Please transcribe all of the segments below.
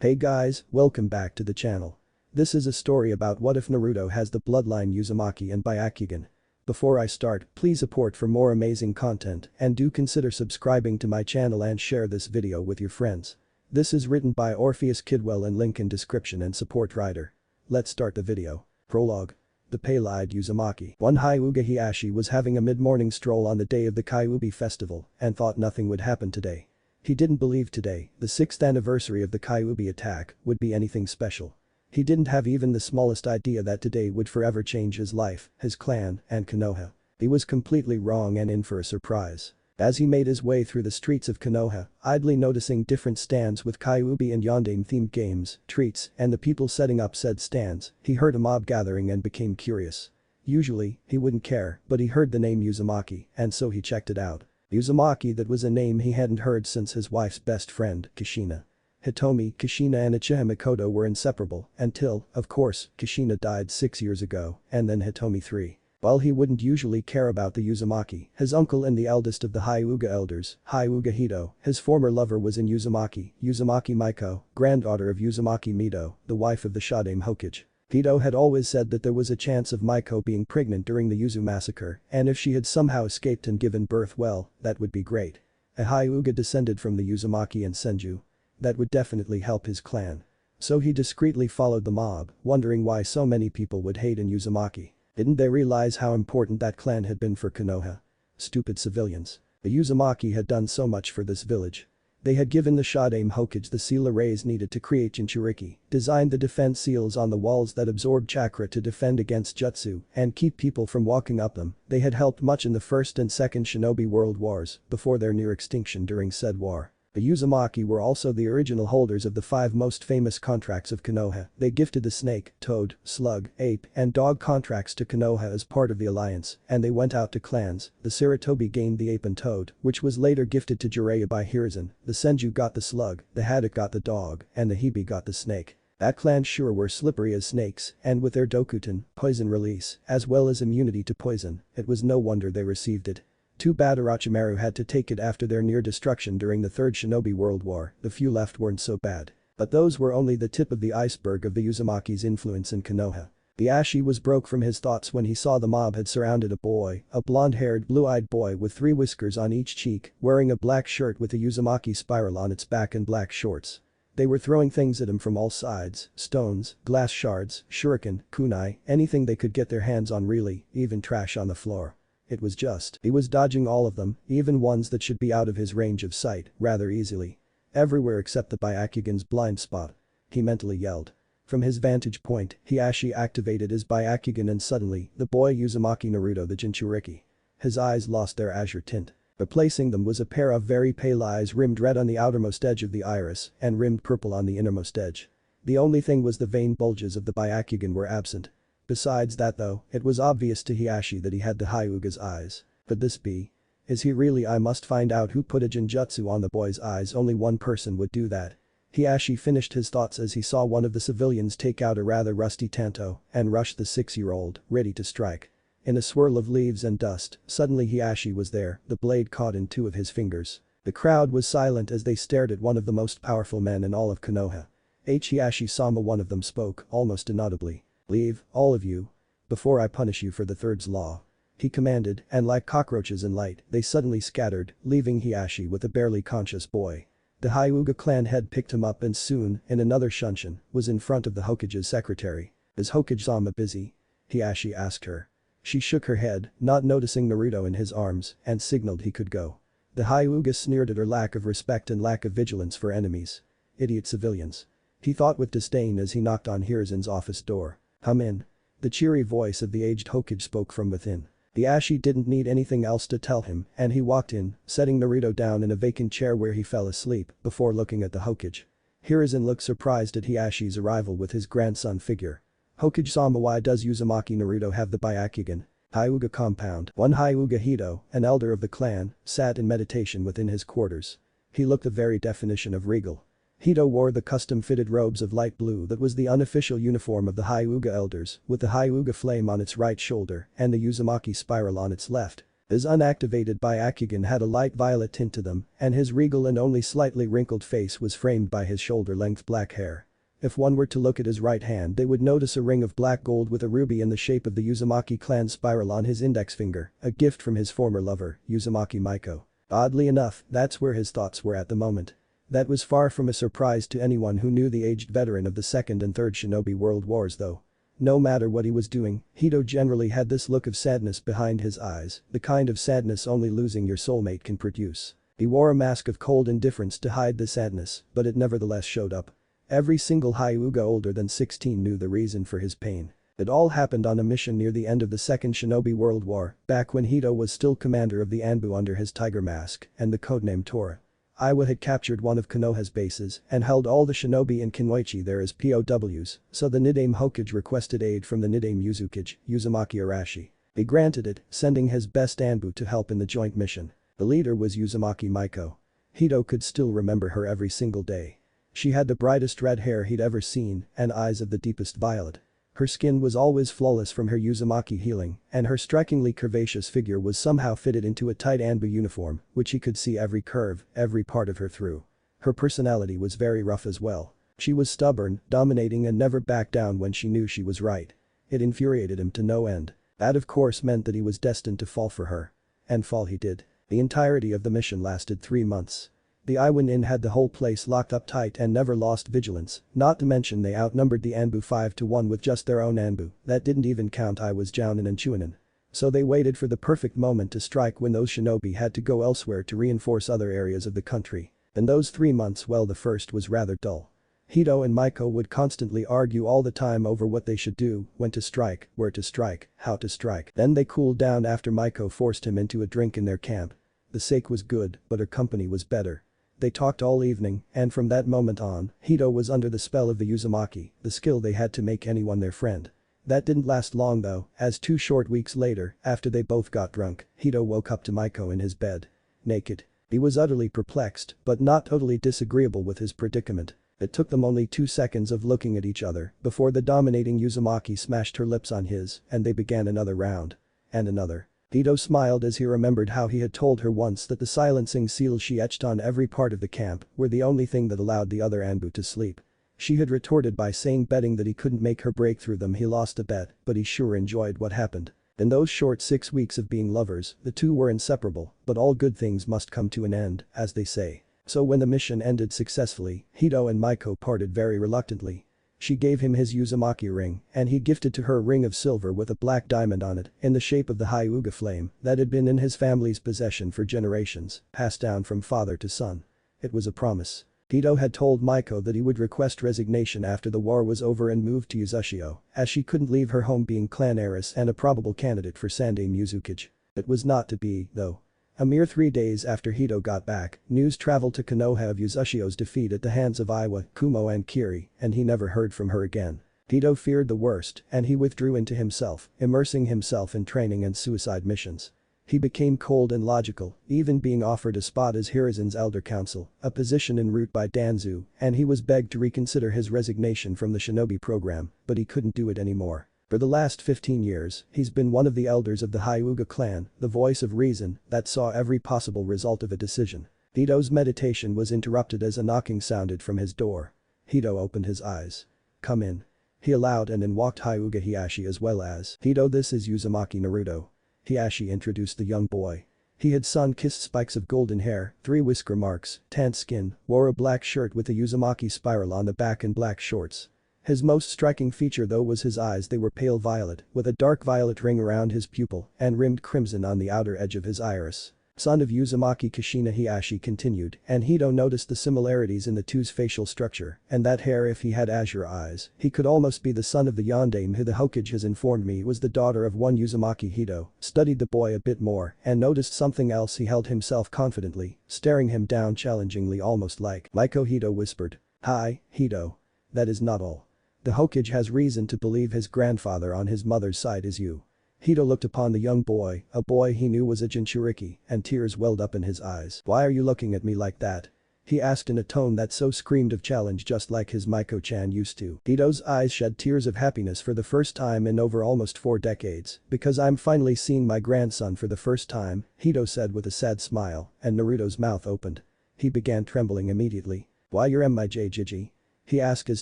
Hey guys, welcome back to the channel. This is a story about what if Naruto has the bloodline Uzumaki and byakugan. Before I start, please support for more amazing content and do consider subscribing to my channel and share this video with your friends. This is written by Orpheus Kidwell and link in description and support writer. Let's start the video. Prologue. The Pale-Eyed Uzumaki. One Hyuga Hiashi was having a mid-morning stroll on the day of the Kyuubi festival and thought nothing would happen today. He didn't believe today, the 6th anniversary of the Kyuubi attack, would be anything special. He didn't have even the smallest idea that today would forever change his life, his clan, and Konoha. He was completely wrong and in for a surprise. As he made his way through the streets of Konoha, idly noticing different stands with Kyuubi and Yondaime-themed games, treats, and the people setting up said stands, he heard a mob gathering and became curious. Usually, he wouldn't care, but he heard the name Uzumaki, and so he checked it out. Uzumaki, that was a name he hadn't heard since his wife's best friend, Kushina. Hitomi, Kushina and Uchiha Mikoto were inseparable until, of course, Kushina died 6 years ago, and then Hitomi 3. While he wouldn't usually care about the Uzumaki, his uncle and the eldest of the Hyuga elders, Hyuga Hito, his former lover was in Uzumaki Miko, granddaughter of Uzumaki Mido, the wife of the Shodaime Hokage. Hito had always said that there was a chance of Miko being pregnant during the Uzu massacre, and if she had somehow escaped and given birth, well, that would be great. A Hyuga descended from the Uzumaki and Senju. That would definitely help his clan. So he discreetly followed the mob, wondering why so many people would hate in Uzumaki. Didn't they realize how important that clan had been for Konoha? Stupid civilians. The Uzumaki had done so much for this village. They had given the Shodaime Hokage the seal arrays needed to create Jinchuriki, designed the defense seals on the walls that absorbed chakra to defend against jutsu and keep people from walking up them. They had helped much in the First and Second Shinobi World Wars before their near extinction during said war. The Uzumaki were also the original holders of the 5 most famous contracts of Konoha. They gifted the snake, toad, slug, ape, and dog contracts to Konoha as part of the alliance, and they went out to clans. The Sarutobi gained the ape and toad, which was later gifted to Jiraiya by Hiruzen. The Senju got the slug, the Haddock got the dog, and the Hibi got the snake. That clan sure were slippery as snakes, and with their Dokuten, poison release, as well as immunity to poison, it was no wonder they received it. Too bad Orochimaru had to take it after their near destruction during the Third Shinobi World War. The few left weren't so bad. But those were only the tip of the iceberg of the Uzumaki's influence in Konoha. The Ashi was broke from his thoughts when he saw the mob had surrounded a boy, a blonde-haired blue-eyed boy with 3 whiskers on each cheek, wearing a black shirt with a Uzumaki spiral on its back and black shorts. They were throwing things at him from all sides, stones, glass shards, shuriken, kunai, anything they could get their hands on really, even trash on the floor. It was just, he was dodging all of them, even ones that should be out of his range of sight, rather easily. Everywhere except the byakugan's blind spot. He mentally yelled. From his vantage point, Hiashi activated his byakugan and suddenly, the boy Uzumaki Naruto the Jinchuriki. His eyes lost their azure tint. Replacing them was a pair of very pale eyes rimmed red on the outermost edge of the iris and rimmed purple on the innermost edge. The only thing was the vein bulges of the byakugan were absent. Besides that though, it was obvious to Hiashi that he had the Hyuga's eyes. Could this be? Is he really? I must find out who put a Jinjutsu on the boy's eyes. Only one person would do that. Hiashi finished his thoughts as he saw one of the civilians take out a rather rusty tanto and rush the 6-year-old, ready to strike. In a swirl of leaves and dust, suddenly Hiashi was there, the blade caught in 2 of his fingers. The crowd was silent as they stared at one of the most powerful men in all of Konoha. Hiashi-sama, one of them spoke, almost inaudibly. "Leave, all of you. Before I punish you for the Third's law." He commanded, and like cockroaches in light, they suddenly scattered, leaving Hiashi with a barely conscious boy. The Hyuga clan head picked him up and soon, in another shunshin, was in front of the Hokage's secretary. "Is Hokage-sama busy?" Hiashi asked her. She shook her head, not noticing Naruto in his arms, and signaled he could go. The Hyuga sneered at her lack of respect and lack of vigilance for enemies. Idiot civilians. He thought with disdain as he knocked on Hiruzen's office door. "Come in." The cheery voice of the aged Hokage spoke from within. The Ashi didn't need anything else to tell him, and he walked in, setting Naruto down in a vacant chair where he fell asleep before looking at the Hokage. Hiruzen looked surprised at Hiashi's arrival with his grandson figure. "Hokage-sama, why does Uzumaki Naruto have the byakugan?" Hyuga compound. One Hyuga Hito, an elder of the clan, sat in meditation within his quarters. He looked the very definition of regal. Hito wore the custom-fitted robes of light blue that was the unofficial uniform of the Hyuga elders, with the Hyuga flame on its right shoulder and the Uzumaki spiral on its left. His unactivated byakugan had a light violet tint to them, and his regal and only slightly wrinkled face was framed by his shoulder-length black hair. If one were to look at his right hand, they would notice a ring of black gold with a ruby in the shape of the Uzumaki clan spiral on his index finger, a gift from his former lover, Uzumaki Maiko. Oddly enough, that's where his thoughts were at the moment. That was far from a surprise to anyone who knew the aged veteran of the Second and Third Shinobi World Wars though. No matter what he was doing, Hito generally had this look of sadness behind his eyes, the kind of sadness only losing your soulmate can produce. He wore a mask of cold indifference to hide the sadness, but it nevertheless showed up. Every single Hyuga older than 16 knew the reason for his pain. It all happened on a mission near the end of the Second Shinobi World War, back when Hito was still commander of the Anbu under his tiger mask and the codename Tora. Iwa had captured one of Konoha's bases and held all the shinobi in Kinmoichi there as POWs, so the Nidaime Hokage requested aid from the Nidaime Yuzukage, Uzumaki Arashi. He granted it, sending his best Anbu to help in the joint mission. The leader was Uzumaki Maiko. Hito could still remember her every single day. She had the brightest red hair he'd ever seen and eyes of the deepest violet. Her skin was always flawless from her Uzumaki healing, and her strikingly curvaceous figure was somehow fitted into a tight Anbu uniform, which he could see every curve, every part of her through. Her personality was very rough as well. She was stubborn, dominating and never backed down when she knew she was right. It infuriated him to no end. That of course meant that he was destined to fall for her. And fall he did. The entirety of the mission lasted 3 months. The Iwan Inn had the whole place locked up tight and never lost vigilance, not to mention they outnumbered the Anbu 5 to 1 with just their own Anbu, that didn't even count Iwa's Jounin and Chunin. So they waited for the perfect moment to strike when those shinobi had to go elsewhere to reinforce other areas of the country. In those 3 months, well, the first was rather dull. Hito and Maiko would constantly argue all the time over what they should do, when to strike, where to strike, how to strike. Then they cooled down after Maiko forced him into a drink in their camp. The sake was good, but her company was better. They talked all evening, and from that moment on, Hito was under the spell of the Uzumaki, the skill they had to make anyone their friend. That didn't last long though, as 2 short weeks later, after they both got drunk, Hito woke up to Maiko in his bed. Naked. He was utterly perplexed, but not totally disagreeable with his predicament. It took them only 2 seconds of looking at each other before the dominating Uzumaki smashed her lips on his, and they began another round. And another. Hito smiled as he remembered how he had told her once that the silencing seals she etched on every part of the camp were the only thing that allowed the other Anbu to sleep. She had retorted by saying betting that he couldn't make her break through them. He lost a bet, but he sure enjoyed what happened. In those short 6 weeks of being lovers, the two were inseparable, but all good things must come to an end, as they say. So when the mission ended successfully, Hito and Maiko parted very reluctantly. She gave him his Uzumaki ring, and he gifted to her a ring of silver with a black diamond on it, in the shape of the Hyuga flame, that had been in his family's possession for generations, passed down from father to son. It was a promise. Hito had told Maiko that he would request resignation after the war was over and move to Uzushio, as she couldn't leave her home being clan heiress and a probable candidate for Sandaime Yuzukage. It was not to be, though. A mere 3 days after Hito got back, news traveled to Konoha of Uzushio's defeat at the hands of Iwa, Kumo and Kiri, and he never heard from her again. Hito feared the worst, and he withdrew into himself, immersing himself in training and suicide missions. He became cold and logical, even being offered a spot as Hiruzen's elder council, a position en route by Danzu, and he was begged to reconsider his resignation from the shinobi program, but he couldn't do it anymore. For the last 15 years, he's been one of the elders of the Hyuga clan, the voice of reason that saw every possible result of a decision. Hito's meditation was interrupted as a knocking sounded from his door. Hito opened his eyes. "Come in." He allowed, and in walked Hyuga Hiashi as well as Hito. "This is Uzumaki Naruto." Hiashi introduced the young boy. He had sun-kissed spikes of golden hair, 3 whisker marks, tanned skin, wore a black shirt with a Uzumaki spiral on the back and black shorts. His most striking feature though was his eyes. They were pale violet, with a dark violet ring around his pupil and rimmed crimson on the outer edge of his iris. "Son of Uzumaki Kushina," Hiashi continued, and Hito noticed the similarities in the two's facial structure, and that hair. If he had azure eyes, he could almost be the son of the Yondaime, who the Hokage has informed me was the daughter of one Uzumaki. Hito studied the boy a bit more and noticed something else. He held himself confidently, staring him down challengingly, almost like Maiko. Hito whispered. "Hi, Hito. That is not all. The Hokage has reason to believe his grandfather on his mother's side is you." Hito looked upon the young boy, a boy he knew was a Jinchuriki, and tears welled up in his eyes. "Why are you looking at me like that?" He asked in a tone that so screamed of challenge just like his Maiko-chan used to. Hito's eyes shed tears of happiness for the first time in over almost 4 decades, because I'm finally seeing my grandson for the first time, Hito said with a sad smile, and Naruto's mouth opened. He began trembling immediately. Why you're my Jiji? He asked as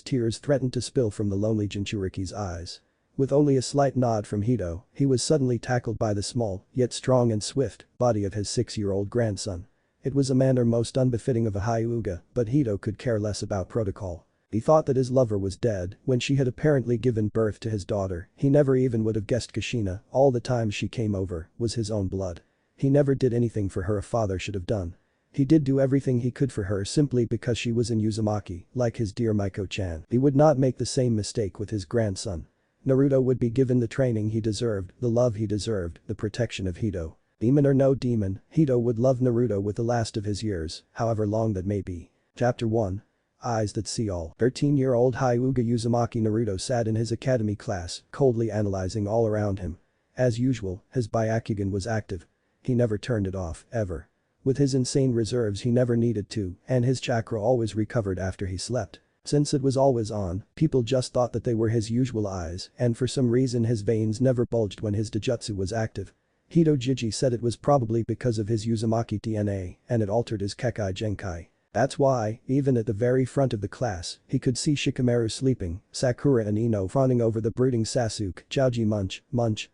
tears threatened to spill from the lonely Jinchuriki's eyes. With only a slight nod from Hito, he was suddenly tackled by the small, yet strong and swift, body of his 6-year-old grandson. It was a manner most unbefitting of a Hyuga, but Hito could care less about protocol. He thought that his lover was dead when she had apparently given birth to his daughter. He never even would have guessed Kushina, all the time she came over, was his own blood. He never did anything for her a father should have done. He did do everything he could for her simply because she was in Uzumaki, like his dear Maiko-chan. He would not make the same mistake with his grandson. Naruto would be given the training he deserved, the love he deserved, the protection of Hito. Demon or no demon, Hito would love Naruto with the last of his years, however long that may be. Chapter 1. Eyes that see all. 13-year-old Hyuga Uzumaki Naruto sat in his academy class, coldly analyzing all around him. As usual, his byakugan was active. He never turned it off, ever. With his insane reserves he never needed to, and his chakra always recovered after he slept. Since it was always on, people just thought that they were his usual eyes, and for some reason his veins never bulged when his Dojutsu was active. Hito Jiji said it was probably because of his Uzumaki DNA, and it altered his Kekkei Genkai. That's why, even at the very front of the class, he could see Shikamaru sleeping, Sakura and Ino fawning over the brooding Sasuke, Chaoji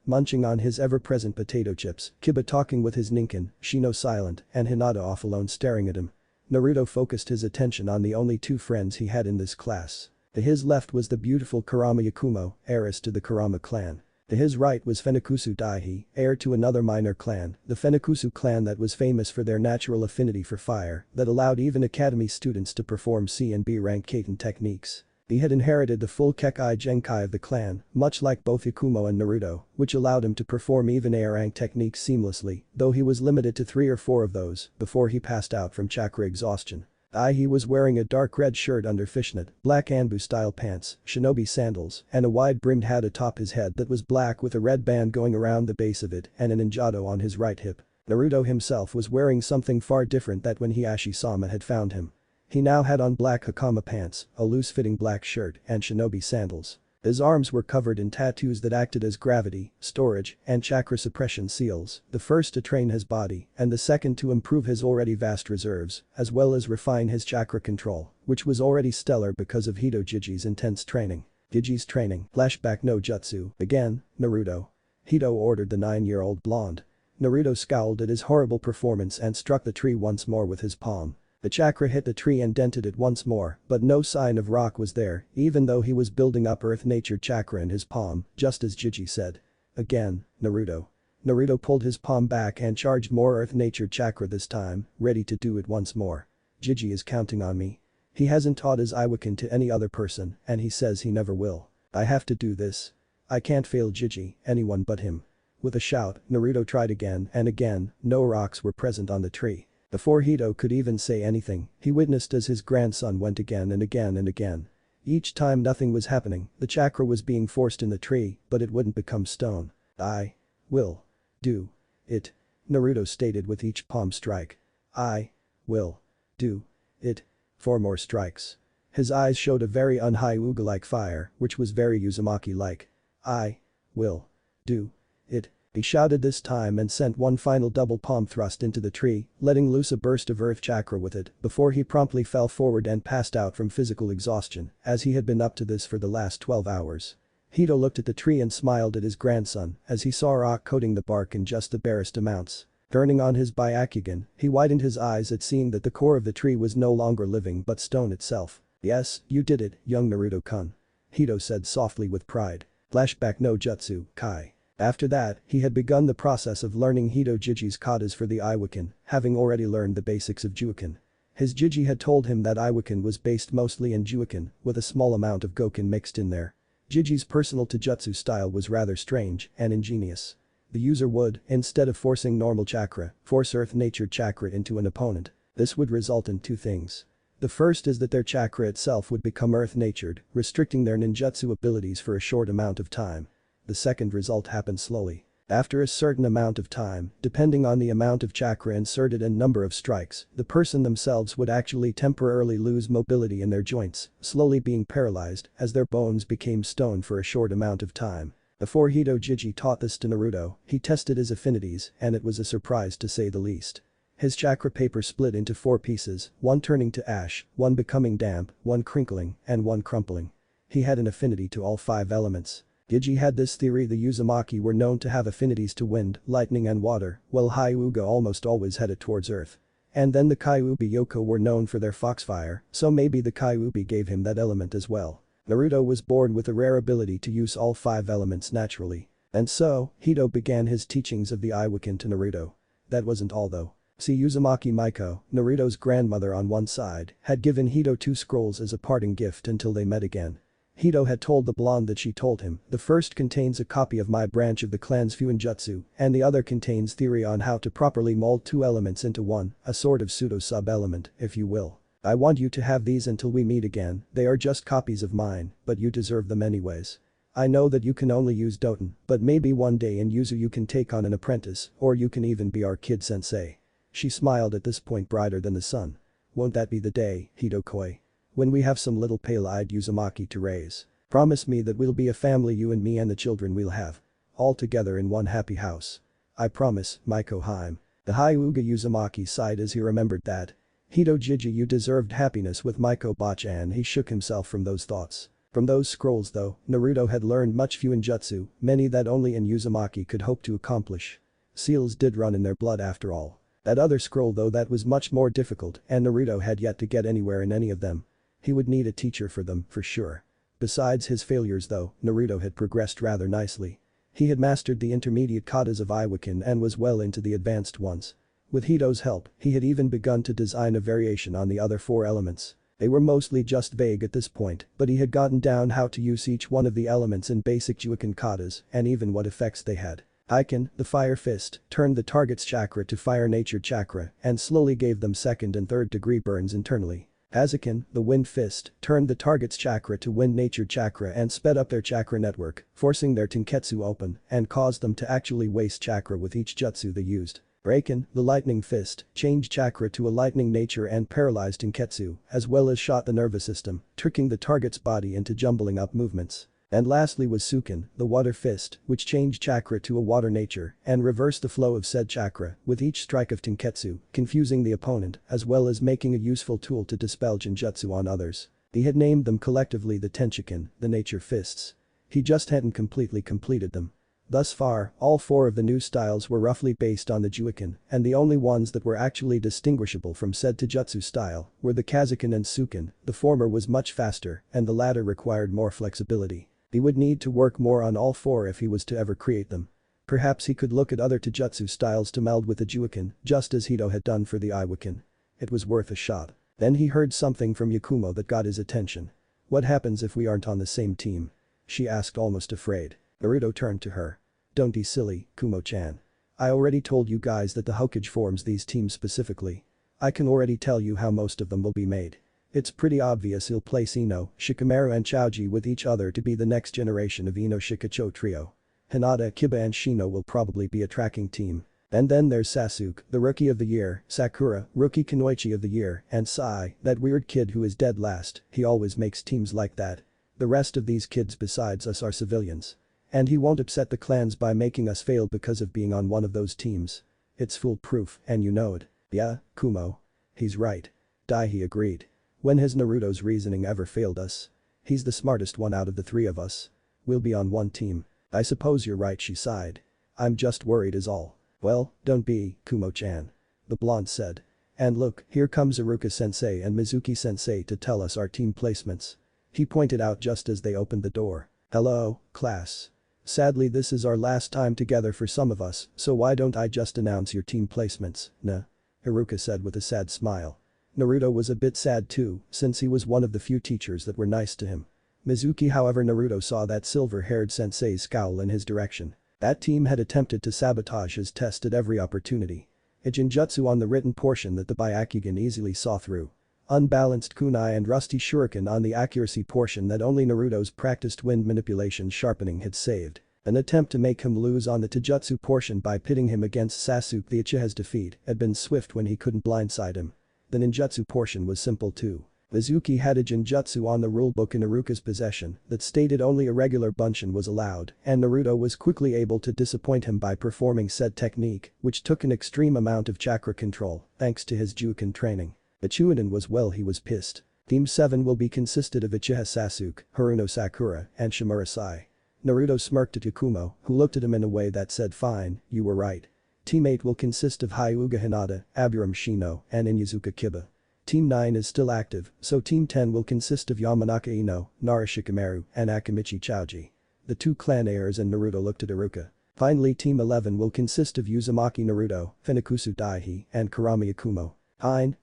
munching on his ever-present potato chips, Kiba talking with his Ninken, Shino silent, and Hinata off alone staring at him. Naruto focused his attention on the only 2 friends he had in this class. To his left was the beautiful Kurama Yakumo, heiress to the Kurama clan. To his right was Fenakusu Daihi, heir to another minor clan, the Fenakusu clan that was famous for their natural affinity for fire that allowed even academy students to perform C and B rank Kaiten techniques. He had inherited the full Kekkei Genkai of the clan, much like both Yakumo and Naruto, which allowed him to perform even A rank techniques seamlessly, though he was limited to 3 or 4 of those before he passed out from chakra exhaustion. He was wearing a dark red shirt under fishnet, black Anbu-style pants, shinobi sandals, and a wide-brimmed hat atop his head that was black with a red band going around the base of it and an injado on his right hip. Naruto himself was wearing something far different that when Hiashi-sama had found him. He now had on black hakama pants, a loose-fitting black shirt, and shinobi sandals. His arms were covered in tattoos that acted as gravity, storage, and chakra suppression seals, the first to train his body and the second to improve his already vast reserves, as well as refine his chakra control, which was already stellar because of Hito Jiji's intense training. Jiji's training, flashback no jutsu, again, Naruto. Hito ordered the 9-year-old blonde. Naruto scowled at his horrible performance and struck the tree once more with his palm. The chakra hit the tree and dented it once more, but no sign of rock was there, even though he was building up earth-nature chakra in his palm, just as Jiji said. Again, Naruto. Naruto pulled his palm back and charged more earth-nature chakra this time, ready to do it once more. Jiji is counting on me. He hasn't taught his Iwakin to any other person, and he says he never will. I have to do this. I can't fail Jiji, anyone but him. With a shout, Naruto tried again and again, no rocks were present on the tree. Before Hito could even say anything, he witnessed as his grandson went again and again and again. Each time nothing was happening, the chakra was being forced in the tree, but it wouldn't become stone. I will do it, Naruto stated with each palm strike. I will do it. 4 more strikes. His eyes showed a very un-Hyuga-like fire, which was very Uzumaki-like. I will do it. He shouted this time and sent one final double palm thrust into the tree, letting loose a burst of earth chakra with it before he promptly fell forward and passed out from physical exhaustion, as he had been up to this for the last 12 hours. Hito looked at the tree and smiled at his grandson as he saw rock coating the bark in just the barest amounts. Turning on his byakugan, he widened his eyes at seeing that the core of the tree was no longer living but stone itself. Yes, you did it, young Naruto-kun. Hito said softly with pride. Flashback no jutsu, Kai. After that, he had begun the process of learning Hito Jiji's katas for the Iwakin, having already learned the basics of Juukin. His Jiji had told him that Iwakin was based mostly in Juukin, with a small amount of Gokin mixed in there. Jiji's personal Taijutsu style was rather strange and ingenious. The user would, instead of forcing normal chakra, force earth-natured chakra into an opponent. This would result in 2 things. The first is that their chakra itself would become earth-natured, restricting their ninjutsu abilities for a short amount of time. The second result happened slowly. After a certain amount of time, depending on the amount of chakra inserted and number of strikes, the person themselves would actually temporarily lose mobility in their joints, slowly being paralyzed as their bones became stone for a short amount of time. Before Hitojiji taught this to Naruto, he tested his affinities and it was a surprise to say the least. His chakra paper split into 4 pieces, one turning to ash, one becoming damp, one crinkling, and one crumpling. He had an affinity to all 5 elements. Gigi had this theory the Uzumaki were known to have affinities to wind, lightning and water, while Hyuga almost always headed towards earth. And then the Kyuubi Yoko were known for their foxfire, so maybe the Kyuubi gave him that element as well. Naruto was born with a rare ability to use all 5 elements naturally. And so, Hito began his teachings of the Iwakin to Naruto. That wasn't all though. See Uzumaki Maiko, Naruto's grandmother on one side, had given Hito 2 scrolls as a parting gift until they met again. Hito had told the blonde that she told him, the first contains a copy of my branch of the clan's Fuinjutsu, and the other contains theory on how to properly mold 2 elements into one, a sort of pseudo-sub-element, if you will. I want you to have these until we meet again, they are just copies of mine, but you deserve them anyways. I know that you can only use Doton, but maybe one day in Yuzu you can take on an apprentice, or you can even be our kid sensei. She smiled at this point brighter than the sun. Won't that be the day, Hito-koi? When we have some little pale-eyed Uzumaki to raise. Promise me that we'll be a family, you and me and the children we'll have. All together in one happy house. I promise, Maiko Haim. The Hyuga Uzumaki sighed as he remembered that. Hitojiji, you deserved happiness with Maiko Bachan. He shook himself from those thoughts. From those scrolls though, Naruto had learned much Fuinjutsu, many that only an Uzumaki could hope to accomplish. Seals did run in their blood after all. That other scroll though, that was much more difficult and Naruto had yet to get anywhere in any of them. He would need a teacher for them, for sure. Besides his failures though, Naruto had progressed rather nicely. He had mastered the intermediate katas of Iwakin and was well into the advanced ones. With Hito's help, he had even begun to design a variation on the other 4 elements. They were mostly just vague at this point, but he had gotten down how to use each one of the elements in basic Juikan katas and even what effects they had. Aiken, the fire fist, turned the target's chakra to fire nature chakra and slowly gave them 2nd and 3rd degree burns internally. Azakin, the wind fist, turned the target's chakra to wind nature chakra and sped up their chakra network, forcing their tenketsu open and caused them to actually waste chakra with each jutsu they used. Raken, the lightning fist, changed chakra to a lightning nature and paralyzed tenketsu, as well as shot the nervous system, tricking the target's body into jumbling up movements. And lastly was Sukin, the water fist, which changed chakra to a water nature and reversed the flow of said chakra with each strike of tenketsu, confusing the opponent as well as making a useful tool to dispel genjutsu on others. He had named them collectively the Tenshiken, the nature fists. He just hadn't completely completed them. Thus far, all 4 of the new styles were roughly based on the Juikan, and the only ones that were actually distinguishable from said Taijutsu style were the Kazakin and Sukin. The former was much faster and the latter required more flexibility. He would need to work more on all 4 if he was to ever create them. Perhaps he could look at other Taijutsu styles to meld with the Juikan, just as Hito had done for the Iwakin. It was worth a shot. Then he heard something from Yakumo that got his attention. What happens if we aren't on the same team? She asked almost afraid. Naruto turned to her. Don't be silly, Kumo-chan. I already told you guys that the Hokage forms these teams specifically. I can already tell you how most of them will be made. It's pretty obvious he'll place Ino, Shikamaru and Choji with each other to be the next generation of Ino Shikacho trio. Hinata, Kiba and Shino will probably be a tracking team. And then there's Sasuke, the Rookie of the Year, Sakura, Rookie Kunoichi of the Year, and Sai, that weird kid who is dead last. He always makes teams like that. The rest of these kids besides us are civilians. And he won't upset the clans by making us fail because of being on one of those teams. It's foolproof, and you know it. Yeah, Kumo. He's right. Daihi agreed. When has Naruto's reasoning ever failed us? He's the smartest one out of the 3 of us. We'll be on one team. I suppose you're right, she sighed. I'm just worried is all. Well, don't be, Kumo-chan. The blonde said. And look, here comes Iruka-sensei and Mizuki-sensei to tell us our team placements. He pointed out just as they opened the door. Hello, class. Sadly this is our last time together for some of us, so why don't I just announce your team placements, nah? Iruka said with a sad smile. Naruto was a bit sad too, since he was one of the few teachers that were nice to him. Mizuki, however, Naruto saw that silver-haired sensei's scowl in his direction. That team had attempted to sabotage his test at every opportunity. A genjutsu on the written portion that the byakugan easily saw through. Unbalanced kunai and rusty shuriken on the accuracy portion that only Naruto's practiced wind manipulation sharpening had saved. An attempt to make him lose on the Taijutsu portion by pitting him against Sasuke the Uchiha's defeat had been swift when he couldn't blindside him. The ninjutsu portion was simple too. Mizuki had a genjutsu on the rulebook in Iruka's possession that stated only a regular bunshin was allowed, and Naruto was quickly able to disappoint him by performing said technique, which took an extreme amount of chakra control, thanks to his Juken training. Ichiuden he was pissed. Team 7 will be consisted of Uchiha Sasuke, Haruno Sakura, and Shimura Sai. Naruto smirked at Yakumo, who looked at him in a way that said fine, you were right. Team 8 will consist of Hyuga Hinata, Aburame Shino, and Inyazuka Kiba. Team 9 is still active, so Team 10 will consist of Yamanaka Ino, Nara Shikamaru, and Akimichi Choji. The two clan heirs and Naruto looked at Iruka. Finally Team 11 will consist of Uzumaki Naruto, Funakusu Daihi, and Kurama Yakumo.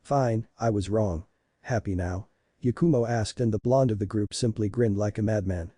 Fine, I was wrong. Happy now? Yakumo asked and the blonde of the group simply grinned like a madman.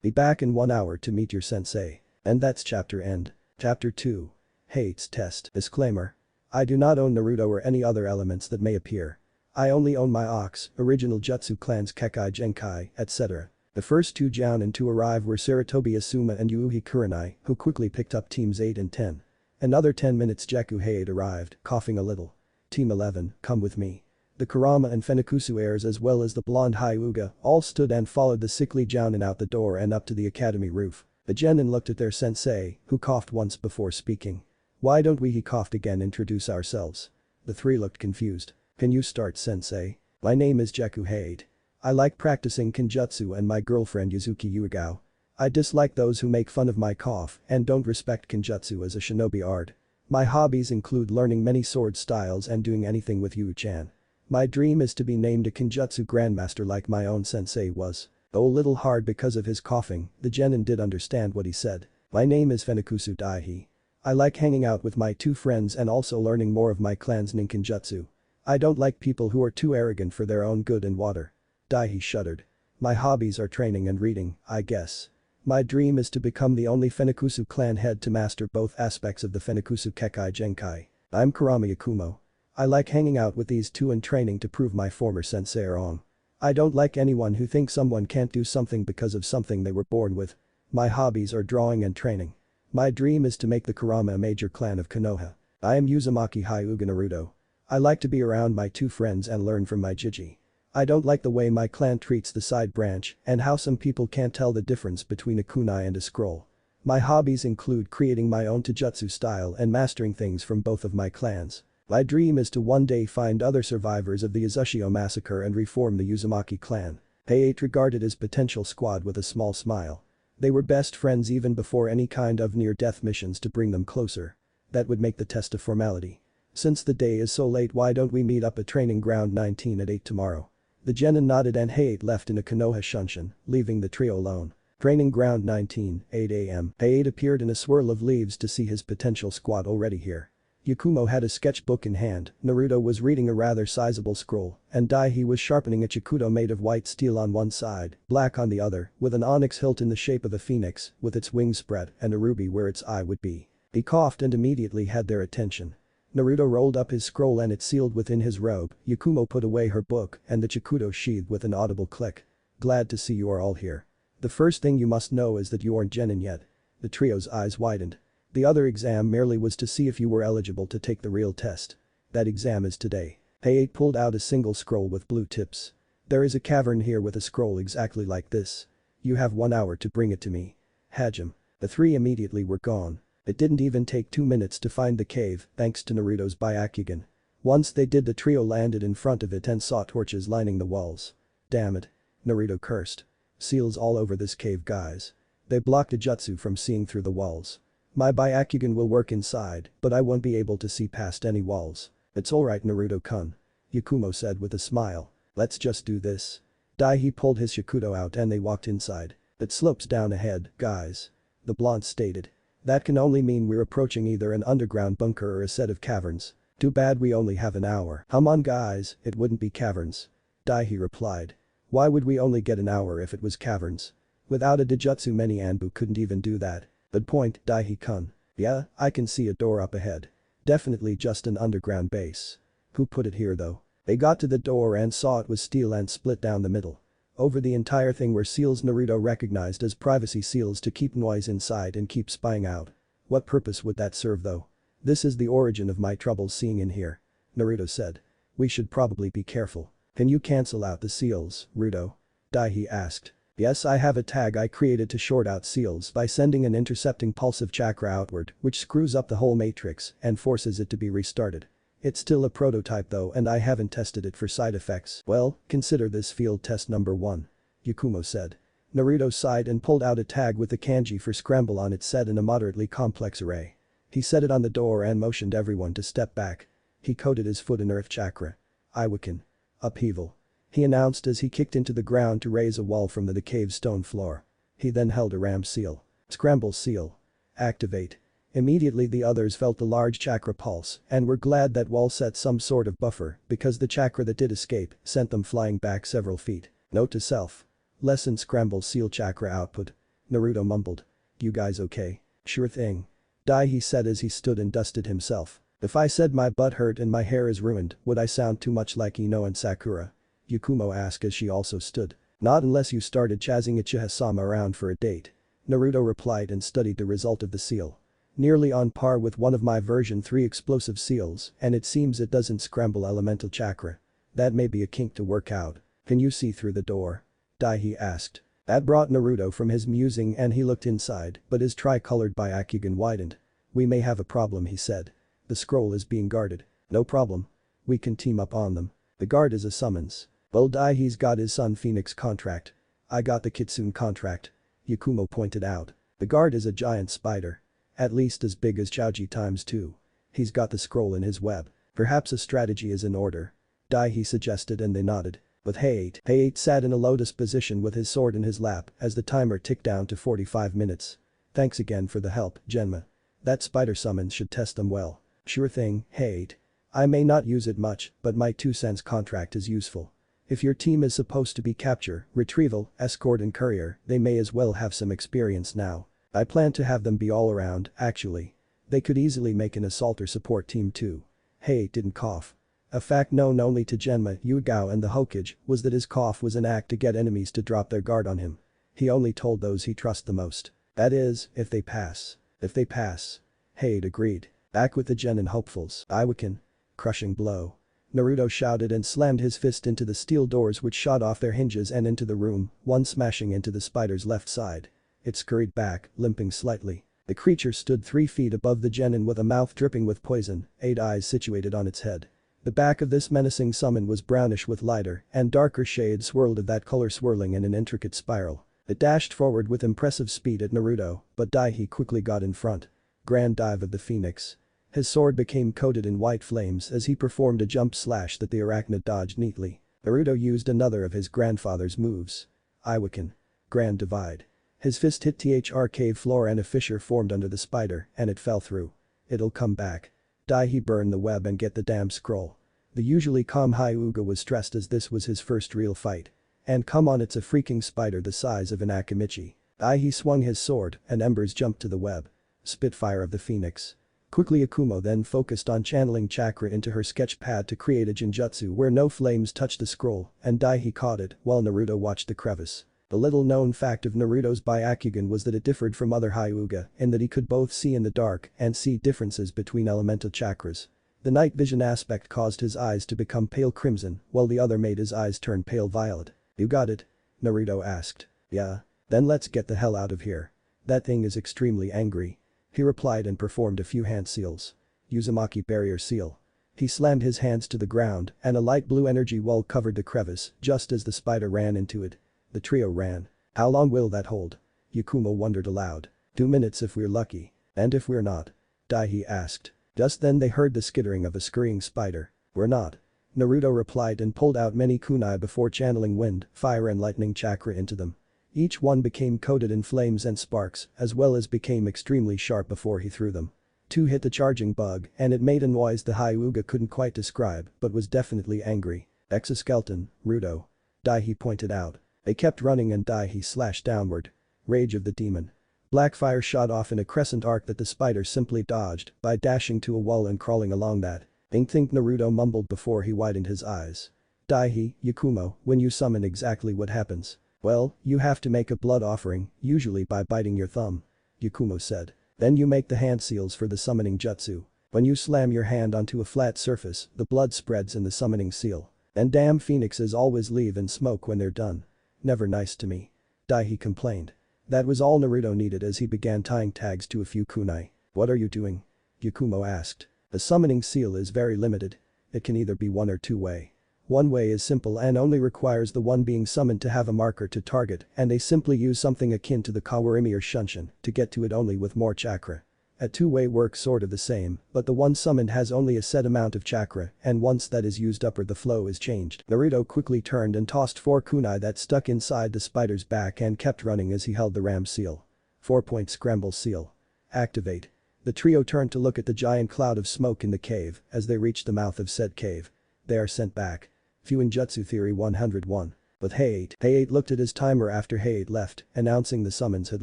Be back in 1 hour to meet your sensei. And that's chapter end. Chapter 2. Hates test. Disclaimer. I do not own Naruto or any other elements that may appear. I only own my Ox, original Jutsu clans Kekai Genkai, etc. The first two jounin to arrive were Saratobi Asuma and Yuuhi Kurenai, who quickly picked up teams 8 and 10. Another 10 minutes Jakuhei arrived, coughing a little. Team 11, come with me. The Kurama and Funakusu heirs as well as the blonde Hyuga all stood and followed the sickly jounin out the door and up to the academy roof. The genin looked at their sensei, who coughed once before speaking. Why don't we, he coughed again, introduce ourselves? The three looked confused. Can you start, sensei? My name is Jakuhei. I like practicing kenjutsu and my girlfriend Yuzuki Yuigao. I dislike those who make fun of my cough and don't respect kenjutsu as a shinobi art. My hobbies include learning many sword styles and doing anything with Yu-chan. My dream is to be named a kenjutsu grandmaster like my own sensei was. Though a little hard because of his coughing, the genin did understand what he said. My name is Funakusu Daihi. I like hanging out with my two friends and also learning more of my clan's ninkenjutsu. I don't like people who are too arrogant for their own good and water. Daihi shuddered. My hobbies are training and reading, I guess. My dream is to become the only Funakusu clan head to master both aspects of the Funakusu Kekai Genkai. I'm Kurama Yakumo. I like hanging out with these two and training to prove my former sensei wrong. I don't like anyone who thinks someone can't do something because of something they were born with. My hobbies are drawing and training. My dream is to make the Kurama a major clan of Konoha. I am Uzumaki Hyuga Naruto. I like to be around my two friends and learn from my Jiji. I don't like the way my clan treats the side branch and how some people can't tell the difference between a kunai and a scroll. My hobbies include creating my own taijutsu style and mastering things from both of my clans. My dream is to one day find other survivors of the Uzushio massacre and reform the Uzumaki clan. Pei-8 regarded his potential squad with a small smile. They were best friends even before any kind of near-death missions to bring them closer. That would make the test a formality. Since the day is so late, why don't we meet up at Training Ground 19 at 8 tomorrow? The genin nodded and Pei-8 left in a Konoha Shunshin, leaving the trio alone. Training Ground 19, 8 AM. Pei-8 appeared in a swirl of leaves to see his potential squad already here. Yakumo had a sketchbook in hand, Naruto was reading a rather sizable scroll, and Daihi was sharpening a chikudo made of white steel on one side, black on the other, with an onyx hilt in the shape of a phoenix, with its wings spread, and a ruby where its eye would be. He coughed and immediately had their attention. Naruto rolled up his scroll and it sealed within his robe, Yakumo put away her book and the chikudo sheathed with an audible click. Glad to see you are all here. The first thing you must know is that you aren't genin yet. The trio's eyes widened. The other exam merely was to see if you were eligible to take the real test. That exam is today. Pei-8 pulled out a single scroll with blue tips. There is a cavern here with a scroll exactly like this. You have 1 hour to bring it to me. Hajime. The three immediately were gone. It didn't even take 2 minutes to find the cave thanks to Naruto's byakugan. Once they did, the trio landed in front of it and saw torches lining the walls. Damn it. Naruto cursed. Seals all over this cave, guys. They blocked a jutsu from seeing through the walls. My byakugan will work inside, but I won't be able to see past any walls. It's alright, Naruto-kun. Yakumo said with a smile. Let's just do this. Daihi pulled his shikudo out and they walked inside. It slopes down ahead, guys. The blonde stated. That can only mean we're approaching either an underground bunker or a set of caverns. Too bad we only have an hour. Come on guys, it wouldn't be caverns. Daihi replied. Why would we only get an hour if it was caverns? Without a Dijutsu many Anbu couldn't even do that. Good point, Daihi-kun. Yeah, I can see a door up ahead. Definitely just an underground base. Who put it here though? They got to the door and saw it was steel and split down the middle. Over the entire thing were seals Naruto recognized as privacy seals to keep noise inside and keep spying out. What purpose would that serve though? This is the origin of my troubles seeing in here. Naruto said. We should probably be careful. Can you cancel out the seals, Ruto? Daihi asked. Yes, I have a tag I created to short out seals by sending an intercepting pulse of chakra outward which screws up the whole matrix and forces it to be restarted. It's still a prototype though and I haven't tested it for side effects. Well, consider this field test number 1. Yakumo said. Naruto sighed and pulled out a tag with the kanji for scramble on it set in a moderately complex array. He set it on the door and motioned everyone to step back. He coated his foot in earth chakra. Iwakin. Upheaval. He announced as he kicked into the ground to raise a wall from the cave stone floor. He then held a ram seal. Scramble seal. Activate. Immediately the others felt the large chakra pulse and were glad that wall set some sort of buffer because the chakra that did escape sent them flying back several feet. Note to self. Lessen scramble seal chakra output. Naruto mumbled. You guys okay? Sure thing. Daihi said as he stood and dusted himself. If I said my butt hurt and my hair is ruined, would I sound too much like Ino and Sakura? Yakumo asked as she also stood. Not unless you started chasing Uchiha-sama around for a date. Naruto replied and studied the result of the seal. Nearly on par with one of my version 3 explosive seals and it seems it doesn't scramble elemental chakra. That may be a kink to work out. Can you see through the door? Daihi asked. That brought Naruto from his musing and he looked inside but his tri-colored byakugan widened. We may have a problem he said. The scroll is being guarded. No problem. We can team up on them. The guard is a summons. Well Daihi's got his son Phoenix contract. I got the Kitsune contract. Yakumo pointed out. The guard is a giant spider. At least as big as Chouji times 2. He's got the scroll in his web. Perhaps a strategy is in order. Daihi suggested and they nodded. But Hayate sat in a lotus position with his sword in his lap as the timer ticked down to 45 minutes. Thanks again for the help, Genma. That spider summons should test them well. Sure thing, Hayate. I may not use it much, but my 2 cents contract is useful. If your team is supposed to be capture, retrieval, escort and courier, they may as well have some experience now. I plan to have them be all around, actually. They could easily make an assault or support team too. Hayate didn't cough. A fact known only to Genma, Yugao and the Hokage was that his cough was an act to get enemies to drop their guard on him. He only told those he trusts the most. That is, if they pass. If they pass. Hayate agreed. Back with the genin hopefuls. Iwakin. Crushing blow. Naruto shouted and slammed his fist into the steel doors which shot off their hinges and into the room, one smashing into the spider's left side. It scurried back, limping slightly. The creature stood 3 feet above the genin with a mouth dripping with poison, 8 eyes situated on its head. The back of this menacing summon was brownish with lighter and darker shades swirled of that color swirling in an intricate spiral. It dashed forward with impressive speed at Naruto, but Daihi quickly got in front. Grand dive of the phoenix. His sword became coated in white flames as he performed a jump slash that the arachnid dodged neatly. Naruto used another of his grandfather's moves. Iwakin. Grand divide. His fist hit THR cave floor and a fissure formed under the spider and it fell through. It'll come back. Daihi burned the web and get the damn scroll. The usually calm Hyuga was stressed as this was his first real fight. And come on, it's a freaking spider the size of an Akimichi. Daihi swung his sword and embers jumped to the web. Spitfire of the phoenix. Quickly Akumo then focused on channeling chakra into her sketch pad to create a genjutsu where no flames touched the scroll and Daihi caught it while Naruto watched the crevice. The little known fact of Naruto's byakugan was that it differed from other Hyuga in that he could both see in the dark and see differences between elemental chakras. The night vision aspect caused his eyes to become pale crimson while the other made his eyes turn pale violet. You got it? Naruto asked. Yeah. Then let's get the hell out of here. That thing is extremely angry. He replied and performed a few hand seals. Uzumaki barrier seal. He slammed his hands to the ground and a light blue energy wall covered the crevice just as the spider ran into it. The trio ran. How long will that hold? Yakumo wondered aloud. 2 minutes if we're lucky. And if we're not? Daihi asked. Just then they heard the skittering of a scurrying spider. We're not. Naruto replied and pulled out many kunai before channeling wind, fire and lightning chakra into them. Each one became coated in flames and sparks as well as became extremely sharp before he threw them. 2 hit the charging bug and it made a noise the Hyuga couldn't quite describe but was definitely angry. Exoskeleton, Rudo. Daihi pointed out. They kept running and Daihi slashed downward. Rage of the demon. Black fire shot off in a crescent arc that the spider simply dodged by dashing to a wall and crawling along that. Think Naruto mumbled before he widened his eyes. Daihi, Yakumo, when you summon exactly what happens. Well, you have to make a blood offering, usually by biting your thumb. Yakumo said. Then you make the hand seals for the summoning jutsu. When you slam your hand onto a flat surface, the blood spreads in the summoning seal. And damn phoenixes always leave in smoke when they're done. Never nice to me. Daihi complained. That was all Naruto needed as he began tying tags to a few kunai. What are you doing? Yakumo asked. The summoning seal is very limited. It can either be one or two way. One way is simple and only requires the one being summoned to have a marker to target, and they simply use something akin to the Kawarimi or Shunshin to get to it only with more chakra. A two-way works sort of the same, but the one summoned has only a set amount of chakra, and once that is used up or the flow is changed. Naruto quickly turned and tossed 4 kunai that stuck inside the spider's back and kept running as he held the ram seal. 4-point scramble seal. Activate. The trio turned to look at the giant cloud of smoke in the cave as they reached the mouth of said cave. They are sent back. Fuinjutsu Theory 101. With Hayate looked at his timer after Hayate left, announcing the summons had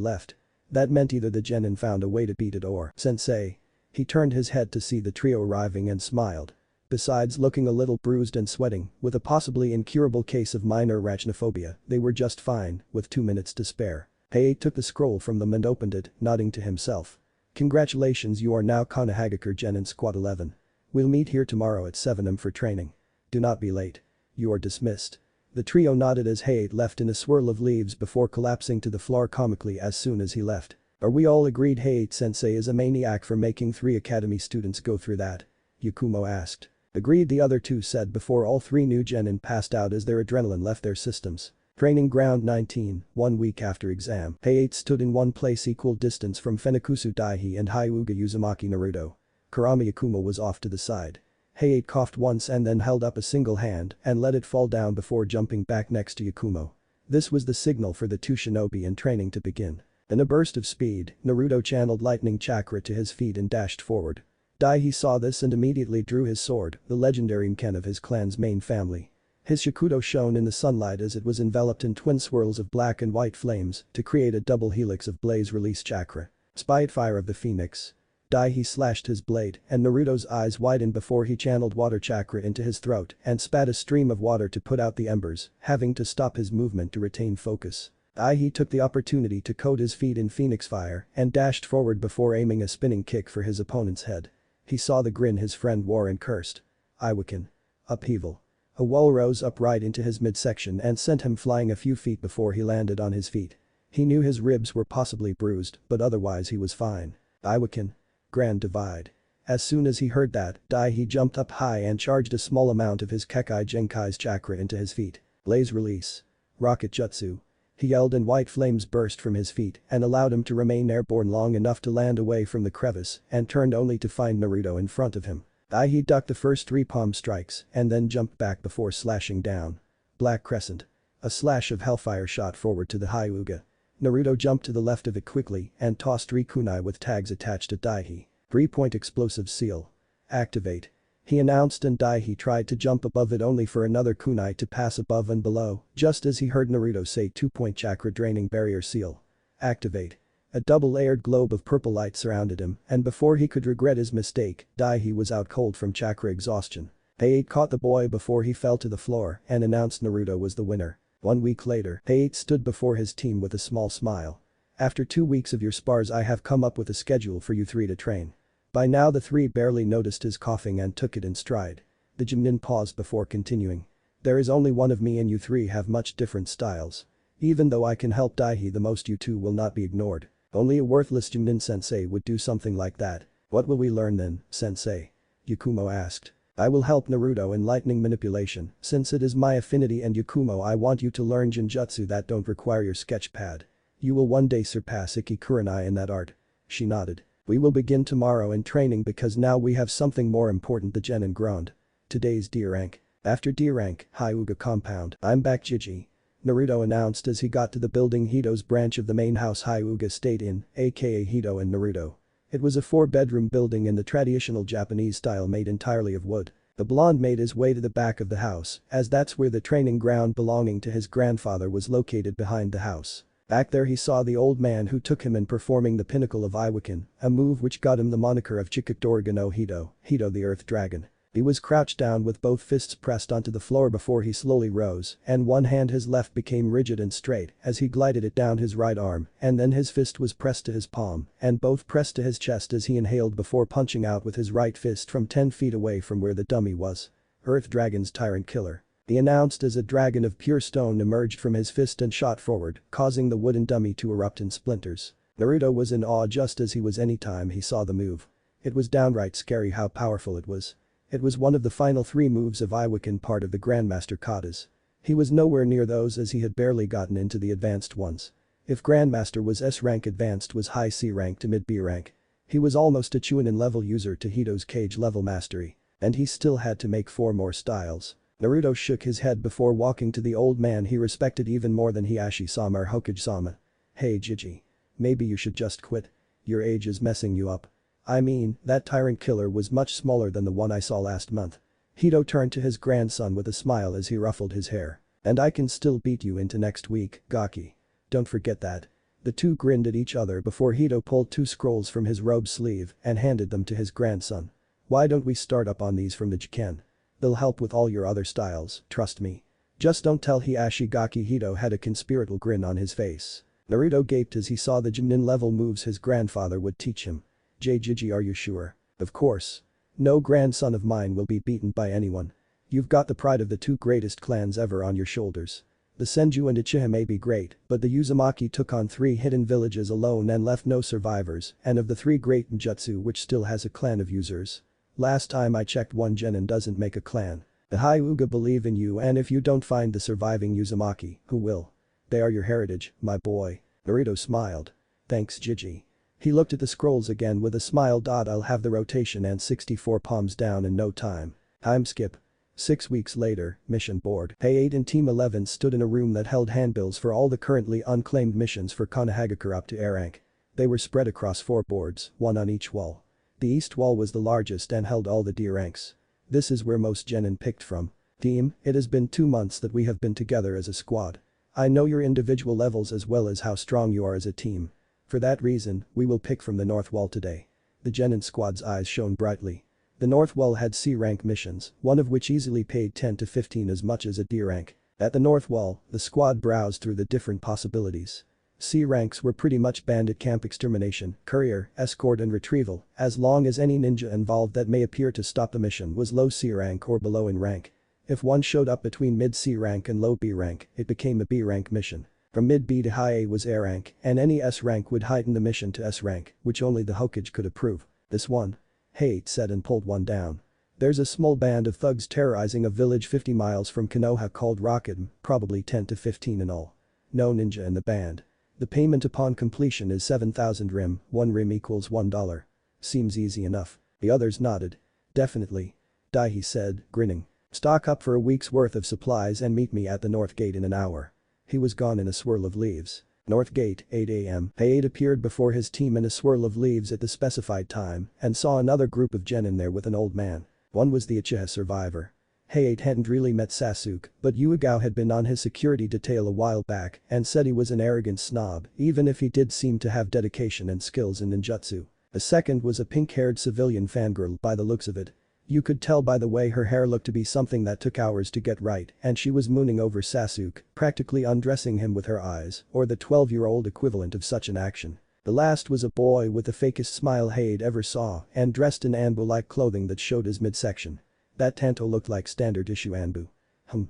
left. That meant either the genin found a way to beat it or Sensei. He turned his head to see the trio arriving and smiled. Besides looking a little bruised and sweating, with a possibly incurable case of minor arachnophobia, they were just fine, with 2 minutes to spare. Hayate took the scroll from them and opened it, nodding to himself. Congratulations, you are now Konohagakure Genin Squad 11. We'll meet here tomorrow at 7 am for training. Do not be late. You are dismissed. The trio nodded as Hayate left in a swirl of leaves before collapsing to the floor comically as soon as he left. Are we all agreed Hayate-sensei is a maniac for making 3 academy students go through that? Yakumo asked. Agreed, the other two said before all 3 new genin passed out as their adrenaline left their systems. Training ground 19, 1 week after exam. Hayate stood in one place equal distance from Fenikusu Daihi and Hyuga Uzumaki Naruto. Kurama Yakumo was off to the side. Hayate coughed once and then held up a single hand and let it fall down before jumping back next to Yakumo. This was the signal for the 2 shinobi in training to begin. In a burst of speed, Naruto channeled lightning chakra to his feet and dashed forward. Daihi saw this and immediately drew his sword, the legendary Mken of his clan's main family. His shakudo shone in the sunlight as it was enveloped in twin swirls of black and white flames to create a double helix of blaze release chakra. Spitefire of the Phoenix. Daihi slashed his blade and Naruto's eyes widened before he channeled water chakra into his throat and spat a stream of water to put out the embers, having to stop his movement to retain focus. Daihi took the opportunity to coat his feet in phoenix fire and dashed forward before aiming a spinning kick for his opponent's head. He saw the grin his friend wore and cursed. Iwakin. Upheaval. A wall rose upright into his midsection and sent him flying a few feet before he landed on his feet. He knew his ribs were possibly bruised, but otherwise he was fine. Iwakin. Grand Divide. As soon as he heard that, Daihi jumped up high and charged a small amount of his Kekai Genkai's chakra into his feet. Blaze release. Rocket Jutsu. He yelled and white flames burst from his feet and allowed him to remain airborne long enough to land away from the crevice and turned only to find Naruto in front of him. Daihi ducked the first 3 palm strikes and then jumped back before slashing down. Black Crescent. A slash of hellfire shot forward to the Hyuga. Naruto jumped to the left of it quickly and tossed 3 kunai with tags attached to Daihi. 3-point explosive seal. Activate. He announced and Daihi tried to jump above it only for another kunai to pass above and below, just as he heard Naruto say 2-point chakra draining barrier seal. Activate. A double-layered globe of purple light surrounded him, and before he could regret his mistake, Daihi was out cold from chakra exhaustion. Hayate caught the boy before he fell to the floor and announced Naruto was the winner. 1 week later, Hayate stood before his team with a small smile. After 2 weeks of your spars I have come up with a schedule for you 3 to train. By now the 3 barely noticed his coughing and took it in stride. The Jimnin paused before continuing. There is only one of me and you 3 have much different styles. Even though I can help Daihi the most, you 2 will not be ignored. Only a worthless Jimnin sensei would do something like that. What will we learn then, sensei? Yakumo asked. I will help Naruto in lightning manipulation, since it is my affinity, and Yakumo, I want you to learn genjutsu that don't require your sketch pad. You will one day surpass Ikki Kurenai in that art. She nodded. We will begin tomorrow in training because now we have something more important, the genin groaned. Today's D rank. After D rank, Hyuga compound. I'm back, Jiji. Naruto announced as he got to the building Hito's branch of the main house Hyuga stayed in, aka Hito and Naruto. It was a 4-bedroom building in the traditional Japanese style made entirely of wood. The blonde made his way to the back of the house, as that's where the training ground belonging to his grandfather was located behind the house. Back there he saw the old man who took him in performing the pinnacle of Iwakin, a move which got him the moniker of Chikadoriga no Hito, Hito the Earth Dragon. He was crouched down with both fists pressed onto the floor before he slowly rose, and one hand his left became rigid and straight as he glided it down his right arm, and then his fist was pressed to his palm, and both pressed to his chest as he inhaled before punching out with his right fist from 10 feet away from where the dummy was. Earth Dragon's Tyrant Killer. He announced as a dragon of pure stone emerged from his fist and shot forward, causing the wooden dummy to erupt in splinters. Naruto was in awe just as he was any time he saw the move. It was downright scary how powerful it was. It was one of the final 3 moves of Iwakin, part of the Grandmaster katas. He was nowhere near those as he had barely gotten into the advanced ones. If Grandmaster was S rank, advanced was high C rank to mid B rank. He was almost a Chunin level user to Hito's cage level mastery. And he still had to make 4 more styles. Naruto shook his head before walking to the old man he respected even more than Hiashi-sama or Hokage-sama. Hey Jiji. Maybe you should just quit. Your age is messing you up. I mean, that tyrant killer was much smaller than the one I saw last month. Hito turned to his grandson with a smile as he ruffled his hair. And I can still beat you into next week, Gaki. Don't forget that. The two grinned at each other before Hito pulled 2 scrolls from his robe sleeve and handed them to his grandson. Why don't we start up on these from the Jiken? They'll help with all your other styles, trust me. Just don't tell Hiashi. Gaki. Hito had a conspiratorial grin on his face. Naruto gaped as he saw the Jinin level moves his grandfather would teach him. Jiji, are you sure? Of course. No grandson of mine will be beaten by anyone. You've got the pride of the 2 greatest clans ever on your shoulders. The Senju and Uchiha may be great, but the Uzumaki took on 3 hidden villages alone and left no survivors, and of the 3 great ninjutsu which still has a clan of users. Last time I checked, 1 genin doesn't make a clan. The Hyuga believe in you, and if you don't find the surviving Uzumaki, who will? They are your heritage, my boy. Naruto smiled. Thanks Jiji. He looked at the scrolls again with a smile. I'll have the rotation and 64 palms down in no time. Time skip. 6 weeks later, mission board. Hey8 and Team 11 stood in a room that held handbills for all the currently unclaimed missions for Konohagakure up to A rank. They were spread across 4 boards, 1 on each wall. The east wall was the largest and held all the D ranks. This is where most genin picked from. Team, it has been 2 months that we have been together as a squad. I know your individual levels as well as how strong you are as a team. For that reason, we will pick from the north wall today. The genin squad's eyes shone brightly. The north wall had C rank missions, one of which easily paid 10 to 15 as much as a D rank. At the north wall, the squad browsed through the different possibilities. C ranks were pretty much bandit camp extermination, courier, escort and retrieval, as long as any ninja involved that may appear to stop the mission was low C rank or below in rank. If one showed up between mid C rank and low B rank, it became a B rank mission. From mid B to high A was A rank, and any S rank would heighten the mission to S rank, which only the Hokage could approve. This one? Hey8 said and pulled one down. There's a small band of thugs terrorizing a village 50 miles from Konoha called Rocketm, probably 10 to 15 in all. No ninja in the band. The payment upon completion is 7,000 rim, 1 rim equals $1. Seems easy enough. The others nodded. Definitely. Die, he said, grinning. Stock up for a week's worth of supplies and meet me at the north gate in an hour. He was gone in a swirl of leaves. North gate, 8 a.m. Hey8 appeared before his team in a swirl of leaves at the specified time and saw another group of genin there with an old man. One was the Uchiha survivor. Hey8 hadn't really met Sasuke, but Yuigao had been on his security detail a while back and said he was an arrogant snob, even if he did seem to have dedication and skills in ninjutsu. The second was a pink-haired civilian fangirl by the looks of it. You could tell by the way her hair looked to be something that took hours to get right, and she was mooning over Sasuke, practically undressing him with her eyes, or the 12-year-old equivalent of such an action. The last was a boy with the fakest smile Hey8 ever saw and dressed in Anbu-like clothing that showed his midsection. That Tanto looked like standard issue Anbu.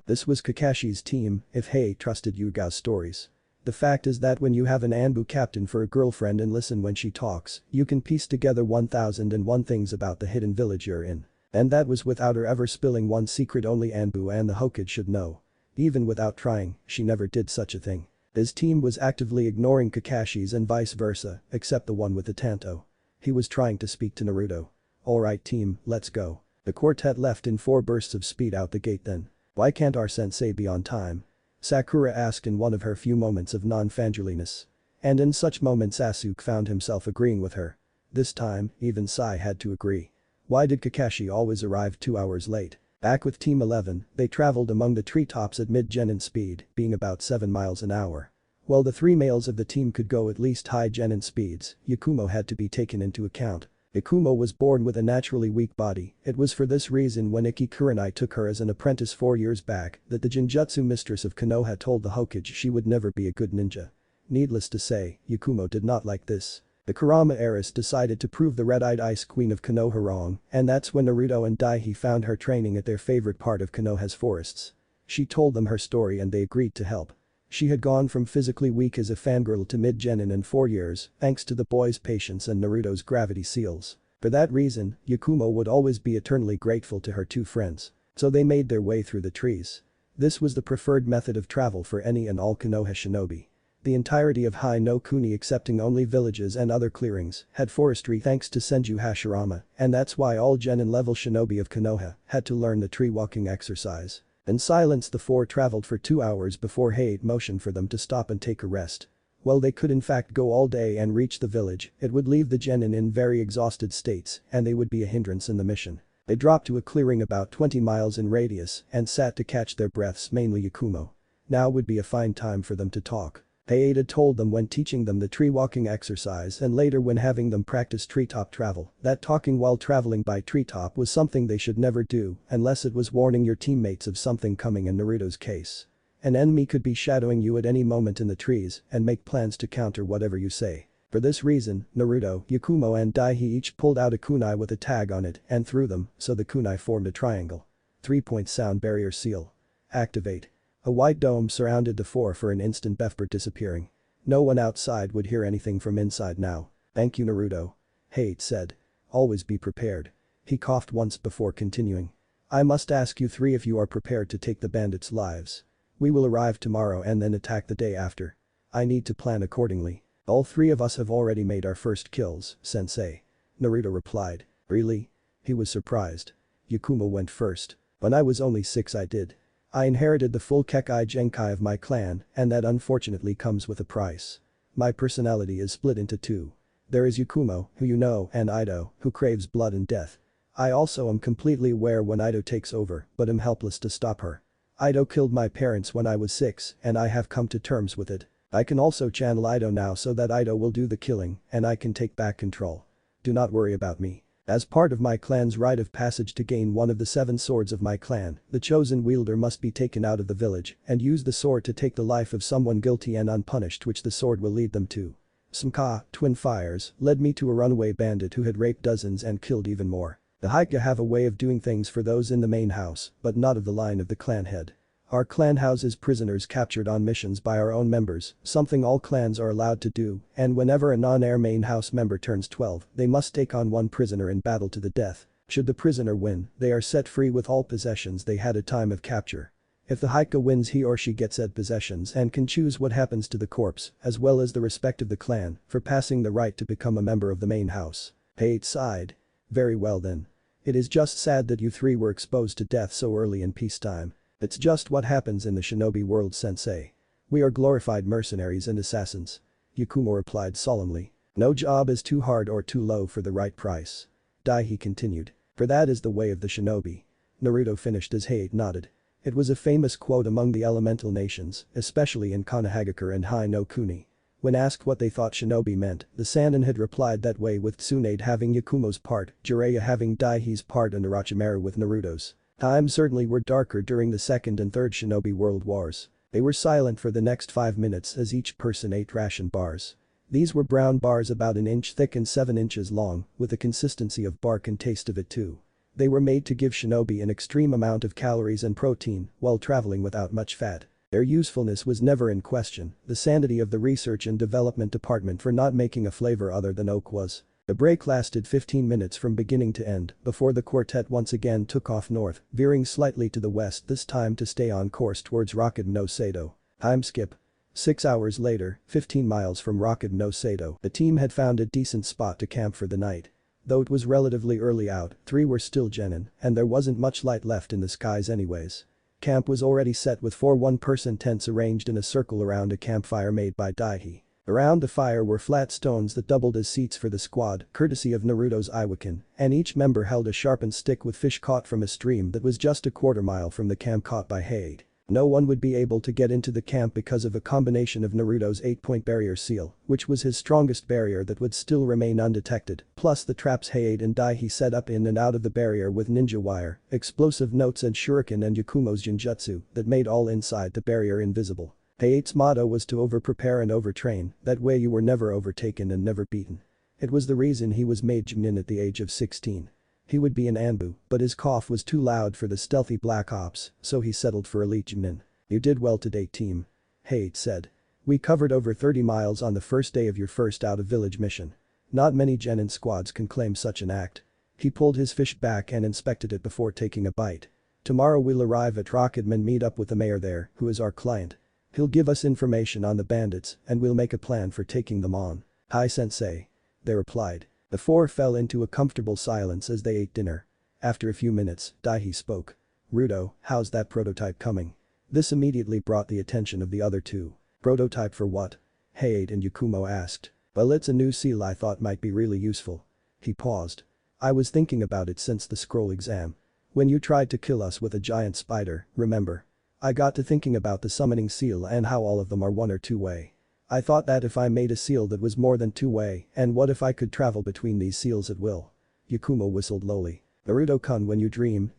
This was Kakashi's team, if Hey8 trusted Yuigao's stories. The fact is that when you have an Anbu captain for a girlfriend and listen when she talks, you can piece together 1001 things about the hidden village you're in. And that was without her ever spilling one secret only Anbu and the Hokage should know. Even without trying, she never did such a thing. His team was actively ignoring Kakashi's and vice versa, except the one with the Tanto. He was trying to speak to Naruto. Alright team, let's go. The quartet left in 4 bursts of speed out the gate then. Why can't our sensei be on time? Sakura asked in one of her few moments of non-fangerliness. And in such moments Sasuke found himself agreeing with her. This time, even Sai had to agree. Why did Kakashi always arrive 2 hours late? Back with Team 11, they traveled among the treetops at mid-genin speed, being about 7 miles an hour. While the 3 males of the team could go at least high genin speeds, Yakumo had to be taken into account. Ikumo was born with a naturally weak body. It was for this reason when Ikki Kurenai took her as an apprentice 4 years back that the Genjutsu mistress of Konoha told the Hokage she would never be a good ninja. Needless to say, Yakumo did not like this. The Kurama heiress decided to prove the red-eyed ice queen of Konoha wrong, and that's when Naruto and Daihi found her training at their favorite part of Konoha's forests. She told them her story and they agreed to help. She had gone from physically weak as a fangirl to mid-genin in 4 years, thanks to the boy's patience and Naruto's gravity seals. For that reason, Yakumo would always be eternally grateful to her two friends. So they made their way through the trees. This was the preferred method of travel for any and all Konoha shinobi. The entirety of Hai no Kuni excepting only villages and other clearings had forestry thanks to Senju Hashirama, and that's why all genin level shinobi of Konoha had to learn the tree walking exercise. In silence the four traveled for 2 hours before Hade motioned for them to stop and take a rest. While they could in fact go all day and reach the village, it would leave the genin in very exhausted states and they would be a hindrance in the mission. They dropped to a clearing about 20 miles in radius and sat to catch their breaths, mainly Yakumo. Now would be a fine time for them to talk. Hade had told them when teaching them the tree walking exercise and later when having them practice treetop travel that talking while traveling by treetop was something they should never do unless it was warning your teammates of something coming. In Naruto's case, an enemy could be shadowing you at any moment in the trees and make plans to counter whatever you say. For this reason, Naruto, Yakumo and Daihi each pulled out a kunai with a tag on it and threw them so the kunai formed a triangle. 3-point sound barrier seal. Activate. A white dome surrounded the four for an instant before disappearing. No one outside would hear anything from inside now. Thank you Naruto. Hade said. Always be prepared. He coughed once before continuing. I must ask you three if you are prepared to take the bandits' lives. We will arrive tomorrow and then attack the day after. I need to plan accordingly. All three of us have already made our first kills, sensei. Naruto replied. Really? He was surprised. Yakumo went first. When I was only 6 I did. I inherited the full Kekai Genkai of my clan and that unfortunately comes with a price. My personality is split into two. There is Yakumo, who you know, and Ido, who craves blood and death. I also am completely aware when Ido takes over but am helpless to stop her. Ido killed my parents when I was 6 and I have come to terms with it. I can also channel Ido now so that Ido will do the killing and I can take back control. Do not worry about me. As part of my clan's rite of passage to gain one of the 7 swords of my clan, the chosen wielder must be taken out of the village and use the sword to take the life of someone guilty and unpunished, which the sword will lead them to. Smka, twin fires, led me to a runaway bandit who had raped dozens and killed even more. The Haika have a way of doing things for those in the main house, but not of the line of the clan head. Our clan houses prisoners captured on missions by our own members, something all clans are allowed to do, and whenever a non-heir main house member turns 12, they must take on one prisoner in battle to the death. Should the prisoner win, they are set free with all possessions they had at time of capture. If the Haika wins, he or she gets said possessions and can choose what happens to the corpse, as well as the respect of the clan, for passing the right to become a member of the main house. Hade sighed. Very well then. It is just sad that you three were exposed to death so early in peacetime. It's just what happens in the shinobi world, sensei. We are glorified mercenaries and assassins. Yakumo replied solemnly. No job is too hard or too low for the right price. Daihi continued. For that is the way of the shinobi. Naruto finished as Hade nodded. It was a famous quote among the elemental nations, especially in Konohagakure and Hai no Kuni. When asked what they thought shinobi meant, the Sannin had replied that way, with Tsunade having Yakumo's part, Jiraiya having Daihi's part and Orochimaru with Naruto's. Times certainly were darker during the Second and Third Shinobi World Wars. They were silent for the next 5 minutes as each person ate ration bars. These were brown bars about an inch thick and 7 inches long, with the consistency of bark and taste of it too. They were made to give shinobi an extreme amount of calories and protein while traveling without much fat. Their usefulness was never in question, the sanity of the research and development department for not making a flavor other than oak was. The break lasted 15 minutes from beginning to end before the quartet once again took off north, veering slightly to the west, this time to stay on course towards Rocked no Sato. Time skip. 6 hours later, 15 miles from Rocked no Sato, the team had found a decent spot to camp for the night. Though it was relatively early out, 3 were still genin, and there wasn't much light left in the skies anyways. Camp was already set with 4 one-person tents arranged in a circle around a campfire made by Daihi. Around the fire were flat stones that doubled as seats for the squad, courtesy of Naruto's Iwakin, and each member held a sharpened stick with fish caught from a stream that was just a quarter mile from the camp caught by Hade. No one would be able to get into the camp because of a combination of Naruto's 8-point barrier seal, which was his strongest barrier that would still remain undetected, plus the traps Hayate and Daihi set up in and out of the barrier with ninja wire, explosive notes and shuriken and Yakumo's genjutsu that made all inside the barrier invisible. Hayate's motto was to over-prepare and overtrain, that way you were never overtaken and never beaten. It was the reason he was made Chunin at the age of 16. He would be an Anbu, but his cough was too loud for the stealthy Black Ops, so he settled for Elite Chunin. You did well today, team. Hayate said. We covered over 30 miles on the first day of your first out-of-village mission. Not many genin squads can claim such an act. He pulled his fish back and inspected it before taking a bite. Tomorrow we'll arrive at Rocketman and meet up with the mayor there, who is our client. He'll give us information on the bandits and we'll make a plan for taking them on. Hi sensei. They replied. The four fell into a comfortable silence as they ate dinner. After a few minutes, Daihi spoke. Rudo, how's that prototype coming? This immediately brought the attention of the other two. Prototype for what? Hayate and Yakumo asked. Well, it's a new seal I thought might be really useful. He paused. I was thinking about it since the scroll exam. When you tried to kill us with a giant spider, remember? I got to thinking about the summoning seal and how all of them are one or two-way. I thought that if I made a seal that was more than two-way, and what if I could travel between these seals at will? Yakumo whistled lowly. Naruto-kun, when you dream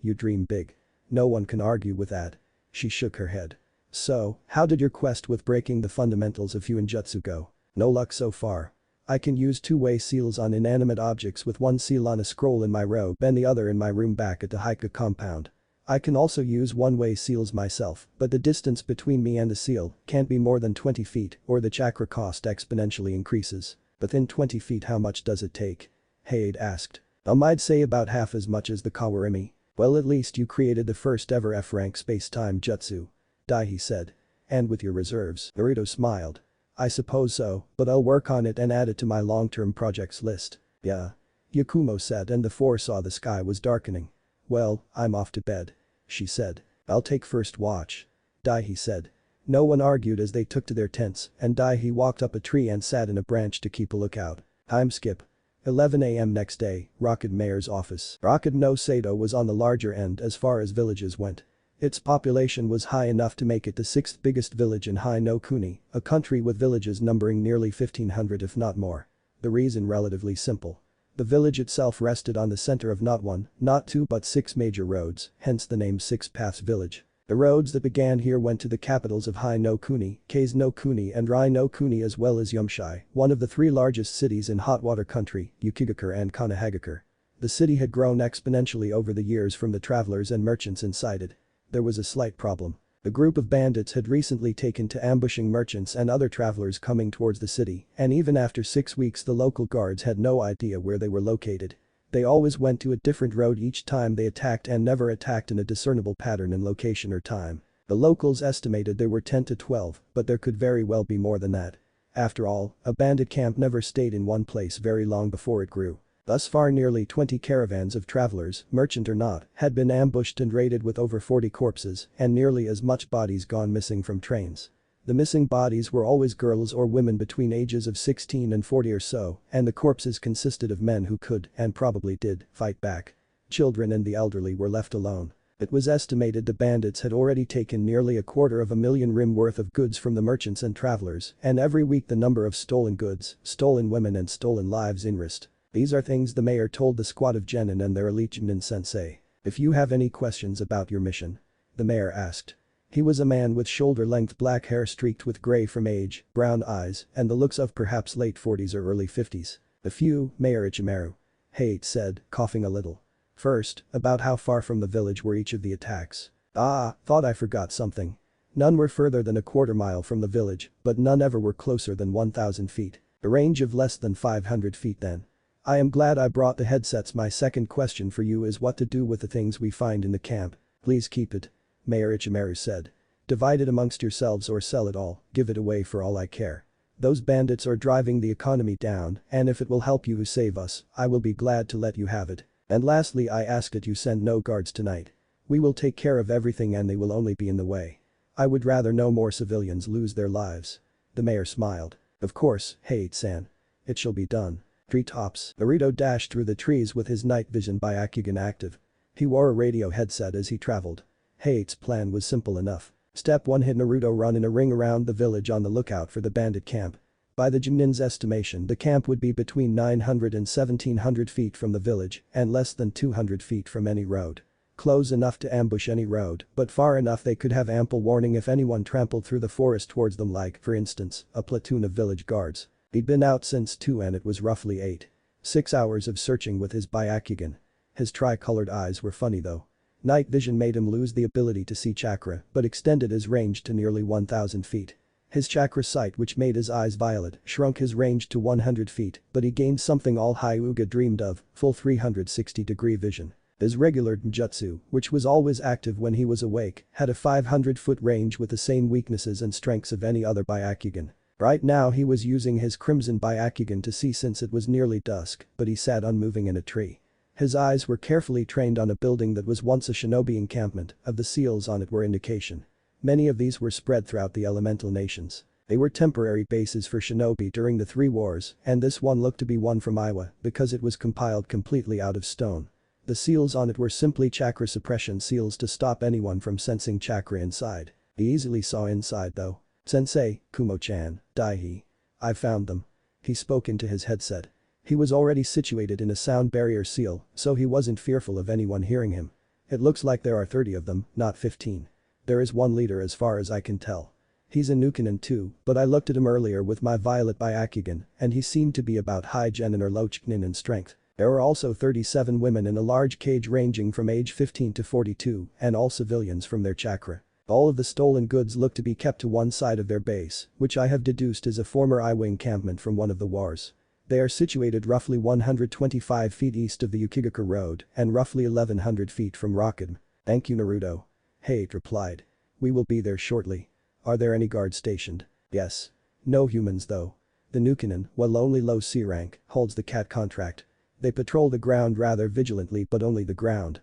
big. No one can argue with that. She shook her head. So, how did your quest with breaking the fundamentals of Fuinjutsu go? No luck so far. I can use two-way seals on inanimate objects with one seal on a scroll in my robe and the other in my room back at the Haiku compound. I can also use one-way seals myself, but the distance between me and the seal can't be more than 20 feet or the chakra cost exponentially increases. Within 20 feet, how much does it take? Hayate asked. I'd say about half as much as the Kawarimi. Well, at least you created the first ever F-rank space-time jutsu. Daihi said. And with your reserves, Naruto smiled. I suppose so, but I'll work on it and add it to my long-term projects list. Yeah. Yakumo said, and the four saw the sky was darkening. Well, I'm off to bed. She said. I'll take first watch. Daihi said. No one argued as they took to their tents, and Daihi walked up a tree and sat in a branch to keep a lookout. Time skip. 11 a.m. next day, Rocket Mayor's office. Rocket no Sato was on the larger end as far as villages went. Its population was high enough to make it the sixth biggest village in Hai no Kuni, a country with villages numbering nearly 1,500 if not more. The reason relatively simple. The village itself rested on the center of not one, not two but 6 major roads, hence the name Six Paths Village. The roads that began here went to the capitals of Hai no Kuni, Kase no Kuni and Rai no Kuni as well as Yumshai, one of the 3 largest cities in hot water country, Yukigakure and Kanehagakure. The city had grown exponentially over the years from the travelers and merchants inside it. There was a slight problem. A group of bandits had recently taken to ambushing merchants and other travelers coming towards the city, and even after 6 weeks the local guards had no idea where they were located. They always went to a different road each time they attacked and never attacked in a discernible pattern in location or time. The locals estimated there were 10 to 12, but there could very well be more than that. After all, a bandit camp never stayed in one place very long before it grew. Thus far nearly 20 caravans of travelers, merchant or not, had been ambushed and raided with over 40 corpses and nearly as much bodies gone missing from trains. The missing bodies were always girls or women between ages of 16 and 40 or so, and the corpses consisted of men who could, and probably did, fight back. Children and the elderly were left alone. It was estimated the bandits had already taken nearly 250,000 rim worth of goods from the merchants and travelers, and every week the number of stolen goods, stolen women and stolen lives increased. These are things the mayor told the squad of genin and their elite genin sensei. If you have any questions about your mission? The mayor asked. He was a man with shoulder-length black hair streaked with gray from age, brown eyes, and the looks of perhaps late 40s or early 50s. A few, Mayor Ichimaru. Hayate said, coughing a little. First, about how far from the village were each of the attacks? Thought I forgot something. None were further than a quarter mile from the village, but none ever were closer than 1,000 feet. A range of less than 500 feet then. I am glad I brought the headsets. My second question for you is what to do with the things we find in the camp. Please keep it. Mayor Ichimaru said. Divide it amongst yourselves or sell it all, give it away for all I care. Those bandits are driving the economy down, and if it will help you who save us, I will be glad to let you have it. And lastly, I ask that you send no guards tonight. We will take care of everything and they will only be in the way. I would rather no more civilians lose their lives. The mayor smiled. Of course, Hayate-san. It shall be done. Treetops. Naruto dashed through the trees with his night vision byakugan active. He wore a radio headset as he traveled. Hayate's plan was simple enough. Step 1. Hit Naruto. Run in a ring around the village on the lookout for the bandit camp. By the Junin's estimation, the camp would be between 900 and 1700 feet from the village and less than 200 feet from any road. Close enough to ambush any road, but far enough they could have ample warning if anyone trampled through the forest towards them, like, for instance, a platoon of village guards. He'd been out since 2 and it was roughly 6 hours of searching with his byakugan. His tri-colored eyes were funny though. Night vision made him lose the ability to see chakra but extended his range to nearly 1000 feet. His chakra sight, which made his eyes violet, shrunk his range to 100 feet, but he gained something all Hyuga dreamed of, full 360-degree vision. His regular jutsu, which was always active when he was awake, had a 500-foot range with the same weaknesses and strengths of any other byakugan. Right now he was using his crimson byakugan to see since it was nearly dusk, but he sat unmoving in a tree. His eyes were carefully trained on a building that was once a shinobi encampment, of the seals on it were indication. Many of these were spread throughout the elemental nations. They were temporary bases for shinobi during the 3 wars, and this one looked to be one from Iwa because it was compiled completely out of stone. The seals on it were simply chakra suppression seals to stop anyone from sensing chakra inside. He easily saw inside though. "Sensei, Kumo-chan, Daihi. I found them." He spoke into his headset. He was already situated in a sound barrier seal, so he wasn't fearful of anyone hearing him. "It looks like there are 30 of them, not 15. There is one leader as far as I can tell. He's a Nukenin too, but I looked at him earlier with my violet byakugan and he seemed to be about high genin or low chnin in strength. There were also 37 women in a large cage ranging from age 15 to 42 and all civilians from their chakra. All of the stolen goods look to be kept to one side of their base, which I have deduced is a former Iwa encampment from one of the wars. They are situated roughly 125 feet east of the Yukigaka Road and roughly 1100 feet from Rocketm. "Thank you, Naruto." Hate replied. "We will be there shortly." "Are there any guards stationed?" "Yes. No humans though. The Nukenin, while only low C rank, holds the cat contract. They patrol the ground rather vigilantly but only the ground."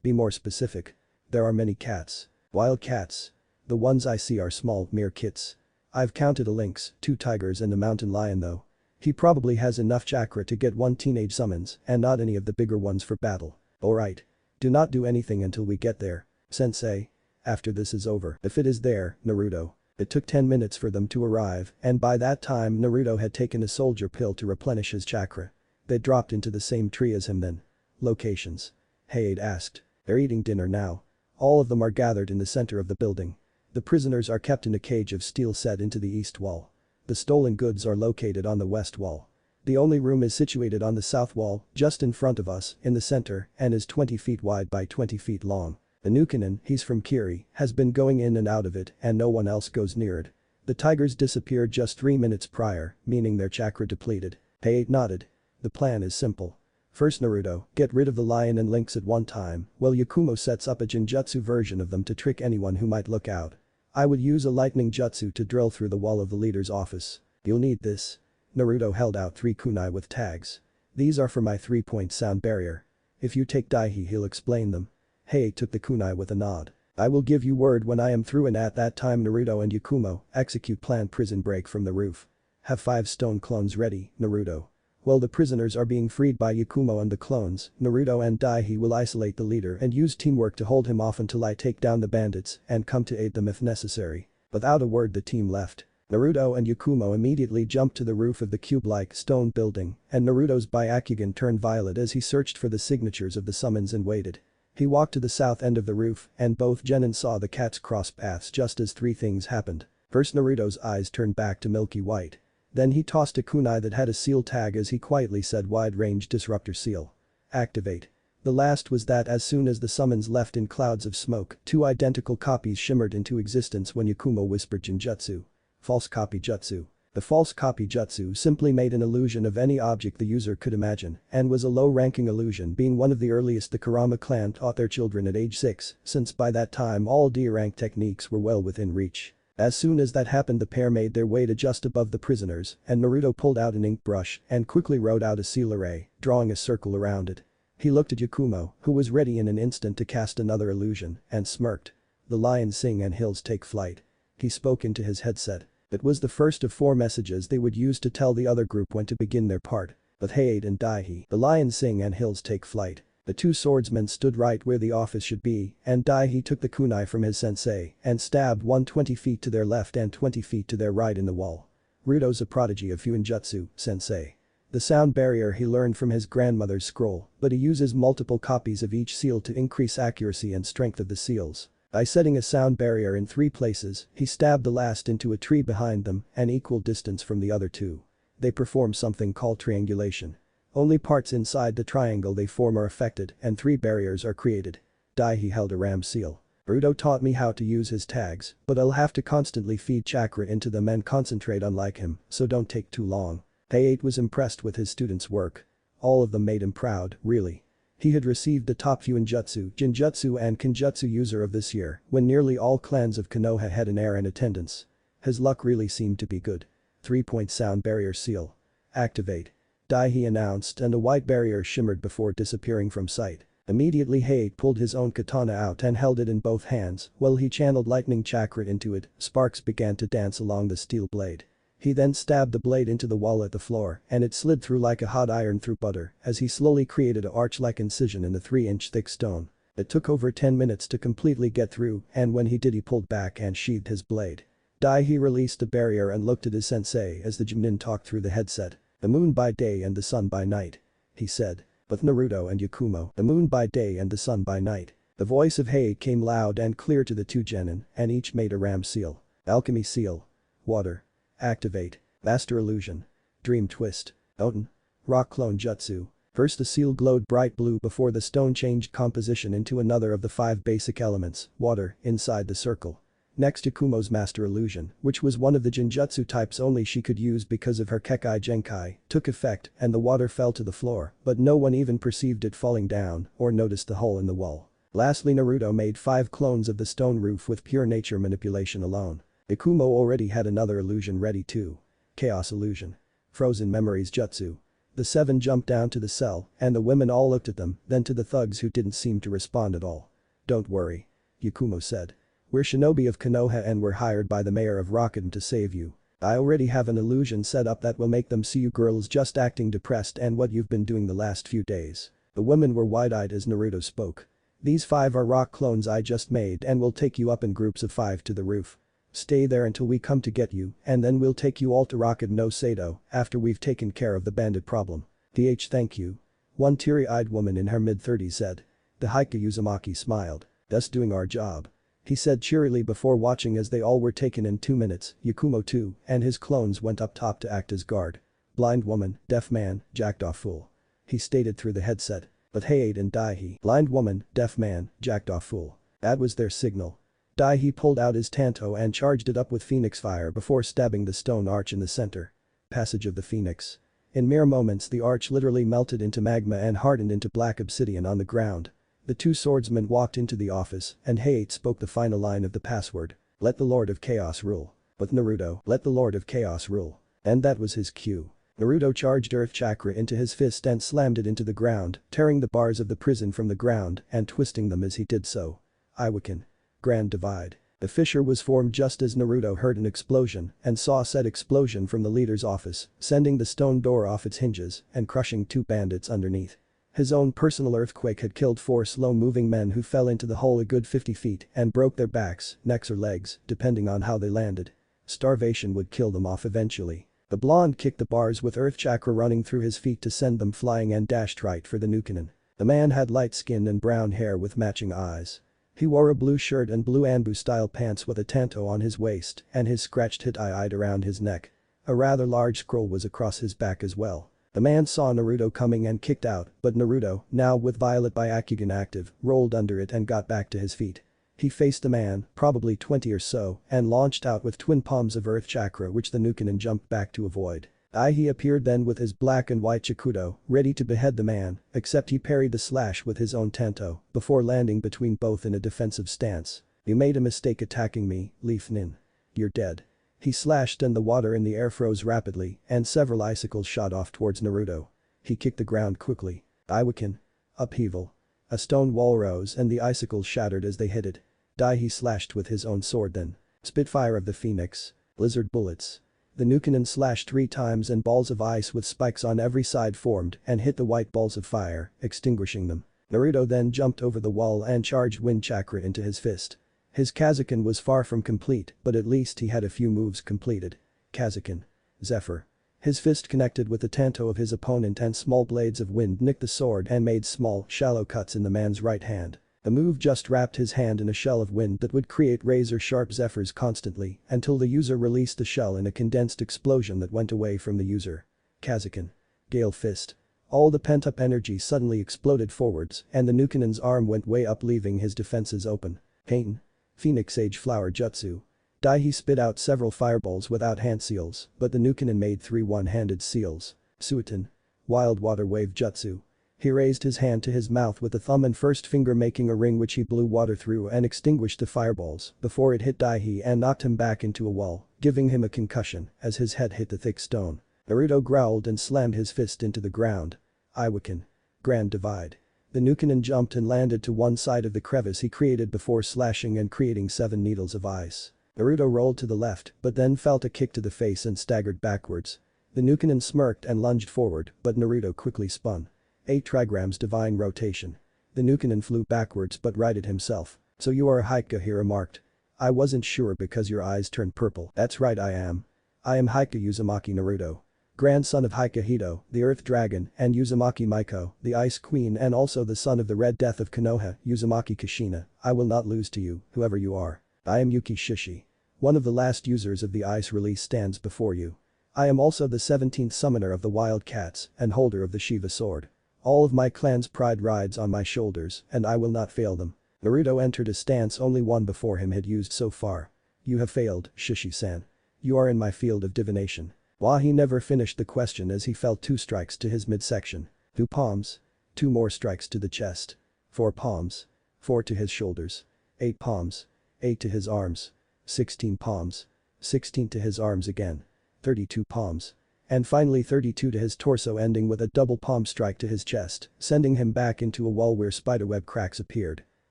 Be more specific." "There are many cats. Wild cats. The ones I see are small, mere kits. I've counted a lynx, 2 tigers and a mountain lion though. He probably has enough chakra to get 1 teenage summons and not any of the bigger ones for battle." "Alright. Do not do anything until we get there. Sensei. After this is over, if it is there, Naruto." It took 10 minutes for them to arrive and by that time Naruto had taken a soldier pill to replenish his chakra. They dropped into the same tree as him then. "Locations?" Hayate asked. "They're eating dinner now. All of them are gathered in the center of the building. The prisoners are kept in a cage of steel set into the east wall. The stolen goods are located on the west wall. The only room is situated on the south wall, just in front of us, in the center, and is 20 feet wide by 20 feet long. The Nukenin, he's from Kiri, has been going in and out of it and no one else goes near it. The tigers disappeared just 3 minutes prior, meaning their chakra depleted." Hayate nodded. "The plan is simple. First Naruto, get rid of the lion and lynx at one time, while Yakumo sets up a genjutsu version of them to trick anyone who might look out. I would use a lightning jutsu to drill through the wall of the leader's office. You'll need this." Naruto held out 3 kunai with tags. "These are for my 3-point sound barrier. If you take Daihi he'll explain them." Hayate took the kunai with a nod. "I will give you word when I am through and at that time Naruto and Yakumo execute planned prison break from the roof. Have 5 stone clones ready, Naruto. While the prisoners are being freed by Yakumo and the clones, Naruto and Daihi will isolate the leader and use teamwork to hold him off until I take down the bandits and come to aid them if necessary." Without a word the team left. Naruto and Yakumo immediately jumped to the roof of the cube-like stone building and Naruto's byakugan turned violet as he searched for the signatures of the summons and waited. He walked to the south end of the roof and both Genin saw the cats cross paths just as 3 things happened. First Naruto's eyes turned back to milky white. Then he tossed a kunai that had a seal tag as he quietly said wide-range disruptor seal. "Activate." The last was that as soon as the summons left in clouds of smoke, 2 identical copies shimmered into existence when Yakumo whispered Genjutsu. False copy jutsu. The false copy jutsu simply made an illusion of any object the user could imagine and was a low-ranking illusion being one of the earliest the Kurama clan taught their children at age 6 since by that time all D-rank techniques were well within reach. As soon as that happened the pair made their way to just above the prisoners and Naruto pulled out an ink brush and quickly wrote out a seal array, drawing a circle around it. He looked at Yakumo, who was ready in an instant to cast another illusion, and smirked. "The lions sing and hills take flight." He spoke into his headset. It was the first of 4 messages they would use to tell the other group when to begin their part. With Hayate and Daihi, "The lions sing and hills take flight." The two swordsmen stood right where the office should be, and Daihi took the kunai from his sensei and stabbed one 20 feet to their left and 20 feet to their right in the wall. Rudo's a prodigy of Fuinjutsu, sensei. The sound barrier he learned from his grandmother's scroll, but he uses multiple copies of each seal to increase accuracy and strength of the seals. By setting a sound barrier in 3 places, he stabbed the last into a tree behind them, an equal distance from the other two. They perform something called triangulation. Only parts inside the triangle they form are affected and 3 barriers are created. Daihi held a ram seal. Rudo taught me how to use his tags, but I'll have to constantly feed chakra into them and concentrate unlike him, so don't take too long. Hayate was impressed with his students' work. All of them made him proud, really. He had received the top Fuinjutsu, Jinjutsu and Kenjutsu user of this year when nearly all clans of Konoha had an heir in attendance. His luck really seemed to be good. 3-point sound barrier seal. Activate. Daihi announced and a white barrier shimmered before disappearing from sight. Immediately Hayate pulled his own katana out and held it in both hands while he channeled lightning chakra into it. Sparks began to dance along the steel blade. He then stabbed the blade into the wall at the floor and it slid through like a hot iron through butter as he slowly created a arch-like incision in the 3-inch thick stone. It took over 10 minutes to completely get through and when he did he pulled back and sheathed his blade. Daihi released the barrier and looked at his sensei as the Junin talked through the headset. The moon by day and the sun by night. He said. But Naruto and Yakumo, the moon by day and the sun by night. The voice of Hayate came loud and clear to the 2 genin and each made a ram seal. Alchemy seal. Water. Activate. Master illusion. Dream twist. Oten. Rock clone jutsu. First the seal glowed bright blue before the stone changed composition into another of the 5 basic elements, water, inside the circle. Next Yakumo's master illusion, which was one of the Jinjutsu types only she could use because of her Kekai Genkai, took effect and the water fell to the floor, but no one even perceived it falling down or noticed the hole in the wall. Lastly Naruto made 5 clones of the stone roof with pure nature manipulation alone. Yakumo already had another illusion ready too. Chaos illusion. Frozen memories jutsu. The 7 jumped down to the cell and the women all looked at them, then to the thugs who didn't seem to respond at all. Don't worry. Yakumo said. We're shinobi of Konoha and we're hired by the mayor of Rocketm to save you. I already have an illusion set up that will make them see you girls just acting depressed and what you've been doing the last few days. The women were wide-eyed as Naruto spoke. These 5 are rock clones I just made and we'll take you up in groups of 5 to the roof. Stay there until we come to get you and then we'll take you all to Rocketm no Sato after we've taken care of the bandit problem. Thank you. One teary-eyed woman in her mid-30s said. The Heike Uzumaki smiled. That's doing our job. He said cheerily before watching as they all were taken in 2 minutes, Yakumo too, and his clones went up top to act as guard. Blind woman, deaf man, jacked-off fool. He stated through the headset. But Hayate and Daihi, blind woman, deaf man, jacked-off fool. That was their signal. Daihi pulled out his tanto and charged it up with phoenix fire before stabbing the stone arch in the center. Passage of the Phoenix. In mere moments the arch literally melted into magma and hardened into black obsidian on the ground. The 2 swordsmen walked into the office and Hayate spoke the final line of the password. Let the Lord of Chaos rule. But Naruto, let the Lord of Chaos rule. And that was his cue. Naruto charged earth chakra into his fist and slammed it into the ground, tearing the bars of the prison from the ground and twisting them as he did so. Iwakin. Grand Divide. The fissure was formed just as Naruto heard an explosion and saw said explosion from the leader's office, sending the stone door off its hinges and crushing 2 bandits underneath. His own personal earthquake had killed 4 slow-moving men who fell into the hole a good 50 feet and broke their backs, necks or legs, depending on how they landed. Starvation would kill them off eventually. The blonde kicked the bars with earth chakra running through his feet to send them flying and dashed right for the Nukenin. The man had light skin and brown hair with matching eyes. He wore a blue shirt and blue Anbu-style pants with a tanto on his waist and his scratched hit-eyed around his neck. A rather large scroll was across his back as well. The man saw Naruto coming and kicked out, but Naruto, now with Violet Byakugan active, rolled under it and got back to his feet. He faced the man, probably 20 or so, and launched out with twin palms of earth chakra which the Nukenin jumped back to avoid. Daihi appeared then with his black and white Chikudo, ready to behead the man, except he parried the slash with his own tanto, before landing between both in a defensive stance. You made a mistake attacking me, Leaf Nin. You're dead. He slashed and the water in the air froze rapidly and several icicles shot off towards Naruto. He kicked the ground quickly. Iwakin. Upheaval. A stone wall rose and the icicles shattered as they hit it. Daihi slashed with his own sword then. Spitfire of the Phoenix. Blizzard bullets. The Nukenin slashed 3 times and balls of ice with spikes on every side formed and hit the white balls of fire, extinguishing them. Naruto then jumped over the wall and charged wind chakra into his fist. His Kazakin was far from complete, but at least he had a few moves completed. Kazakin. Zephyr. His fist connected with the tanto of his opponent and small blades of wind nicked the sword and made small, shallow cuts in the man's right hand. The move just wrapped his hand in a shell of wind that would create razor-sharp zephyrs constantly until the user released the shell in a condensed explosion that went away from the user. Kazakin. Gale Fist. All the pent-up energy suddenly exploded forwards and the Nukanen's arm went way up leaving his defenses open. Pain. Phoenix Age Flower Jutsu. Daihi spit out several fireballs without hand seals, but the Nukanen made 3 one-handed seals. Suiton. Wild Water Wave Jutsu. He raised his hand to his mouth with the thumb and first finger making a ring which he blew water through and extinguished the fireballs before it hit Daihi and knocked him back into a wall, giving him a concussion as his head hit the thick stone. Naruto growled and slammed his fist into the ground. Iwakin. Grand Divide. The Nukanen jumped and landed to one side of the crevice he created before slashing and creating 7 needles of ice. Naruto rolled to the left but then felt a kick to the face and staggered backwards. The Nukanen smirked and lunged forward but Naruto quickly spun. 8 trigrams Divine Rotation. The Nukanen flew backwards but righted himself. So you are a Haika, he remarked. I wasn't sure because your eyes turned purple. That's right, I am. I am Haika Uzumaki Naruto. Grandson of Haika Hito, the Earth Dragon, and Uzumaki Maiko, the Ice Queen and also the son of the Red Death of Konoha, Uzumaki Kushina. I will not lose to you, whoever you are. I am Yuki Shishi. One of the last users of the ice release stands before you. I am also the 17th summoner of the Wild Cats and holder of the Shiva sword. All of my clan's pride rides on my shoulders and I will not fail them. Naruto entered a stance only one before him had used so far. You have failed, Shishi-san. You are in my field of divination. He never finished the question as he felt 2 strikes to his midsection. 2 palms. 2 more strikes to the chest. 4 palms. 4 to his shoulders. 8 palms. 8 to his arms. 16 palms. 16 to his arms again. 32 palms. And finally 32 to his torso ending with a double palm strike to his chest, sending him back into a wall where spiderweb cracks appeared.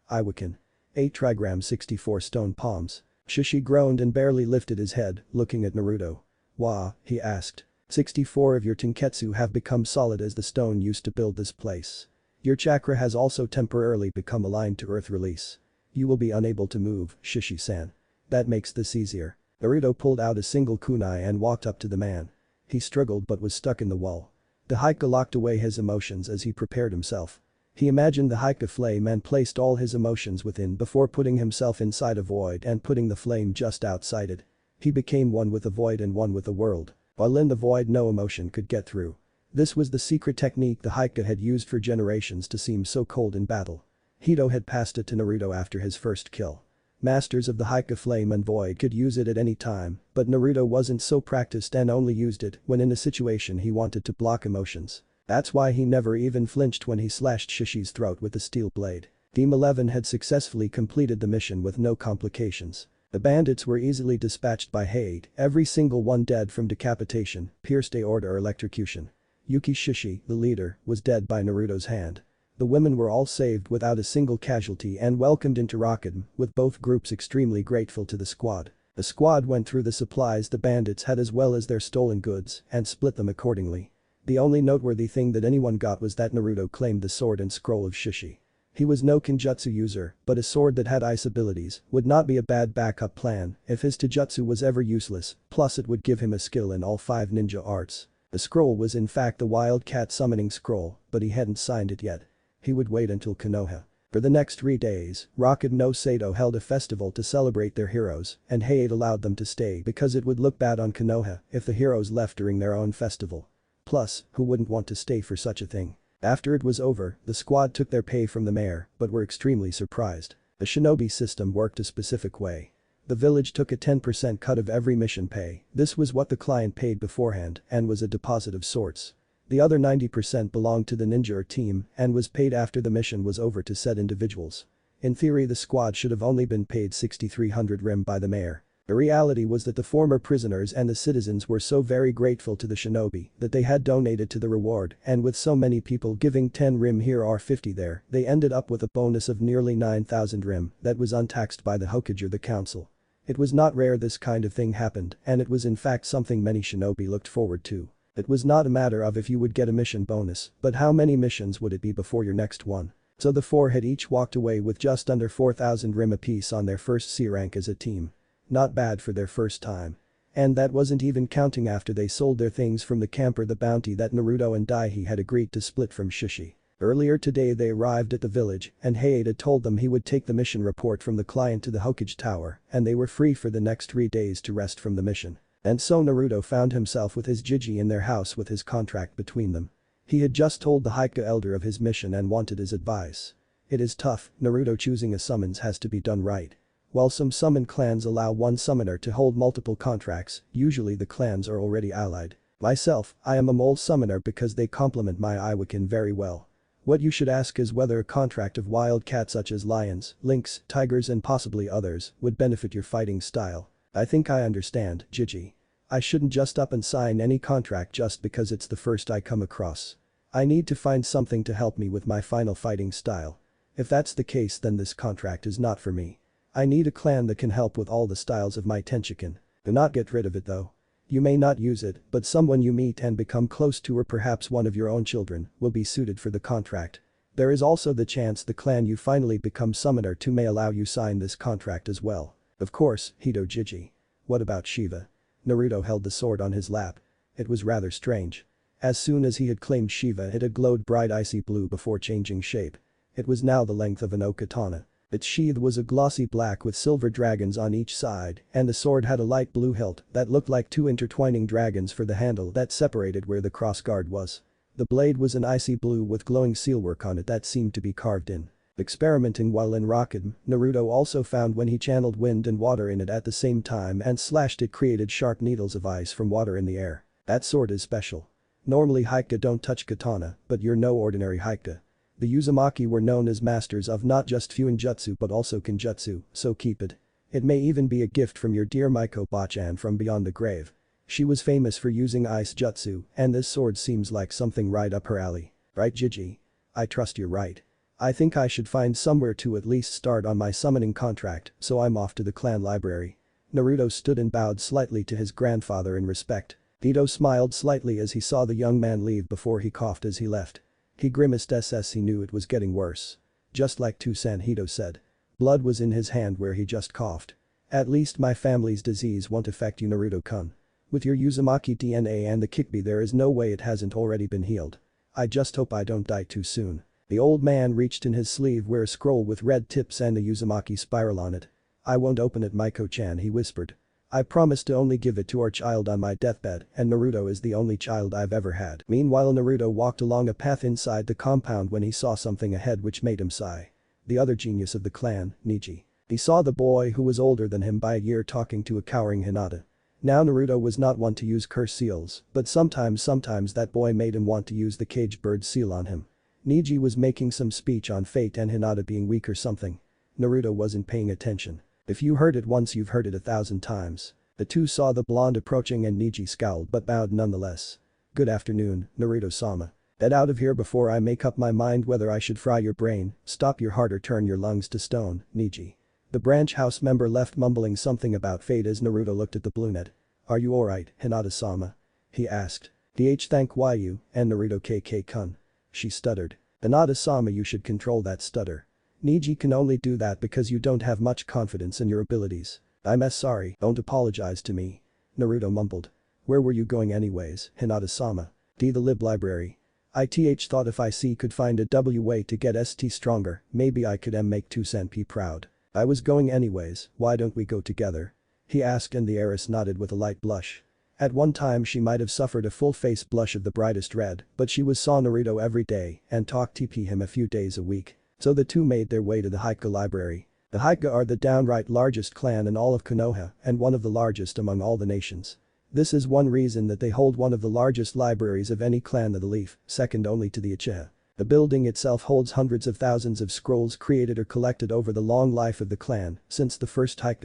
Iwakin. 8 trigrams 64 stone palms. Shishi groaned and barely lifted his head, looking at Naruto. Wah, he asked. 64 of your tenketsu have become solid as the stone used to build this place. Your chakra has also temporarily become aligned to earth release. You will be unable to move, Shishi-san. That makes this easier. Naruto pulled out a single kunai and walked up to the man. He struggled but was stuck in the wall. The Haika locked away his emotions as he prepared himself. He imagined the Haika flame and placed all his emotions within before putting himself inside a void and putting the flame just outside it. He became one with the void and one with the world. While in the void no emotion could get through. This was the secret technique the Haika had used for generations to seem so cold in battle. Hito had passed it to Naruto after his first kill. Masters of the Haika flame and void could use it at any time, but Naruto wasn't so practiced and only used it when in a situation he wanted to block emotions. That's why he never even flinched when he slashed Shishi's throat with the steel blade. Team 11 had successfully completed the mission with no complications. The bandits were easily dispatched by hate, every single one dead from decapitation, pierced aorta or electrocution. Yuki Shishi, the leader, was dead by Naruto's hand. The women were all saved without a single casualty and welcomed into Rocketm, with both groups extremely grateful to the squad. The squad went through the supplies the bandits had as well as their stolen goods and split them accordingly. The only noteworthy thing that anyone got was that Naruto claimed the sword and scroll of Shishi. He was no Kenjutsu user, but a sword that had ice abilities would not be a bad backup plan if his Taijutsu was ever useless, plus it would give him a skill in all 5 ninja arts. The scroll was in fact the Wildcat summoning scroll, but he hadn't signed it yet. He would wait until Konoha. For the next 3 days, Rocket no Sato held a festival to celebrate their heroes, and Hayate allowed them to stay because it would look bad on Konoha if the heroes left during their own festival. Plus, who wouldn't want to stay for such a thing? After it was over, the squad took their pay from the mayor, but were extremely surprised. The shinobi system worked a specific way. The village took a 10% cut of every mission pay. This was what the client paid beforehand and was a deposit of sorts. The other 90% belonged to the ninja or team and was paid after the mission was over to said individuals. In theory the squad should have only been paid 6,300 rim by the mayor. The reality was that the former prisoners and the citizens were so very grateful to the shinobi that they had donated to the reward, and with so many people giving 10 rim here or 50 there, they ended up with a bonus of nearly 9,000 rim that was untaxed by the Hokage or the council. It was not rare this kind of thing happened, and it was in fact something many shinobi looked forward to. It was not a matter of if you would get a mission bonus, but how many missions would it be before your next one. So the four had each walked away with just under 4,000 rim apiece on their first C rank as a team. Not bad for their first time. And that wasn't even counting after they sold their things from the camper, the bounty that Naruto and Daihi had agreed to split from Shishi. Earlier today they arrived at the village and Hayate had told them he would take the mission report from the client to the Hokage Tower and they were free for the next 3 days to rest from the mission. And so Naruto found himself with his Jiji in their house with his contract between them. He had just told the Hike elder of his mission and wanted his advice. It is tough, Naruto choosing a summons has to be done right. While some summon clans allow one summoner to hold multiple contracts, usually the clans are already allied. Myself, I am a mole summoner because they complement my Iwakin very well. What you should ask is whether a contract of wild cats such as lions, lynx, tigers and possibly others would benefit your fighting style. I think I understand, Jiji. I shouldn't just up and sign any contract just because it's the first I come across. I need to find something to help me with my final fighting style. If that's the case then this contract is not for me. I need a clan that can help with all the styles of my Tenshinhan. Do not get rid of it though. You may not use it, but someone you meet and become close to or perhaps one of your own children will be suited for the contract. There is also the chance the clan you finally become summoner to may allow you sign this contract as well. Of course, Hito Jiji. What about Shiva? Naruto held the sword on his lap. It was rather strange. As soon as he had claimed Shiva it had glowed bright icy blue before changing shape. It was now the length of an okatana. Its sheath was a glossy black with silver dragons on each side and the sword had a light blue hilt that looked like two intertwining dragons for the handle that separated where the crossguard was. The blade was an icy blue with glowing sealwork on it that seemed to be carved in. Experimenting while in Rock'em, Naruto also found when he channeled wind and water in it at the same time and slashed it created sharp needles of ice from water in the air. That sword is special. Normally Hike don't touch katana, but you're no ordinary Hike. The Uzumaki were known as masters of not just Fuinjutsu but also Kenjutsu, so keep it. It may even be a gift from your dear Maiko Bachan from beyond the grave. She was famous for using ice jutsu and this sword seems like something right up her alley. Right Jiji? I trust you're right. I think I should find somewhere to at least start on my summoning contract, so I'm off to the clan library. Naruto stood and bowed slightly to his grandfather in respect. Ito smiled slightly as he saw the young man leave before he coughed as he left. He grimaced as he knew it was getting worse. Just like Toussaint, Hito said. Blood was in his hand where he just coughed. At least my family's disease won't affect you, Naruto-kun. With your Uzumaki DNA and the Kikbi there is no way it hasn't already been healed. I just hope I don't die too soon. The old man reached in his sleeve where a scroll with red tips and a Uzumaki spiral on it. I won't open it, Maiko-chan, he whispered. I promise to only give it to our child on my deathbed and Naruto is the only child I've ever had. Meanwhile Naruto walked along a path inside the compound when he saw something ahead which made him sigh. The other genius of the clan, Neji. He saw the boy who was older than him by a year talking to a cowering Hinata. Now Naruto was not one to use curse seals, but sometimes that boy made him want to use the caged bird seal on him. Neji was making some speech on fate and Hinata being weak or something. Naruto wasn't paying attention. If you heard it once you've heard it 1,000 times. The two saw the blonde approaching and Neji scowled but bowed nonetheless. Good afternoon, Naruto-sama. Get out of here before I make up my mind whether I should fry your brain, stop your heart or turn your lungs to stone, Neji. The branch house member left mumbling something about fate as Naruto looked at the brunette. Are you alright, Hinata-sama? He asked. Thank you, and Naruto KK-kun. She stuttered. Hinata-sama, you should control that stutter. Neji can only do that because you don't have much confidence in your abilities. I'm sorry, don't apologize to me. Naruto mumbled. Where were you going anyways, Hinata-sama? The lib library. Thought if I could find a way to get ST stronger, maybe I could make Toussaint P proud. I was going anyways, why don't we go together? He asked and the heiress nodded with a light blush. At one time she might have suffered a full face blush of the brightest red, but she saw Naruto every day and talked TP him a few days a week. So the two made their way to the Hike library. The Hike are the downright largest clan in all of Konoha and one of the largest among all the nations. This is one reason that they hold one of the largest libraries of any clan of the Leaf, second only to the Uchiha. The building itself holds hundreds of thousands of scrolls created or collected over the long life of the clan since the first Hike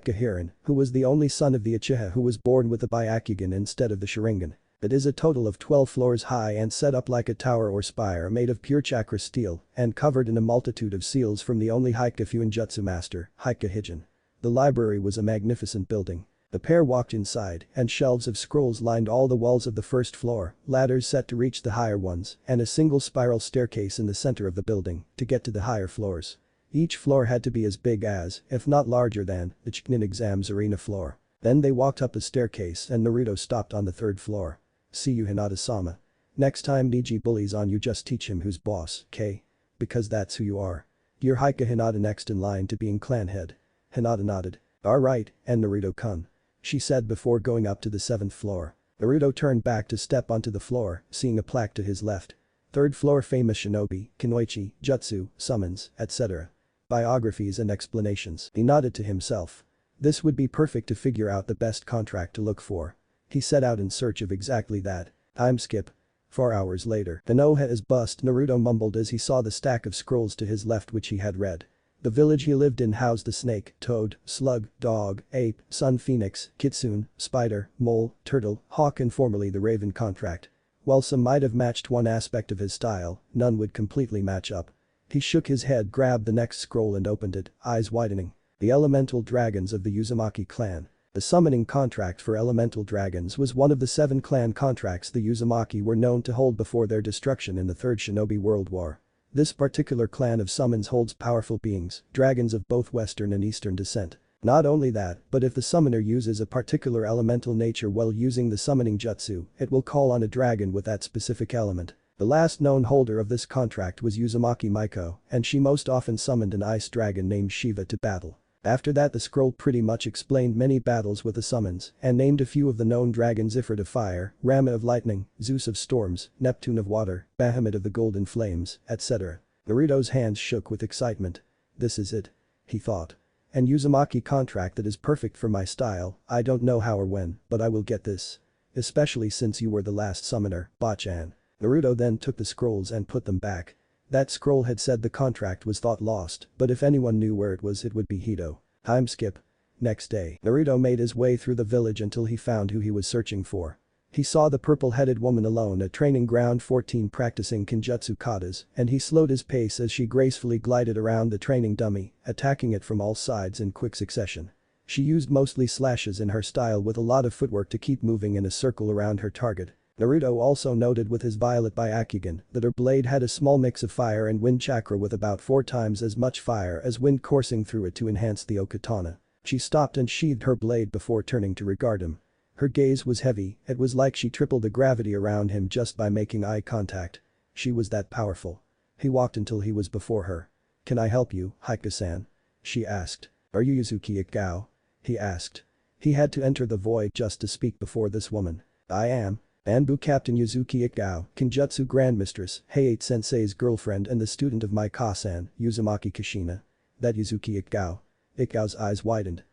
Hirin, who was the only son of the Uchiha who was born with the byakugan instead of the Sharingan. It is a total of 12 floors high and set up like a tower or spire made of pure chakra steel and covered in a multitude of seals from the only Hike Fuinjutsu master, Hike Hijin. The library was a magnificent building. The pair walked inside, and shelves of scrolls lined all the walls of the first floor, ladders set to reach the higher ones, and a single spiral staircase in the center of the building to get to the higher floors. Each floor had to be as big as, if not larger than, the Chunin exams arena floor. Then they walked up the staircase and Naruto stopped on the third floor. "See you, Hinata-sama. Next time Niji bullies on you, just teach him who's boss, okay? Because that's who you are. You're Hika Hinata, next in line to being clan head." Hinata nodded. "Alright, and Naruto-kun," she said before going up to the 7th floor. Naruto turned back to step onto the floor, seeing a plaque to his left. "3rd floor, famous shinobi, kunoichi, jutsu, summons, etc. Biographies and explanations." He nodded to himself. This would be perfect to figure out the best contract to look for. He set out in search of exactly that. Time skip. 4 hours later. "Konoha is bust," Naruto mumbled as he saw the stack of scrolls to his left which he had read. The village he lived in housed the snake, toad, slug, dog, ape, sun phoenix, kitsune, spider, mole, turtle, hawk and formerly the raven contract. While some might have matched one aspect of his style, none would completely match up. He shook his head, grabbed the next scroll and opened it, eyes widening. The elemental dragons of the Uzumaki clan. The summoning contract for elemental dragons was one of the 7 clan contracts the Uzumaki were known to hold before their destruction in the Third Shinobi World War. This particular clan of summons holds powerful beings, dragons of both Western and Eastern descent. Not only that, but if the summoner uses a particular elemental nature while using the summoning jutsu, it will call on a dragon with that specific element. The last known holder of this contract was Uzumaki Maiko, and she most often summoned an ice dragon named Shiva to battle. After that, the scroll pretty much explained many battles with the summons and named a few of the known dragons: Ifrit of fire, Rama of lightning, Zeus of storms, Neptune of water, Bahamut of the golden flames, etc. Naruto's hands shook with excitement. This is it. He thought. An Uzumaki contract that is perfect for my style. I don't know how or when, but I will get this. Especially since you were the last summoner, Bachan. Naruto then took the scrolls and put them back. That scroll had said the contract was thought lost, but if anyone knew where it would be Hito. Time skip. Next day, Naruto made his way through the village until he found who he was searching for. He saw the purple-headed woman alone at training ground 14 practicing Kenjutsu katas, and he slowed his pace as she gracefully glided around the training dummy, attacking it from all sides in quick succession. She used mostly slashes in her style with a lot of footwork to keep moving in a circle around her target. Naruto also noted with his violet byakugan that her blade had a small mix of fire and wind chakra with about 4 times as much fire as wind coursing through it to enhance the okatana. She stopped and sheathed her blade before turning to regard him. Her gaze was heavy, it was like she tripled the gravity around him just by making eye contact. She was that powerful. He walked until he was before her. "Can I help you, Hika-san?" she asked. "Are you Yuzuki Ikao?" he asked. He had to enter the void just to speak before this woman. "I am. Anbu Captain Yuzuki Ikao, Kenjutsu Grandmistress, Heiate Sensei's girlfriend and the student of my Ka-san, Uzumaki Kushina." "That Yuzuki Ikao?" Ikao's eyes widened.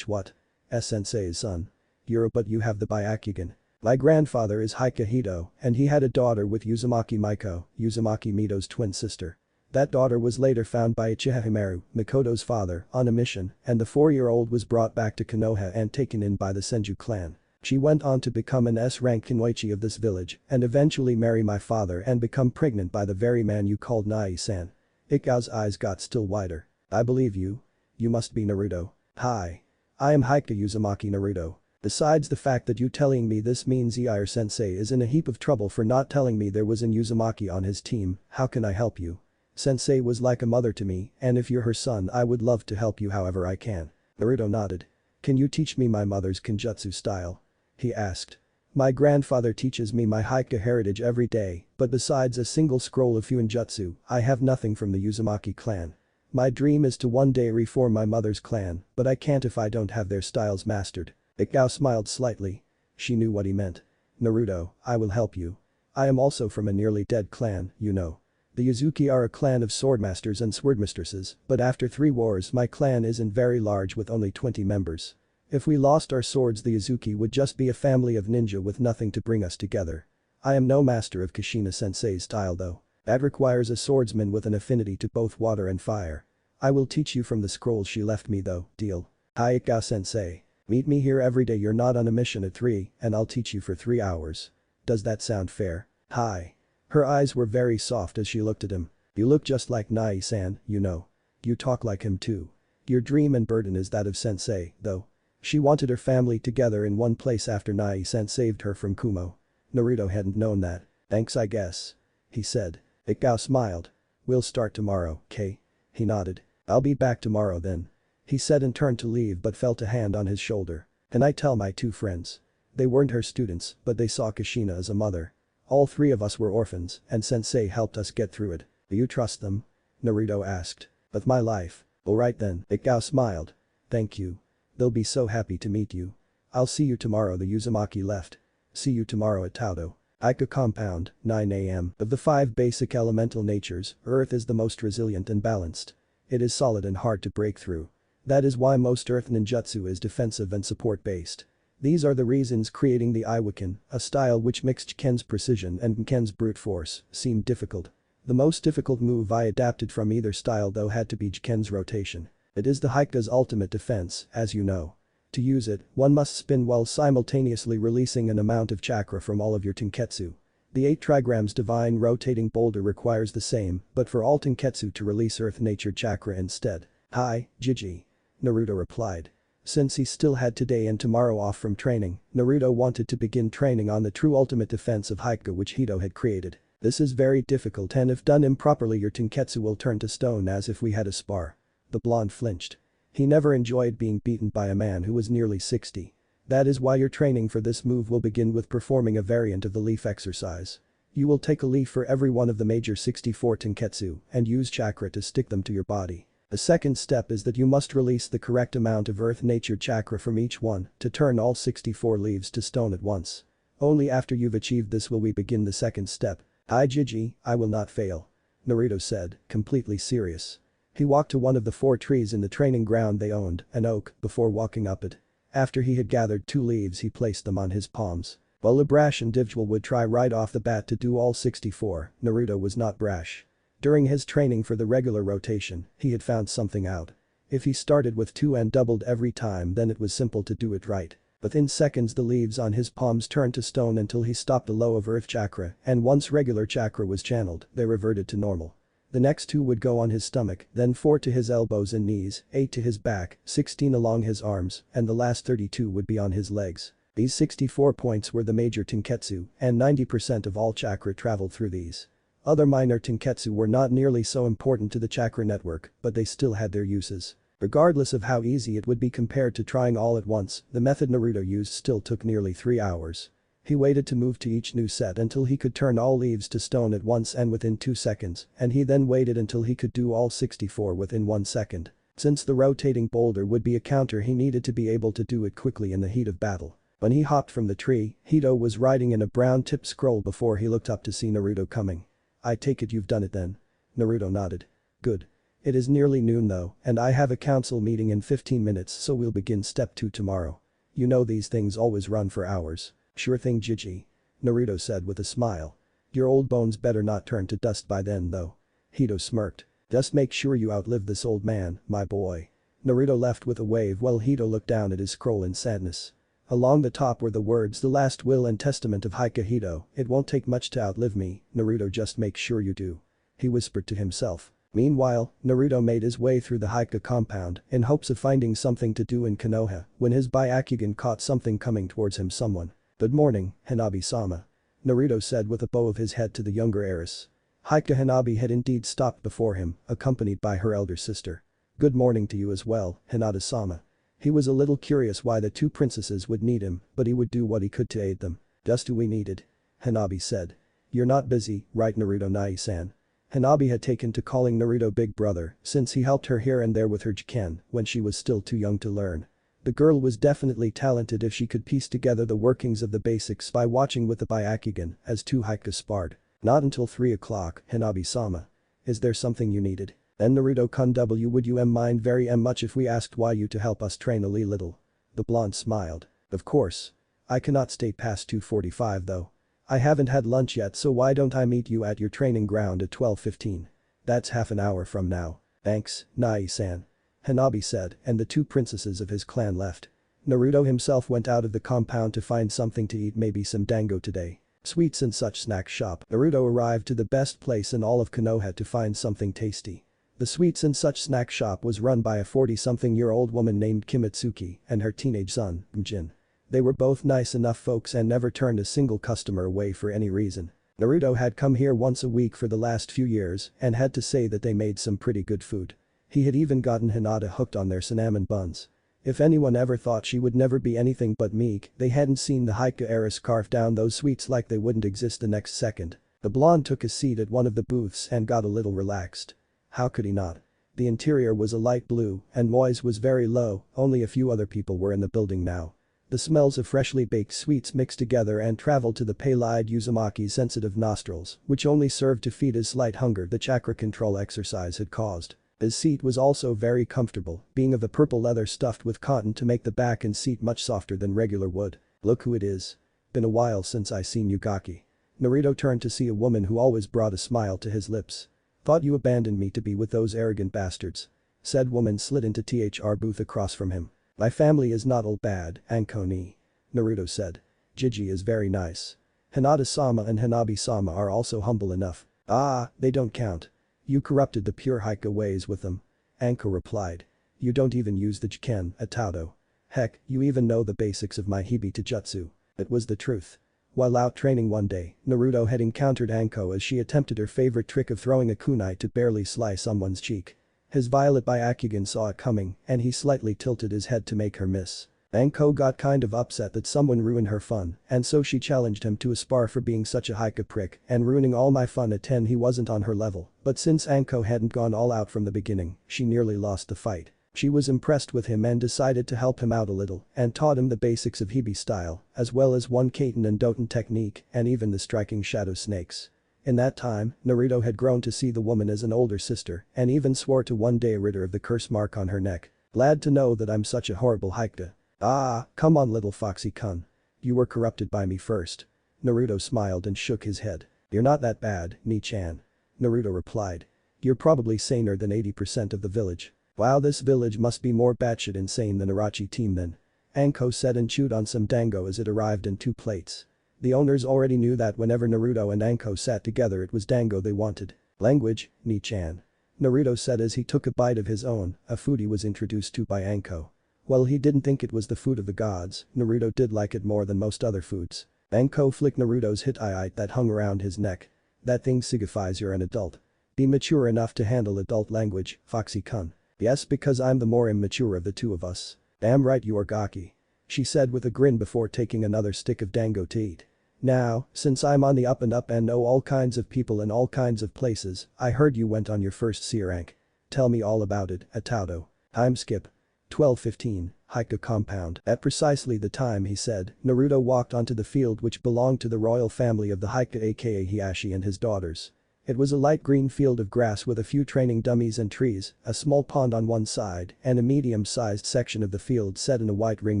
What? Sensei's son. But you have the byakugan. My grandfather is Hika Hito, and he had a daughter with Uzumaki Maiko, Uzumaki Mito's twin sister. That daughter was later found by Uchiha Himeru, Mikoto's father, on a mission, and the 4-year-old was brought back to Konoha and taken in by the Senju clan. She went on to become an S-rank kunoichi of this village and eventually marry my father and become pregnant by the very man you called Nai-san. Ikao's eyes got still wider. "I believe you. You must be Naruto." "Hi. I am Hika Uzumaki Naruto. Besides the fact that you telling me this means Eir Sensei is in a heap of trouble for not telling me there was an Uzumaki on his team, how can I help you? Sensei was like a mother to me, and if you're her son I would love to help you however I can." Naruto nodded. "Can you teach me my mother's Kenjutsu style?" he asked. "My grandfather teaches me my Hika heritage every day, but besides a single scroll of Fuinjutsu, I have nothing from the Uzumaki clan. My dream is to one day reform my mother's clan, but I can't if I don't have their styles mastered." Ikao smiled slightly. She knew what he meant. "Naruto, I will help you. I am also from a nearly dead clan, you know. The Uzuki are a clan of swordmasters and swordmistresses, but after 3 wars my clan isn't very large with only 20 members. If we lost our swords, the Uzuki would just be a family of ninja with nothing to bring us together. I am no master of Kushina Sensei's style though. That requires a swordsman with an affinity to both water and fire. I will teach you from the scrolls she left me though, deal?" "Hi Ikao Sensei. Meet me here every day you're not on a mission at 3 and I'll teach you for 3 hours. Does that sound fair?" "Hi." Her eyes were very soft as she looked at him. "You look just like Nai-san, you know. You talk like him too. Your dream and burden is that of Sensei, though." She wanted her family together in one place after Nai-san saved her from Kumo. Naruto hadn't known that. "Thanks I guess," he said. Ikao smiled. "We'll start tomorrow, K?" He nodded. "I'll be back tomorrow then," he said and turned to leave but felt a hand on his shoulder. "And I tell my two friends. They weren't her students, but they saw Kushina as a mother. All three of us were orphans, and sensei helped us get through it. Do you trust them?" Naruto asked. "With my life." "Alright then," Ikao smiled. "Thank you. They'll be so happy to meet you. I'll see you tomorrow." The Uzumaki left. "See you tomorrow at Taudo Aika compound, 9 a.m. Of the 5 basic elemental natures, Earth is the most resilient and balanced. It is solid and hard to break through. That is why most Earth ninjutsu is defensive and support-based. These are the reasons creating the Iwaken, a style which mixed Ken's precision and Ken's brute force, seemed difficult. The most difficult move I adapted from either style though had to be Ken's rotation. It is the Haika's ultimate defense, as you know. To use it, one must spin while simultaneously releasing an amount of chakra from all of your tenketsu. The 8 trigrams divine rotating boulder requires the same, but for all tenketsu to release earth nature chakra instead. "Hi, Gigi," Naruto replied. Since he still had today and tomorrow off from training, Naruto wanted to begin training on the true ultimate defense of Haika which Hito had created. "This is very difficult and if done improperly your tenketsu will turn to stone as if we had a spar." The blonde flinched. He never enjoyed being beaten by a man who was nearly 60. "That is why your training for this move will begin with performing a variant of the leaf exercise. You will take a leaf for every one of the major 64 tenketsu and use chakra to stick them to your body. The second step is that you must release the correct amount of earth nature chakra from each one to turn all 64 leaves to stone at once. Only after you've achieved this will we begin the second step." "Hi Gigi, I will not fail," Naruto said, completely serious. He walked to one of the 4 trees in the training ground they owned, an oak, before walking up it. After he had gathered 2 leaves he placed them on his palms. While a brash individual would try right off the bat to do all 64, Naruto was not brash. During his training for the regular rotation, he had found something out. If he started with 2 and doubled every time then it was simple to do it right. Within seconds the leaves on his palms turned to stone until he stopped the low of earth chakra and once regular chakra was channeled, they reverted to normal. The next 2 would go on his stomach, then 4 to his elbows and knees, 8 to his back, 16 along his arms, and the last 32 would be on his legs. These 64 points were the major tenketsu, and 90% of all chakra traveled through these. Other minor tenketsu were not nearly so important to the chakra network, but they still had their uses. Regardless of how easy it would be compared to trying all at once, the method Naruto used still took nearly 3 hours. He waited to move to each new set until he could turn all leaves to stone at once and within 2 seconds, and he then waited until he could do all 64 within 1 second. Since the rotating boulder would be a counter he needed to be able to do it quickly in the heat of battle. When he hopped from the tree, Hito was riding in a brown-tipped scroll before he looked up to see Naruto coming. "I take it you've done it then?" Naruto nodded. "Good. It is nearly noon though, and I have a council meeting in 15 minutes so we'll begin step 2 tomorrow. You know these things always run for hours." "Sure thing Gigi," Naruto said with a smile. "Your old bones better not turn to dust by then though." Hito smirked. "Just make sure you outlive this old man, my boy." Naruto left with a wave while Hito looked down at his scroll in sadness. Along the top were the words "The last will and testament of Haika Hito, it won't take much to outlive me, Naruto just make sure you do." He whispered to himself. Meanwhile, Naruto made his way through the Haika compound in hopes of finding something to do in Konoha when his byakugan caught something coming towards him someone. "Good morning, Hanabi-sama," Naruto said with a bow of his head to the younger heiress. Haika Hanabi had indeed stopped before him, accompanied by her elder sister. "Good morning to you as well, Hinata-sama." He was a little curious why the 2 princesses would need him, but he would do what he could to aid them. "Just who we needed," Hanabi said. "You're not busy, right Naruto Nai-san?" Hanabi had taken to calling Naruto big brother since he helped her here and there with her jiken when she was still too young to learn. The girl was definitely talented if she could piece together the workings of the basics by watching with the byakugan as 2 Haika sparred. "Not until 3 o'clock, Hanabi-sama. Is there something you needed?" "Then Naruto-kun would you mind very much if we asked why you to help us train a little?" The blonde smiled. "Of course. I cannot stay past 2:45 though. I haven't had lunch yet so why don't I meet you at your training ground at 12:15. That's half an hour from now." "Thanks, Nai-san," Hanabi said and the 2 princesses of his clan left. Naruto himself went out of the compound to find something to eat maybe some dango today. Sweets and such snack shop. Naruto arrived to the best place in all of Konoha to find something tasty. The sweets and such snack shop was run by a 40-something-year-old woman named Kimitsuki and her teenage son, Jin. They were both nice enough folks and never turned a single customer away for any reason. Naruto had come here once a week for the last few years and had to say that they made some pretty good food. He had even gotten Hinata hooked on their cinnamon buns. If anyone ever thought she would never be anything but meek, they hadn't seen the Haiku heiress scarf down those sweets like they wouldn't exist the next second. The blonde took a seat at one of the booths and got a little relaxed. How could he not? The interior was a light blue and noise was very low, only a few other people were in the building now. The smells of freshly baked sweets mixed together and traveled to the pale-eyed Uzumaki's sensitive nostrils, which only served to feed his slight hunger the chakra control exercise had caused. His seat was also very comfortable, being of a purple leather stuffed with cotton to make the back and seat much softer than regular wood. Look who it is. Been a while since I seen you, Gaki. Naruto turned to see a woman who always brought a smile to his lips. Thought you abandoned me to be with those arrogant bastards. Said woman slid into THR booth across from him. My family is not all bad, Anko ni. Naruto said. Jiji is very nice. Hinata-sama and Hanabi-sama are also humble enough. Ah, they don't count. You corrupted the pure Haiku ways with them. Anko replied. You don't even use the Jiken, Ataudo. Heck, you even know the basics of my Hibita jutsu. It was the truth. While out training one day, Naruto had encountered Anko as she attempted her favorite trick of throwing a kunai to barely slice someone's cheek. His violet byakugan saw it coming and he slightly tilted his head to make her miss. Anko got kind of upset that someone ruined her fun and so she challenged him to a spar for being such a Haiku prick and ruining all my fun at 10. He wasn't on her level, but since Anko hadn't gone all out from the beginning, she nearly lost the fight. She was impressed with him and decided to help him out a little and taught him the basics of Hibi style, as well as one Kaiten and Doten technique and even the striking shadow snakes. In that time, Naruto had grown to see the woman as an older sister and even swore to one day rid her of the curse mark on her neck. Glad to know that I'm such a horrible Haiku. Ah, come on little foxy-kun. You were corrupted by me first. Naruto smiled and shook his head. You're not that bad, Ni-chan. Naruto replied. You're probably saner than 80% of the village. Wow, this village must be more batshit insane than Irachi team then. Anko said and chewed on some dango as it arrived in 2 plates. The owners already knew that whenever Naruto and Anko sat together it was dango they wanted. Language, Ni-chan. Naruto said as he took a bite of his own, a food he was introduced to by Anko. While he didn't think it was the food of the gods, Naruto did like it more than most other foods. Anko flicked Naruto's Hittite that hung around his neck. That thing signifies you're an adult. Be mature enough to handle adult language, Foxy-kun. Yes, because I'm the more immature of the two of us. Damn right you are, Gaki. She said with a grin before taking another stick of dango to eat. Now, since I'm on the up and up and know all kinds of people in all kinds of places, I heard you went on your first C rank. Tell me all about it, Ataudo. Time skip. 12:15, Haiku compound. At precisely the time he said, Naruto walked onto the field which belonged to the royal family of the Haiku aka Hiashi and his daughters. It was a light green field of grass with a few training dummies and trees, a small pond on one side, and a medium-sized section of the field set in a white ring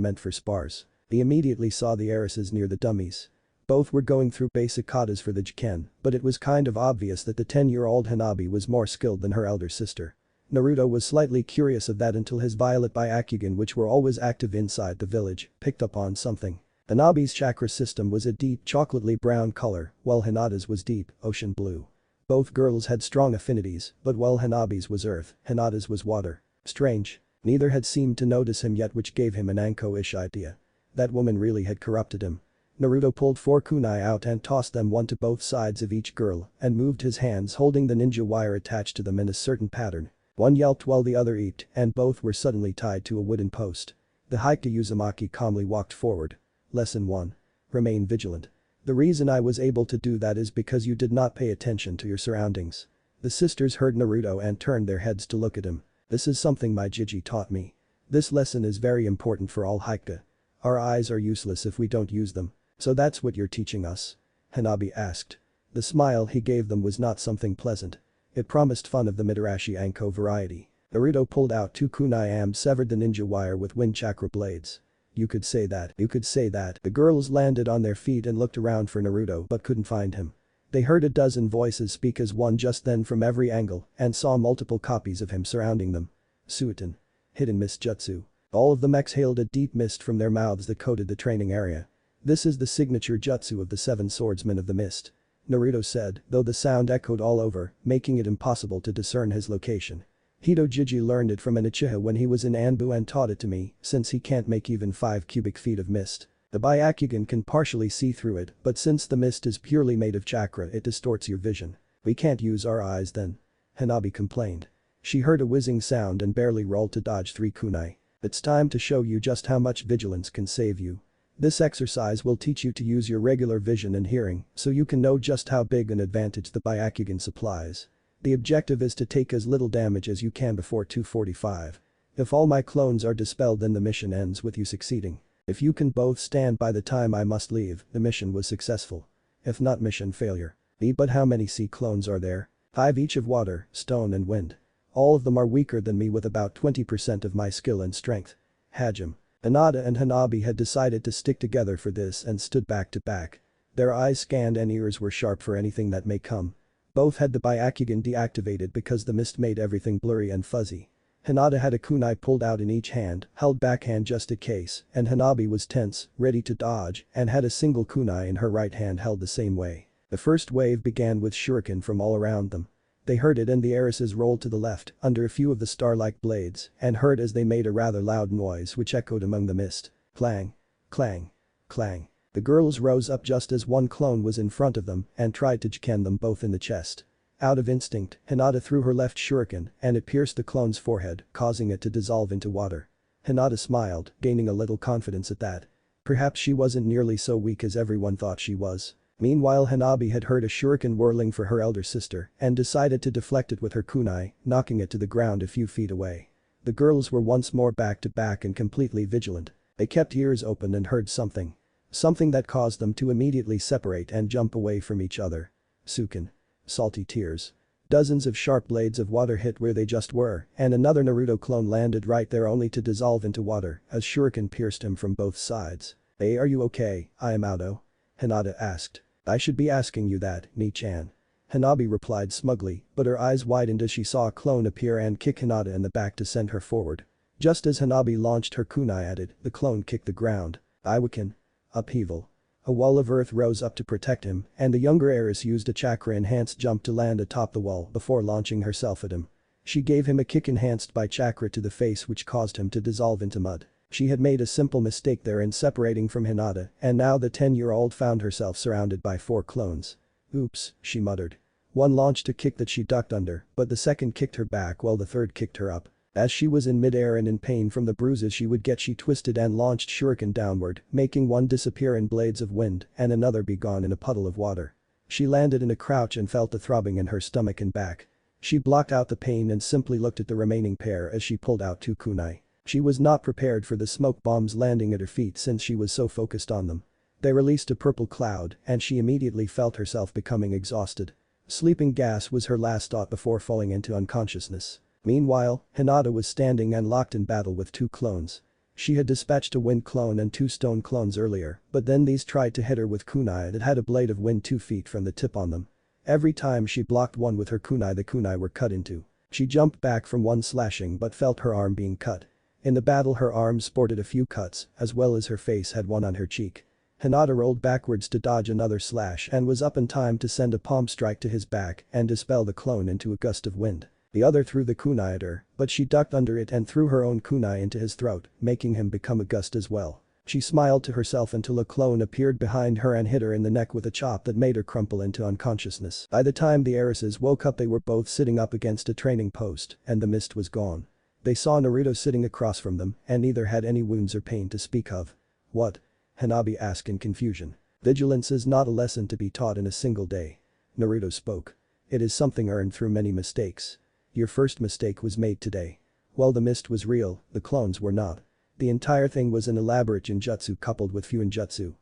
meant for spars. He immediately saw the heiresses near the dummies. Both were going through basic katas for the Jiken, but it was kind of obvious that the 10-year-old Hanabi was more skilled than her elder sister. Naruto was slightly curious of that until his violet byakugan, which were always active inside the village, picked up on something. Hanabi's chakra system was a deep chocolatey brown color, while Hinata's was deep ocean blue. Both girls had strong affinities, but while Hanabi's was earth, Hinata's was water. Strange. Neither had seemed to notice him yet, which gave him an Anko-ish idea. That woman really had corrupted him. Naruto pulled 4 kunai out and tossed them one to both sides of each girl and moved his hands holding the ninja wire attached to them in a certain pattern. One yelped while the other eeped and both were suddenly tied to a wooden post. The Haiku Uzumaki calmly walked forward. Lesson 1. Remain vigilant. The reason I was able to do that is because you did not pay attention to your surroundings. The sisters heard Naruto and turned their heads to look at him. This is something my Jiji taught me. This lesson is very important for all Haiku. Our eyes are useless if we don't use them. So that's what you're teaching us? Hanabi asked. The smile he gave them was not something pleasant. It promised fun of the Mitarashi Anko variety. Naruto pulled out 2 kunai and severed the ninja wire with wind chakra blades. You could say that. The girls landed on their feet and looked around for Naruto but couldn't find him. They heard a dozen voices speak as one just then from every angle and saw multiple copies of him surrounding them. Suiton. Hidden mist jutsu. All of them exhaled a deep mist from their mouths that coated the training area. This is the signature jutsu of the 7 swordsmen of the mist. Naruto said, though the sound echoed all over, making it impossible to discern his location. Hidojiji learned it from an Uchiha when he was in Anbu and taught it to me, since he can't make even 5 cubic feet of mist. The byakugan can partially see through it, but since the mist is purely made of chakra it distorts your vision. We can't use our eyes then. Hanabi complained. She heard a whizzing sound and barely rolled to dodge 3 kunai. It's time to show you just how much vigilance can save you. This exercise will teach you to use your regular vision and hearing, so you can know just how big an advantage the byakugan supplies. The objective is to take as little damage as you can before 245. If all my clones are dispelled then the mission ends with you succeeding. If you can both stand by the time I must leave, the mission was successful. If not, mission failure. But how many sea clones are there? 5 each of water, stone and wind. All of them are weaker than me with about 20% of my skill and strength. Hajime. Hinata and Hanabi had decided to stick together for this and stood back to back. Their eyes scanned and ears were sharp for anything that may come. Both had the byakugan deactivated because the mist made everything blurry and fuzzy. Hinata had a kunai pulled out in each hand, held backhand just in case, and Hanabi was tense, ready to dodge, and had a single kunai in her right hand held the same way. The first wave began with shuriken from all around them. They heard it and the heiresses rolled to the left, under a few of the star-like blades, and heard as they made a rather loud noise which echoed among the mist. Clang. Clang. Clang. The girls rose up just as one clone was in front of them and tried to jiken them both in the chest. Out of instinct, Hinata threw her left shuriken and it pierced the clone's forehead, causing it to dissolve into water. Hinata smiled, gaining a little confidence at that. Perhaps she wasn't nearly so weak as everyone thought she was. Meanwhile, Hanabi had heard a shuriken whirling for her elder sister and decided to deflect it with her kunai, knocking it to the ground a few feet away. The girls were once more back to back and completely vigilant. They kept ears open and heard something. Something that caused them to immediately separate and jump away from each other. Sukin. Salty tears. Dozens of sharp blades of water hit where they just were, and another Naruto clone landed right there only to dissolve into water as shuriken pierced him from both sides. Hey, are you okay, Ayamoto? Hinata asked. I should be asking you that, Ni-chan. Hanabi replied smugly, but her eyes widened as she saw a clone appear and kick Hinata in the back to send her forward. Just as Hanabi launched her kunai at it, the clone kicked the ground. Iwakin. Upheaval. A wall of earth rose up to protect him, and the younger heiress used a chakra-enhanced jump to land atop the wall before launching herself at him. She gave him a kick enhanced by chakra to the face which caused him to dissolve into mud. She had made a simple mistake there in separating from Hinata, and now the 10-year-old found herself surrounded by 4 clones. Oops, she muttered. One launched a kick that she ducked under, but the second kicked her back while the third kicked her up. As she was in mid-air and in pain from the bruises she would get, she twisted and launched shuriken downward, making one disappear in blades of wind and another be gone in a puddle of water. She landed in a crouch and felt the throbbing in her stomach and back. She blocked out the pain and simply looked at the remaining pair as she pulled out 2 kunai. She was not prepared for the smoke bombs landing at her feet since she was so focused on them. They released a purple cloud and she immediately felt herself becoming exhausted. Sleeping gas was her last thought before falling into unconsciousness. Meanwhile, Hinata was standing and locked in battle with 2 clones. She had dispatched a wind clone and 2 stone clones earlier, but then these tried to hit her with kunai that had a blade of wind 2 feet from the tip on them. Every time she blocked one with her kunai, the kunai were cut into. She jumped back from one slashing but felt her arm being cut. In the battle her arm sported a few cuts, as well as her face had one on her cheek. Hinata rolled backwards to dodge another slash and was up in time to send a palm strike to his back and dispel the clone into a gust of wind. The other threw the kunai at her, but she ducked under it and threw her own kunai into his throat, making him become a gust as well. She smiled to herself until a clone appeared behind her and hit her in the neck with a chop that made her crumple into unconsciousness. By the time the heiresses woke up they were both sitting up against a training post and the mist was gone. They saw Naruto sitting across from them and neither had any wounds or pain to speak of. What? Hanabi asked in confusion. Vigilance is not a lesson to be taught in a single day. Naruto spoke. It is something earned through many mistakes. Your first mistake was made today. While the mist was real, the clones were not. The entire thing was an elaborate genjutsu coupled with fuinjutsu.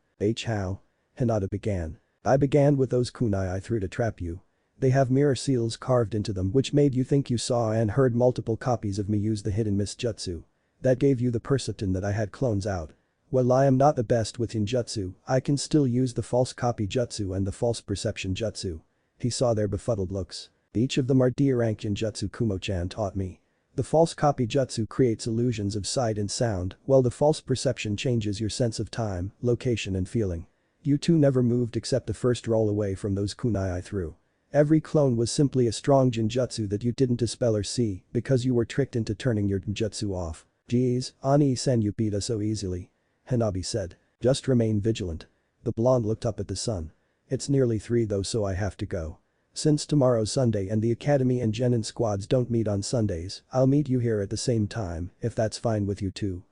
How? Hinata began. I began with those kunai I threw to trap you. They have mirror seals carved into them which made you think you saw and heard multiple copies of me use the hidden mist jutsu. That gave you the perception that I had clones out. While I am not the best with genjutsu, I can still use the false copy jutsu and the false perception jutsu. He saw their befuddled looks. Each of them are D rank genjutsu Kumo-chan taught me. The false copy jutsu creates illusions of sight and sound, while the false perception changes your sense of time, location and feeling. You two never moved except the first roll away from those kunai I threw. Every clone was simply a strong genjutsu that you didn't dispel or see because you were tricked into turning your genjutsu off. Geez, Ani-san, you beat us so easily. Hanabi said. Just remain vigilant. The blonde looked up at the sun. It's nearly 3 though, so I have to go. Since tomorrow's Sunday and the academy and genin squads don't meet on Sundays, I'll meet you here at the same time, if that's fine with you too.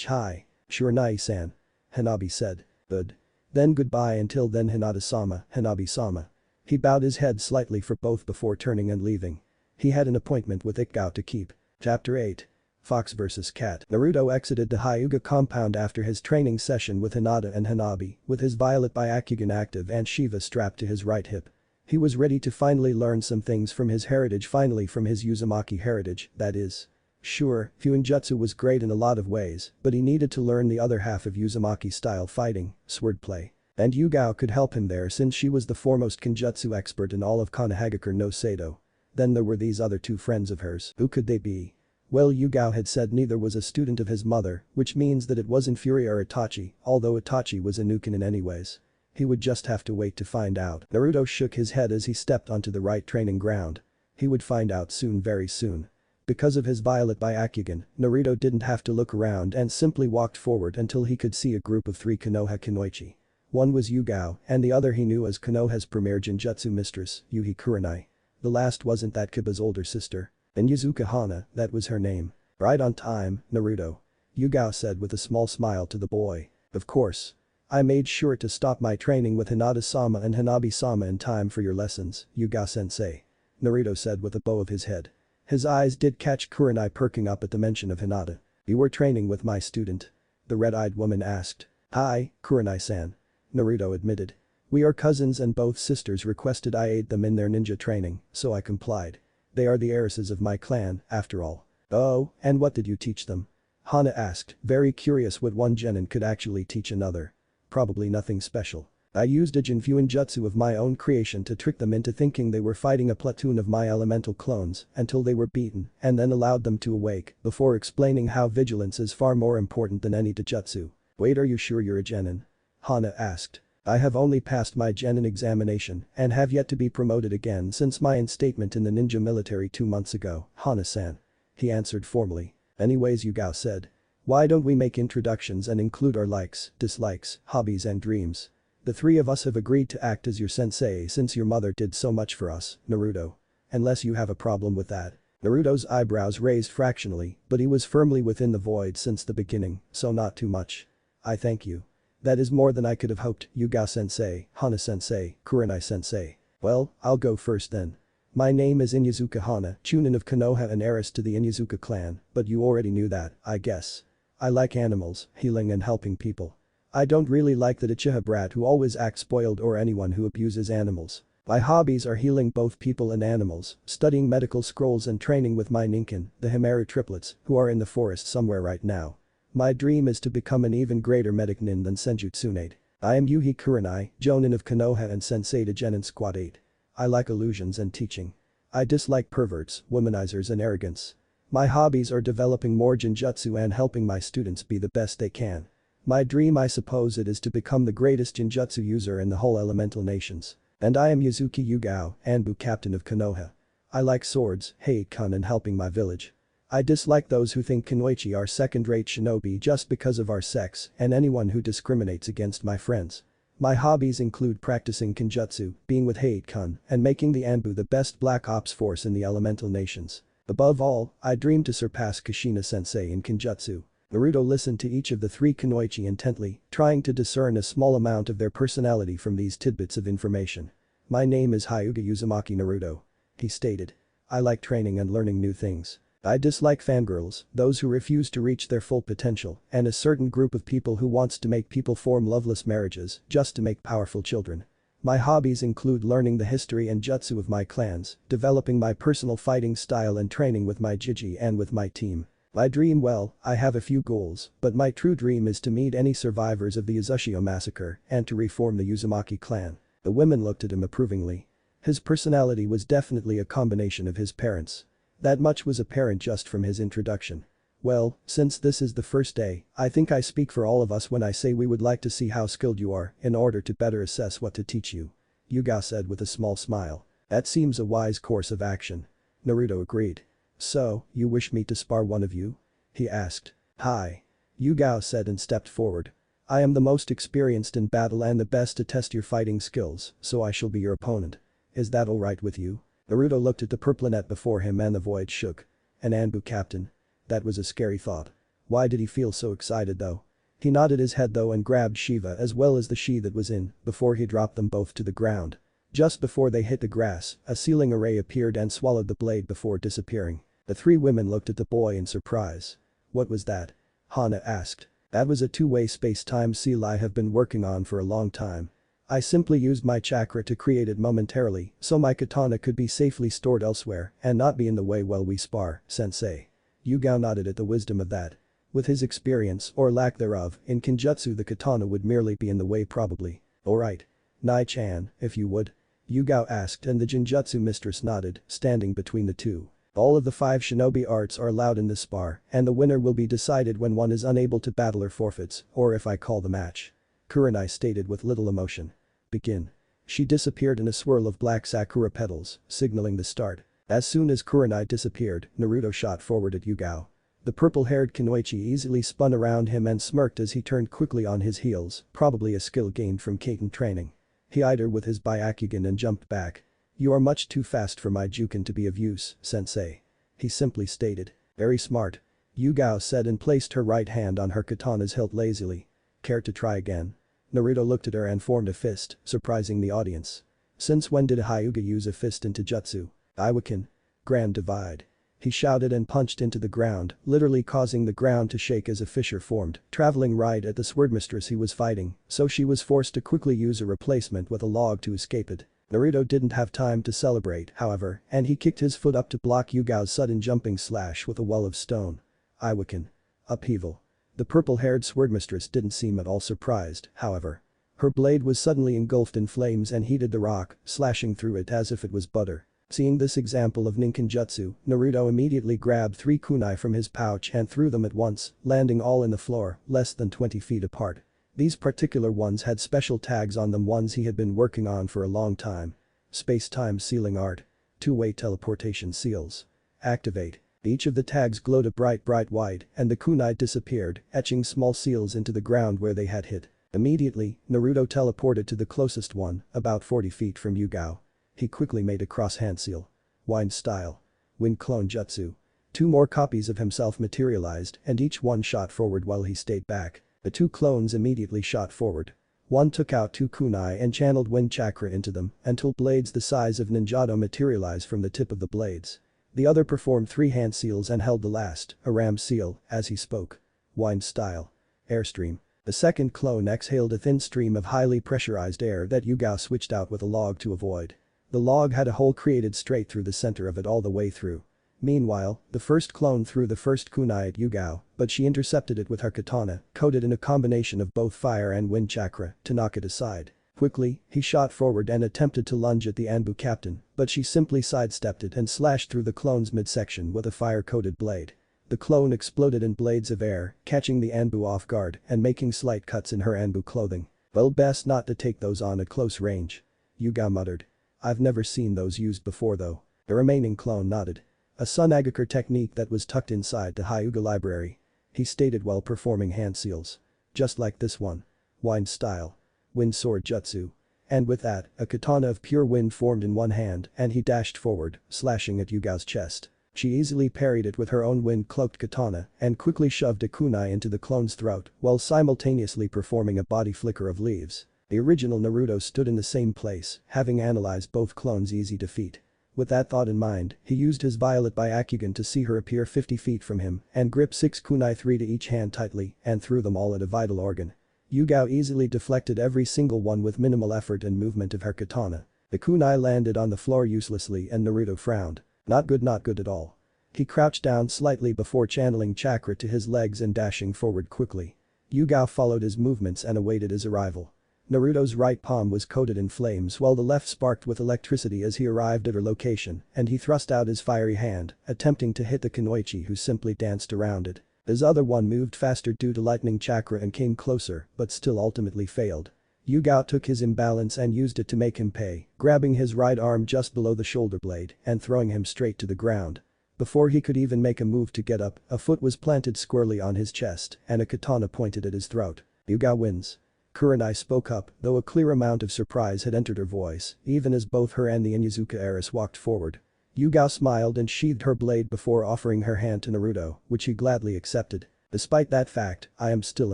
Hi. Sure, Nai-san. Hanabi said. Good. Then goodbye until then, Hinata-sama, Hanabi-sama. He bowed his head slightly for both before turning and leaving. He had an appointment with Ikgao to keep. Chapter 8. Fox vs. Cat. Naruto exited the Hyuga compound after his training session with Hinata and Hanabi, with his violet byakugan active and Shiva strapped to his right hip. He was ready to finally learn some things from his heritage, finally from his Uzumaki heritage, that is. Sure, Fuinjutsu was great in a lot of ways, but he needed to learn the other half of Uzumaki-style fighting, swordplay. And Yugao could help him there since she was the foremost Kenjutsu expert in all of Konohagakure no Sado. Then there were these other 2 friends of hers. Who could they be? Well, Yugao had said neither was a student of his mother, which means that it wasn't Fury or Itachi, although Itachi was a Nukenin anyways. He would just have to wait to find out. Naruto shook his head as he stepped onto the right training ground. He would find out soon, very soon. Because of his violet byakugan, Naruto didn't have to look around and simply walked forward until he could see a group of 3 Konoha Kunoichi. One was Yugao, and the other he knew as Konoha's premier genjutsu mistress, Yuhi Kurenai. The last wasn't that Kiba's older sister. And Yuzuka Hana, that was her name. Right on time, Naruto. Yugao said with a small smile to the boy. Of course. I made sure to stop my training with Hinata-sama and Hanabi-sama in time for your lessons, Yugao-sensei. Naruto said with a bow of his head. His eyes did catch Kurenai perking up at the mention of Hinata. You were training with my student? The red-eyed woman asked. Hi, Kurenai-san. Naruto admitted. We are cousins and both sisters requested I aid them in their ninja training, so I complied. They are the heiresses of my clan, after all. Oh, and what did you teach them? Hana asked, very curious what one genin could actually teach another. Probably nothing special. I used a Jinfuinjutsu of my own creation to trick them into thinking they were fighting a platoon of my elemental clones until they were beaten and then allowed them to awake before explaining how vigilance is far more important than any taijutsu. Wait, are you sure you're a genin? Hana asked. I have only passed my genin examination and have yet to be promoted again since my instatement in the ninja military 2 months ago, Hana-san. He answered formally. Anyways, Yugao said. Why don't we make introductions and include our likes, dislikes, hobbies and dreams? The 3 of us have agreed to act as your sensei since your mother did so much for us, Naruto. Unless you have a problem with that. Naruto's eyebrows raised fractionally, but he was firmly within the void since the beginning, so not too much. I thank you. That is more than I could have hoped, Yugao-sensei, Hana-sensei, Kurenai-sensei. Well, I'll go first then. My name is Inyazuka Hana, Chunin of Konoha and heiress to the Inyazuka clan, but you already knew that, I guess. I like animals, healing and helping people. I don't really like the Uchiha brat who always acts spoiled or anyone who abuses animals. My hobbies are healing both people and animals, studying medical scrolls and training with my Ninkin, the Himeru triplets, who are in the forest somewhere right now. My dream is to become an even greater medic nin than Senjutsunade. I am Yuhi Kurenai, Jonin of Konoha and sensei to Genin Squad 8. I like illusions and teaching. I dislike perverts, womanizers and arrogance. My hobbies are developing more genjutsu and helping my students be the best they can. My dream, I suppose it is to become the greatest genjutsu user in the whole elemental nations. And I am Yuzuki Yugao, Anbu captain of Konoha. I like swords, hate kun and helping my village. I dislike those who think Kunoichi are second-rate shinobi just because of our sex and anyone who discriminates against my friends. My hobbies include practicing Kenjutsu, being with Hate Kun, and making the Anbu the best black ops force in the elemental nations. Above all, I dream to surpass Kushina-sensei in Kenjutsu. Naruto listened to each of the 3 Kunoichi intently, trying to discern a small amount of their personality from these tidbits of information. My name is Hyuga Uzumaki Naruto. He stated. I like training and learning new things. I dislike fangirls, those who refuse to reach their full potential, and a certain group of people who wants to make people form loveless marriages just to make powerful children. My hobbies include learning the history and jutsu of my clans, developing my personal fighting style and training with my Jiji and with my team. My dream, well, I have a few goals, but my true dream is to meet any survivors of the Uzushio massacre and to reform the Uzumaki clan. The women looked at him approvingly. His personality was definitely a combination of his parents. That much was apparent just from his introduction. Well, since this is the first day, I think I speak for all of us when I say we would like to see how skilled you are in order to better assess what to teach you. Yugao said with a small smile. That seems a wise course of action. Naruto agreed. So, you wish me to spar one of you? He asked. Hi. Yugao said and stepped forward. I am the most experienced in battle and the best to test your fighting skills, so I shall be your opponent. Is that alright with you? Naruto looked at the purplinet before him and the void shook. An Anbu captain. That was a scary thought. Why did he feel so excited though? He nodded his head though and grabbed Shiva as well as the Shi that was in, before he dropped them both to the ground. Just before they hit the grass, a sealing array appeared and swallowed the blade before disappearing. The three women looked at the boy in surprise. What was that? Hana asked. That was a two-way space-time seal I have been working on for a long time. I simply used my chakra to create it momentarily so my katana could be safely stored elsewhere and not be in the way while we spar, sensei. Yugao nodded at the wisdom of that. With his experience, or lack thereof, in Kenjutsu the katana would merely be in the way probably. Alright. Nai-chan, if you would. Yugao asked and the Genjutsu mistress nodded, standing between the two. All of the 5 shinobi arts are allowed in this spar, and the winner will be decided when one is unable to battle or forfeits, or if I call the match. Kurenai stated with little emotion. Begin. She disappeared in a swirl of black sakura petals, signaling the start. As soon as Kurenai disappeared, Naruto shot forward at Yugao. The purple-haired Kunoichi easily spun around him and smirked as he turned quickly on his heels, probably a skill gained from Kaiten training. He eyed her with his byakugan and jumped back. You are much too fast for my juken to be of use, sensei. He simply stated. Very smart. Yugao said and placed her right hand on her katana's hilt lazily. Care to try again? Naruto looked at her and formed a fist, surprising the audience. Since when did a Hyuga use a fist into jutsu? Iwakin. Grand divide. He shouted and punched into the ground, literally causing the ground to shake as a fissure formed, traveling right at the swordmistress he was fighting, so she was forced to quickly use a replacement with a log to escape it. Naruto didn't have time to celebrate, however, and he kicked his foot up to block Yugao's sudden jumping slash with a wall of stone. Iwakin. Upheaval. The purple-haired swordmistress didn't seem at all surprised, however. Her blade was suddenly engulfed in flames and heated the rock, slashing through it as if it was butter. Seeing this example of ninkinjutsu, Naruto immediately grabbed 3 kunai from his pouch and threw them at once, landing all in the floor, less than 20 feet apart. These particular ones had special tags on them, ones he had been working on for a long time. Space-time sealing art. Two-way teleportation seals. Activate. Each of the tags glowed a bright white and the kunai disappeared, etching small seals into the ground where they had hit. Immediately, Naruto teleported to the closest one, about 40 feet from Yugao. He quickly made a cross-hand seal. Wind style. Wind clone jutsu. 2 more copies of himself materialized and each one shot forward while he stayed back. The 2 clones immediately shot forward. One took out 2 kunai and channeled wind chakra into them until blades the size of ninjato materialized from the tip of the blades. The other performed 3 hand seals and held the last, a ram seal, as he spoke. Wind style. Airstream. The second clone exhaled a thin stream of highly pressurized air that Yugao switched out with a log to avoid. The log had a hole created straight through the center of it all the way through. Meanwhile, the first clone threw the first kunai at Yugao, but she intercepted it with her katana, coated in a combination of both fire and wind chakra, to knock it aside. Quickly, he shot forward and attempted to lunge at the Anbu captain, but she simply sidestepped it and slashed through the clone's midsection with a fire-coated blade. The clone exploded in blades of air, catching the Anbu off guard and making slight cuts in her Anbu clothing. Well, best not to take those on at close range. Yugao muttered. I've never seen those used before though. The remaining clone nodded. A Sunagaker technique that was tucked inside the Hyuga library. He stated while performing hand seals. Just like this one. Wind style. Wind sword jutsu. And with that, a katana of pure wind formed in one hand and he dashed forward, slashing at Yugao's chest. She easily parried it with her own wind-cloaked katana and quickly shoved a kunai into the clone's throat while simultaneously performing a body flicker of leaves. The original Naruto stood in the same place, having analyzed both clones' easy defeat. With that thought in mind, he used his violet byakugan to see her appear 50 feet from him and grip 6 kunai, 3 to each hand tightly and threw them all at a vital organ. Yugao easily deflected every single one with minimal effort and movement of her katana. The kunai landed on the floor uselessly and Naruto frowned. Not good at all. He crouched down slightly before channeling chakra to his legs and dashing forward quickly. Yugao followed his movements and awaited his arrival. Naruto's right palm was coated in flames while the left sparked with electricity as he arrived at her location and he thrust out his fiery hand, attempting to hit the kunoichi who simply danced around it. His other one moved faster due to lightning chakra and came closer but still ultimately failed. Yugao took his imbalance and used it to make him pay, grabbing his right arm just below the shoulder blade and throwing him straight to the ground. Before he could even make a move to get up, a foot was planted squarely on his chest and a katana pointed at his throat. Yugao wins. Kurenai spoke up, though a clear amount of surprise had entered her voice, even as both her and the Inyazuka heiress walked forward. Yugao smiled and sheathed her blade before offering her hand to Naruto, which he gladly accepted. Despite that fact, I am still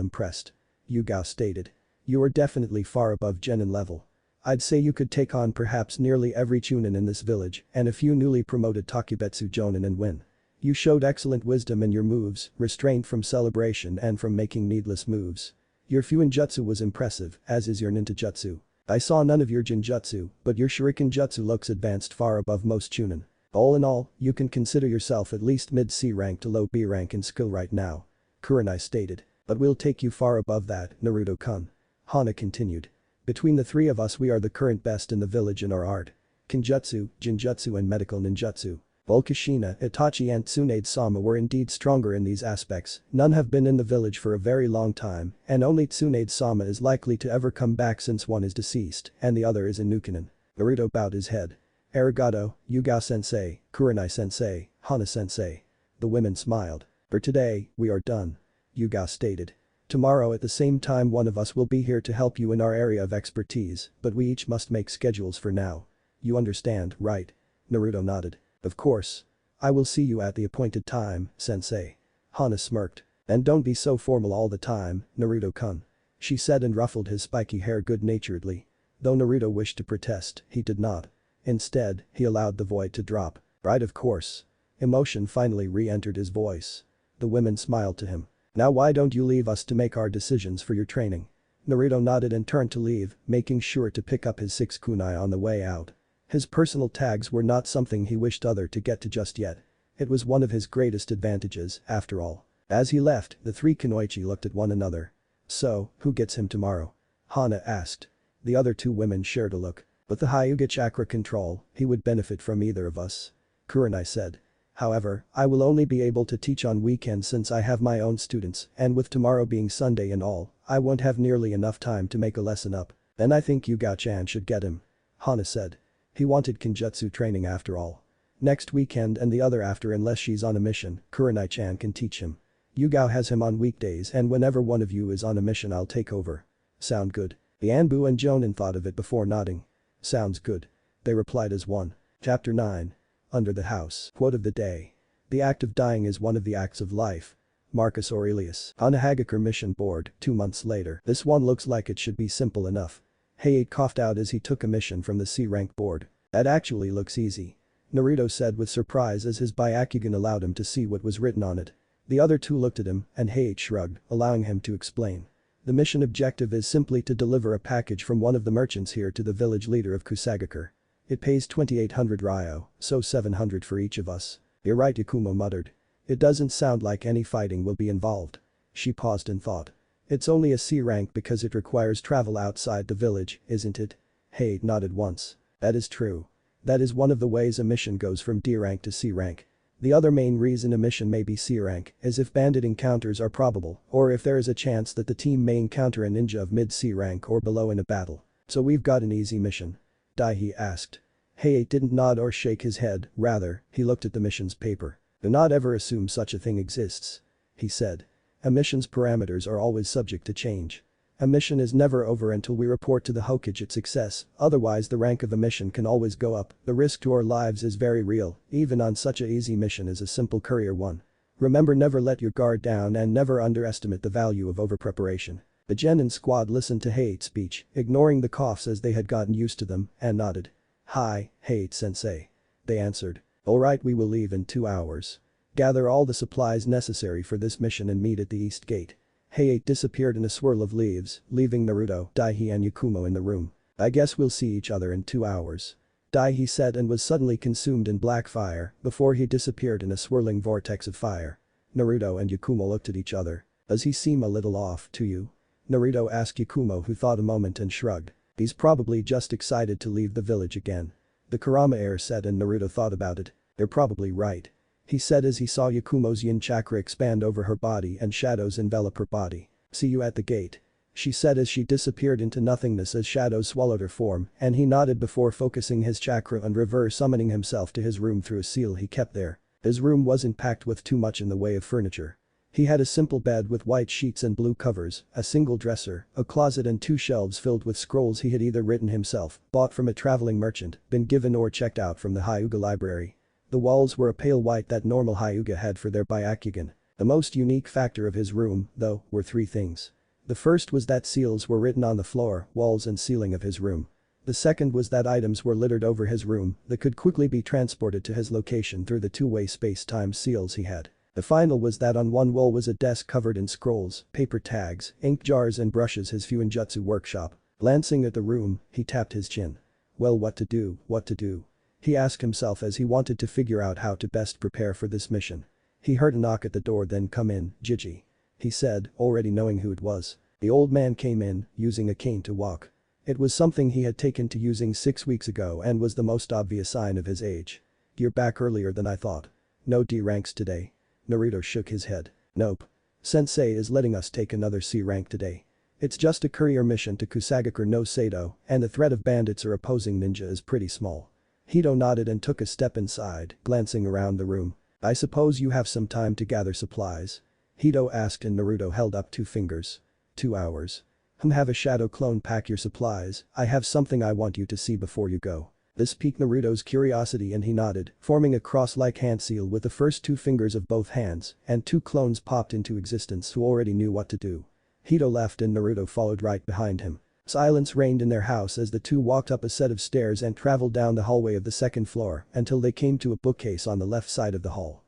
impressed. Yugao stated. You are definitely far above genin level. I'd say you could take on perhaps nearly every chunin in this village and a few newly promoted Takubetsu jonin and win. You showed excellent wisdom in your moves, restraint from celebration and from making needless moves. Your Fuinjutsu was impressive, as is your ninjutsu. I saw none of your Jinjutsu, but your Shuriken Jutsu looks advanced far above most chunin. All in all, you can consider yourself at least mid-C rank to low B rank in skill right now. Kurenai stated. But we'll take you far above that, Naruto-kun. Hana continued. Between the three of us we are the current best in the village in our art. Kinjutsu, Jinjutsu and medical ninjutsu. While Kushina, Itachi and Tsunade-sama were indeed stronger in these aspects, none have been in the village for a very long time and only Tsunade-sama is likely to ever come back since one is deceased and the other is in Nukenin. Naruto bowed his head. Arigato, Yugao-sensei, Kurenai-sensei, Hana-sensei. The women smiled. For today, we are done. Yugao stated. Tomorrow at the same time one of us will be here to help you in our area of expertise, but we each must make schedules for now. You understand, right? Naruto nodded. Of course. I will see you at the appointed time, sensei. Hana smirked. And don't be so formal all the time, Naruto-kun. She said and ruffled his spiky hair good-naturedly. Though Naruto wished to protest, he did not. Instead, he allowed the void to drop. Right, of course. Emotion finally re-entered his voice. The women smiled to him. Now why don't you leave us to make our decisions for your training? Naruto nodded and turned to leave, making sure to pick up his 6 kunai on the way out. His personal tags were not something he wished other to get to just yet. It was one of his greatest advantages, after all. As he left, the three kunoichi looked at one another. So, who gets him tomorrow? Hana asked. The other two women shared a look. With the Hyuga chakra control, he would benefit from either of us. Kurenai said. However, I will only be able to teach on weekends since I have my own students and with tomorrow being Sunday and all, I won't have nearly enough time to make a lesson up. Then I think Yugao-chan should get him. Hana said. He wanted Kinjutsu training after all. Next weekend and the other after unless she's on a mission, Kurenai-chan can teach him. Yugao has him on weekdays and whenever one of you is on a mission I'll take over. Sound good? The Anbu and Jonin thought of it before nodding. Sounds good. They replied as one. Chapter 9. Under the house. Quote of the day. The act of dying is one of the acts of life. Marcus Aurelius. On a Hagakure mission board, 2 months later. This one looks like it should be simple enough. Heiei coughed out as he took a mission from the C-rank board. That actually looks easy. Naruto said with surprise as his byakugan allowed him to see what was written on it. The other two looked at him and Heiei shrugged, allowing him to explain. The mission objective is simply to deliver a package from one of the merchants here to the village leader of Kusagakure. It pays 2,800 ryo, so 700 for each of us. You're right, Yakumo muttered. It doesn't sound like any fighting will be involved. She paused and thought. It's only a C rank because it requires travel outside the village, isn't it? Heiei nodded once. That is true. That is one of the ways a mission goes from D rank to C rank. The other main reason a mission may be C rank is if bandit encounters are probable or if there is a chance that the team may encounter a ninja of mid-C rank or below in a battle. So we've got an easy mission. Daihi asked. Heiei didn't nod or shake his head, rather, he looked at the mission's paper. Do not ever assume such a thing exists. He said. A mission's parameters are always subject to change. A mission is never over until we report to the Hokage its success, otherwise the rank of a mission can always go up, the risk to our lives is very real, even on such a easy mission as a simple courier one. Remember, never let your guard down and never underestimate the value of overpreparation. The Genin squad listened to Heiei's speech, ignoring the coughs as they had gotten used to them, and nodded. Hi, Heiei-sensei. They answered. Alright, we will leave in 2 hours. Gather all the supplies necessary for this mission and meet at the east gate. Heiei disappeared in a swirl of leaves, leaving Naruto, Daihi and Yakumo in the room. I guess we'll see each other in 2 hours. Daihi said and was suddenly consumed in black fire before he disappeared in a swirling vortex of fire. Naruto and Yakumo looked at each other. Does he seem a little off to you? Naruto asked Yakumo, who thought a moment and shrugged. He's probably just excited to leave the village again. The Kurama heir said and Naruto thought about it. They're probably right. He said as he saw Yakumo's yin chakra expand over her body and shadows envelop her body. See you at the gate. she said as she disappeared into nothingness as shadows swallowed her form, and he nodded before focusing his chakra and reverse summoning himself to his room through a seal he kept there. His room wasn't packed with too much in the way of furniture. He had a simple bed with white sheets and blue covers, a single dresser, a closet and 2 shelves filled with scrolls he had either written himself, bought from a traveling merchant, been given or checked out from the Hyuga library. The walls were a pale white that normal Hyuga had for their byakugan. The most unique factor of his room, though, were 3 things. The first was that seals were written on the floor, walls and ceiling of his room. The second was that items were littered over his room that could quickly be transported to his location through the 2-way space-time seals he had. The final was that on one wall was a desk covered in scrolls, paper tags, ink jars and brushes his Fuinjutsu workshop. Glancing at the room, he tapped his chin. Well, what to do, what to do? He asked himself as he wanted to figure out how to best prepare for this mission. He heard a knock at the door. Then "Come in, Gigi," he said, already knowing who it was. The old man came in, using a cane to walk. It was something he had taken to using 6 weeks ago and was the most obvious sign of his age. "You're back earlier than I thought. No D ranks today?" Naruto shook his head. "Nope. Sensei is letting us take another C rank today. It's just a courier mission to Kusagakure no Sado, and the threat of bandits or opposing ninja is pretty small." Hito nodded and took a step inside, glancing around the room. "I suppose you have some time to gather supplies?" Hito asked and Naruto held up 2 fingers. 2 hours. Have a shadow clone pack your supplies. I have something I want you to see before you go." This piqued Naruto's curiosity and he nodded, forming a cross-like hand seal with the first 2 fingers of both hands, and 2 clones popped into existence who already knew what to do. Hito left and Naruto followed right behind him. Silence reigned in their house as the 2 walked up a set of stairs and traveled down the hallway of the 2nd floor until they came to a bookcase on the left side of the hall.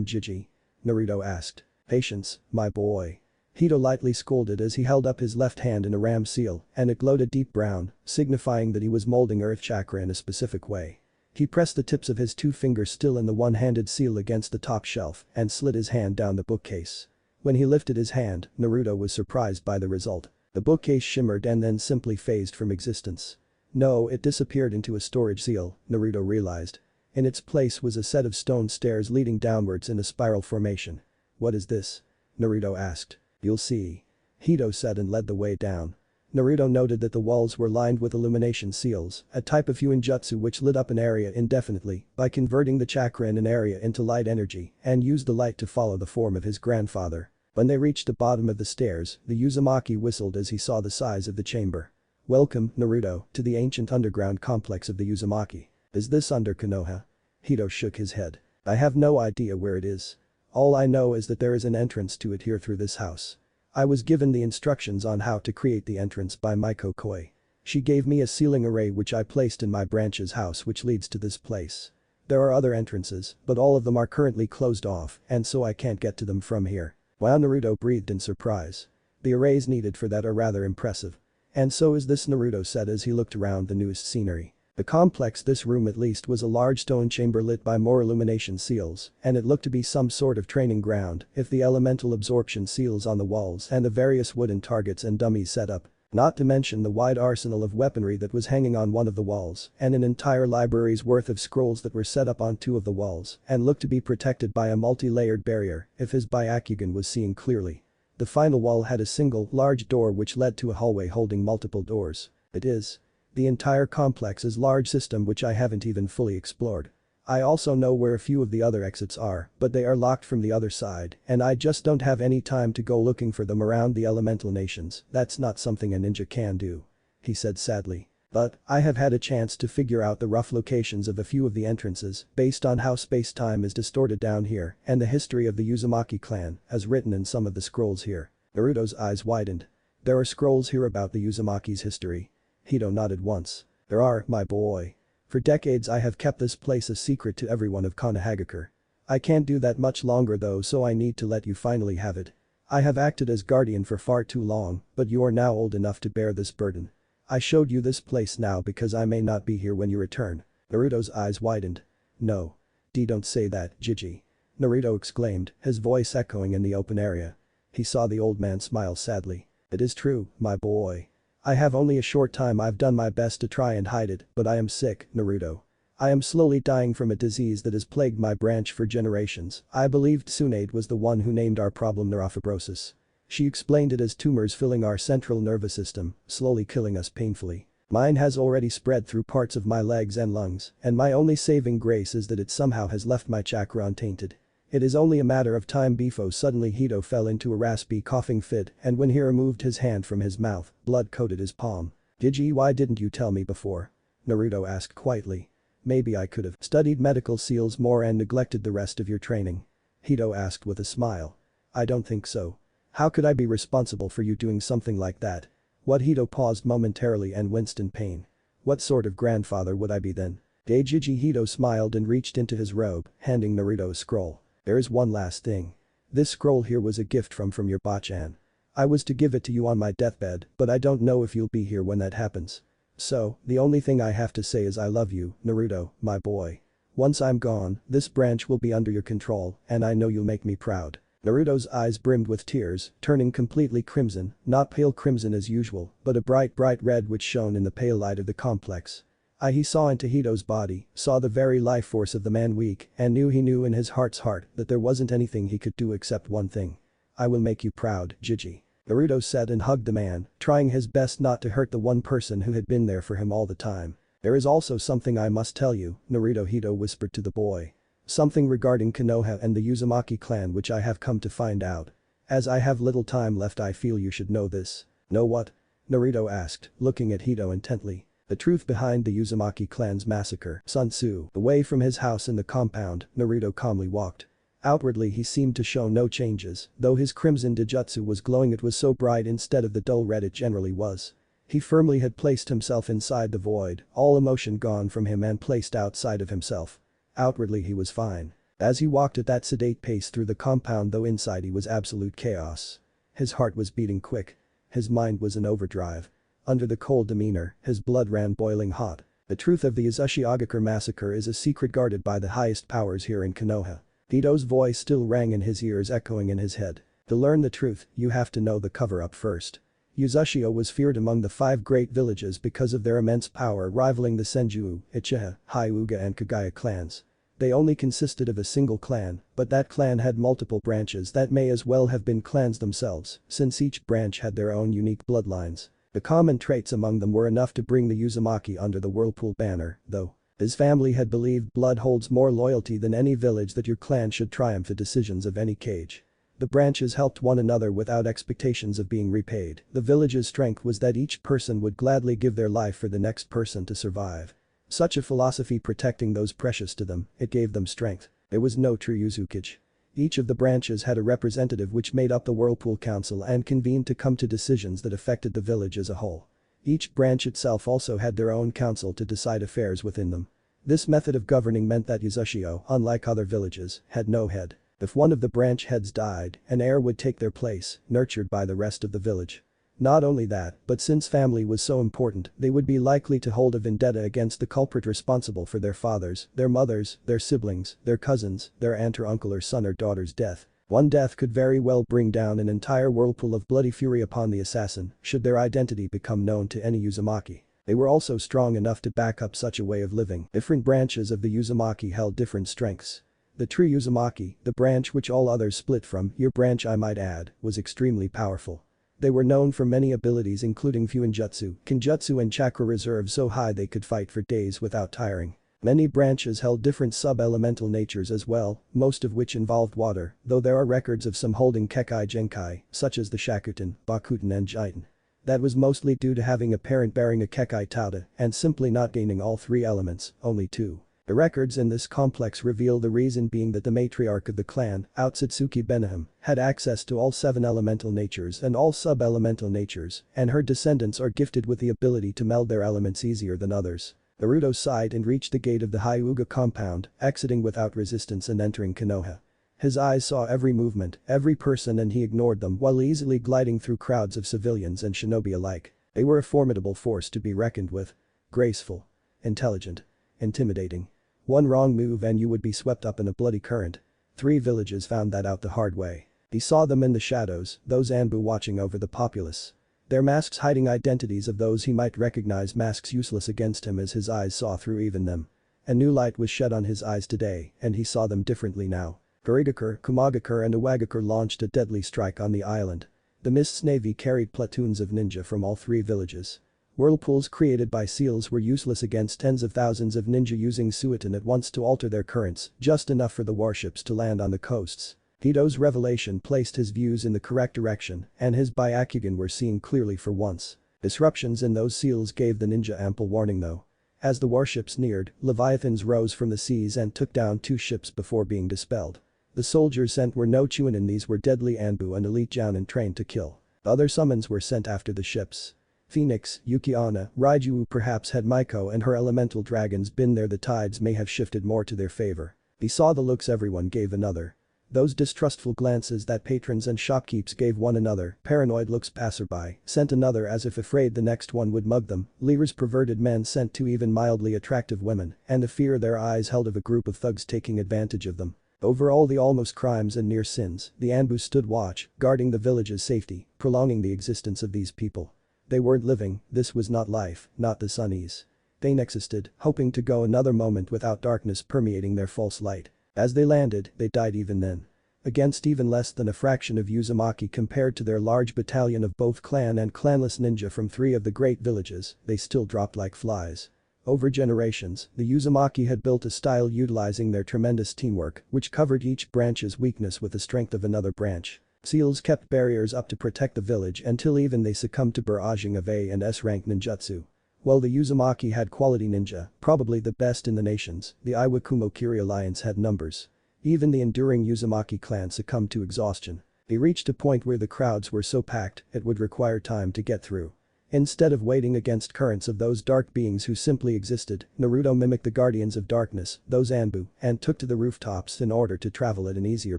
Gigi?" Naruto asked. "Patience, my boy." Hito lightly scolded as he held up his left hand in a ram seal, and it glowed a deep brown, signifying that he was molding earth chakra in a specific way. He pressed the tips of his 2 fingers still in the one-handed seal against the top shelf and slid his hand down the bookcase. When he lifted his hand, Naruto was surprised by the result. The bookcase shimmered and then simply phased from existence. No, it disappeared into a storage seal, Naruto realized. In its place was a set of stone stairs leading downwards in a spiral formation. "What is this?" Naruto asked. "You'll see," Hito said and led the way down. Naruto noted that the walls were lined with illumination seals, a type of Fuinjutsu which lit up an area indefinitely by converting the chakra in an area into light energy and used the light to follow the form of his grandfather. When they reached the bottom of the stairs, the Uzumaki whistled as he saw the size of the chamber. "Welcome, Naruto, to the ancient underground complex of the Uzumaki. Is this under Konoha?" Hito shook his head. "I have no idea where it is. All I know is that there is an entrance to it here through this house. I was given the instructions on how to create the entrance by Maiko Koi. She gave me a sealing array which I placed in my branch's house which leads to this place. There are other entrances, but all of them are currently closed off and so I can't get to them from here." Wow, Naruto breathed in surprise. The arrays needed for that are rather impressive. "And so is this," Naruto said as he looked around the newest scenery. The complex, this room at least, was a large stone chamber lit by more illumination seals, and it looked to be some sort of training ground if the elemental absorption seals on the walls and the various wooden targets and dummies set up. Not to mention the wide arsenal of weaponry that was hanging on one of the walls and an entire library's worth of scrolls that were set up on 2 of the walls and looked to be protected by a multi-layered barrier if his byakugan was seeing clearly. The final wall had a single, large door which led to a hallway holding multiple doors. It is the entire complex's large system which I haven't even fully explored. I also know where a few of the other exits are, but they are locked from the other side, and I just don't have any time to go looking for them around the elemental nations. That's not something a ninja can do," he said sadly. "But I have had a chance to figure out the rough locations of a few of the entrances based on how space-time is distorted down here and the history of the Uzumaki clan as written in some of the scrolls here." Naruto's eyes widened. "There are scrolls here about the Uzumaki's history?" Hito nodded once. "There are, my boy. For decades I have kept this place a secret to everyone of Konohagakure. I can't do that much longer though, so I need to let you finally have it. I have acted as guardian for far too long, but you are now old enough to bear this burden. I showed you this place now because I may not be here when you return." Naruto's eyes widened. "No. Don't say that, Gigi," Naruto exclaimed, his voice echoing in the open area. He saw the old man smile sadly. "It is true, my boy. I have only a short time. I've done my best to try and hide it, but I am sick, Naruto. I am slowly dying from a disease that has plagued my branch for generations. I believed Tsunade was the one who named our problem neurofibrosis. She explained it as tumors filling our central nervous system, slowly killing us painfully. Mine has already spread through parts of my legs and lungs, and my only saving grace is that it somehow has left my chakra untainted. It is only a matter of time before suddenly Hito fell into a raspy coughing fit and when he removed his hand from his mouth, blood coated his palm. Gigi, why didn't you tell me before? Naruto asked quietly. Maybe I could have studied medical seals more and neglected the rest of your training. Hito asked with a smile. I don't think so. How could I be responsible for you doing something like that? What? Hito paused momentarily and winced in pain. What sort of grandfather would I be then? Gigi. Hito smiled and reached into his robe, handing Naruto a scroll. There is one last thing. This scroll here was a gift from your Bachan. I was to give it to you on my deathbed, but I don't know if you'll be here when that happens. So, the only thing I have to say is I love you, Naruto, my boy. Once I'm gone, this branch will be under your control, and I know you'll make me proud. Naruto's eyes brimmed with tears, turning completely crimson, not pale crimson as usual, but a bright red which shone in the pale light of the complex. He saw into Hito's body, saw the very life force of the man weak, and he knew in his heart's heart that there wasn't anything he could do except one thing. I will make you proud, Gigi. Naruto said and hugged the man, trying his best not to hurt the one person who had been there for him all the time. There is also something I must tell you, Naruto, Hito whispered to the boy. Something regarding Konoha and the Uzumaki clan which I have come to find out. As I have little time left I feel you should know this. Know what? Naruto asked, looking at Hito intently. The truth behind the Uzumaki clan's massacre. Sun Tzu. Away from his house in the compound, Naruto calmly walked. Outwardly he seemed to show no changes, though his crimson Dijutsu was glowing. It was so bright instead of the dull red it generally was. He firmly had placed himself inside the void, all emotion gone from him and placed outside of himself. Outwardly he was fine. As he walked at that sedate pace through the compound, though inside he was absolute chaos. His heart was beating quick. His mind was in overdrive. Under the cold demeanor, his blood ran boiling hot. The truth of the Uzumaki massacre is a secret guarded by the highest powers here in Konoha. Hito's voice still rang in his ears, echoing in his head. To learn the truth, you have to know the cover-up first. Uzumaki was feared among the 5 great villages because of their immense power, rivaling the Senju, Uchiha, Hyuga and Kagaya clans. They only consisted of a single clan, but that clan had multiple branches that may as well have been clans themselves, since each branch had their own unique bloodlines. The common traits among them were enough to bring the Uzumaki under the Whirlpool banner, though. His family had believed blood holds more loyalty than any village, that your clan should triumph the decisions of any cage. The branches helped one another without expectations of being repaid. The village's strength was that each person would gladly give their life for the next person to survive. Such a philosophy protecting those precious to them, it gave them strength. There was no true Uzukage. Each of the branches had a representative which made up the Whirlpool Council and convened to come to decisions that affected the village as a whole. Each branch itself also had their own council to decide affairs within them. This method of governing meant that Uzumaki, unlike other villages, had no head. If one of the branch heads died, an heir would take their place, nurtured by the rest of the village. Not only that, but since family was so important, they would be likely to hold a vendetta against the culprit responsible for their fathers, their mothers, their siblings, their cousins, their aunt or uncle or son or daughter's death. One death could very well bring down an entire whirlpool of bloody fury upon the assassin, should their identity become known to any Uzumaki. They were also strong enough to back up such a way of living. Different branches of the Uzumaki held different strengths. The true Uzumaki, the branch which all others split from, your branch I might add, was extremely powerful. They were known for many abilities including Fuinjutsu, Kinjutsu and chakra reserve so high they could fight for days without tiring. Many branches held different sub-elemental natures as well, most of which involved water, though there are records of some holding Kekai Genkai, such as the Shakutan, Bakutan and Jitan. That was mostly due to having a parent bearing a Kekai Tauta and simply not gaining all 3 elements, only 2. The records in this complex reveal the reason being that the matriarch of the clan, Otsutsuki Benahim, had access to all 7 elemental natures and all sub-elemental natures, and her descendants are gifted with the ability to meld their elements easier than others. Naruto sighed and reached the gate of the Hyuga compound, exiting without resistance and entering Konoha. His eyes saw every movement, every person, and he ignored them while easily gliding through crowds of civilians and shinobi alike. They were a formidable force to be reckoned with. Graceful. Intelligent. Intimidating. One wrong move and you would be swept up in a bloody current. 3 villages found that out the hard way. He saw them in the shadows, those Anbu watching over the populace. Their masks hiding identities of those he might recognize, masks useless against him as his eyes saw through even them. A new light was shed on his eyes today, and he saw them differently now. Garigakure, Kumagakure and Iwagakure launched a deadly strike on the island. The Mist's navy carried platoons of ninja from all three villages. Whirlpools created by seals were useless against tens of thousands of ninja using suiton at once to alter their currents, just enough for the warships to land on the coasts. Hito's revelation placed his views in the correct direction, and his byakugan were seen clearly for once. Disruptions in those seals gave the ninja ample warning though. As the warships neared, leviathans rose from the seas and took down 2 ships before being dispelled. The soldiers sent were no chunin, these were deadly Anbu and elite jounin trained to kill. Other summons were sent after the ships. Phoenix, Yuki-onna, Raiju, perhaps had Maiko and her elemental dragons been there the tides may have shifted more to their favor. He saw the looks everyone gave another. Those distrustful glances that patrons and shopkeepers gave one another, paranoid looks passerby, sent another as if afraid the next one would mug them, Lear's perverted men sent 2 even mildly attractive women, and the fear their eyes held of a group of thugs taking advantage of them. Over all the almost crimes and near sins, the Anbu stood watch, guarding the village's safety, prolonging the existence of these people. They weren't living, this was not life, not the sunnies. They existed, hoping to go another moment without darkness permeating their false light. As they landed, they died even then. Against even less than a fraction of Uzumaki compared to their large battalion of both clan and clanless ninja from 3 of the great villages, they still dropped like flies. Over generations, the Uzumaki had built a style utilizing their tremendous teamwork, which covered each branch's weakness with the strength of another branch. Seals kept barriers up to protect the village until even they succumbed to barraging of A and S-rank ninjutsu. While the Uzumaki had quality ninja, probably the best in the nations, the Iwakumo Kiri alliance had numbers. Even the enduring Uzumaki clan succumbed to exhaustion. They reached a point where the crowds were so packed, it would require time to get through. Instead of waiting against currents of those dark beings who simply existed, Naruto mimicked the Guardians of Darkness, those Anbu, and took to the rooftops in order to travel at an easier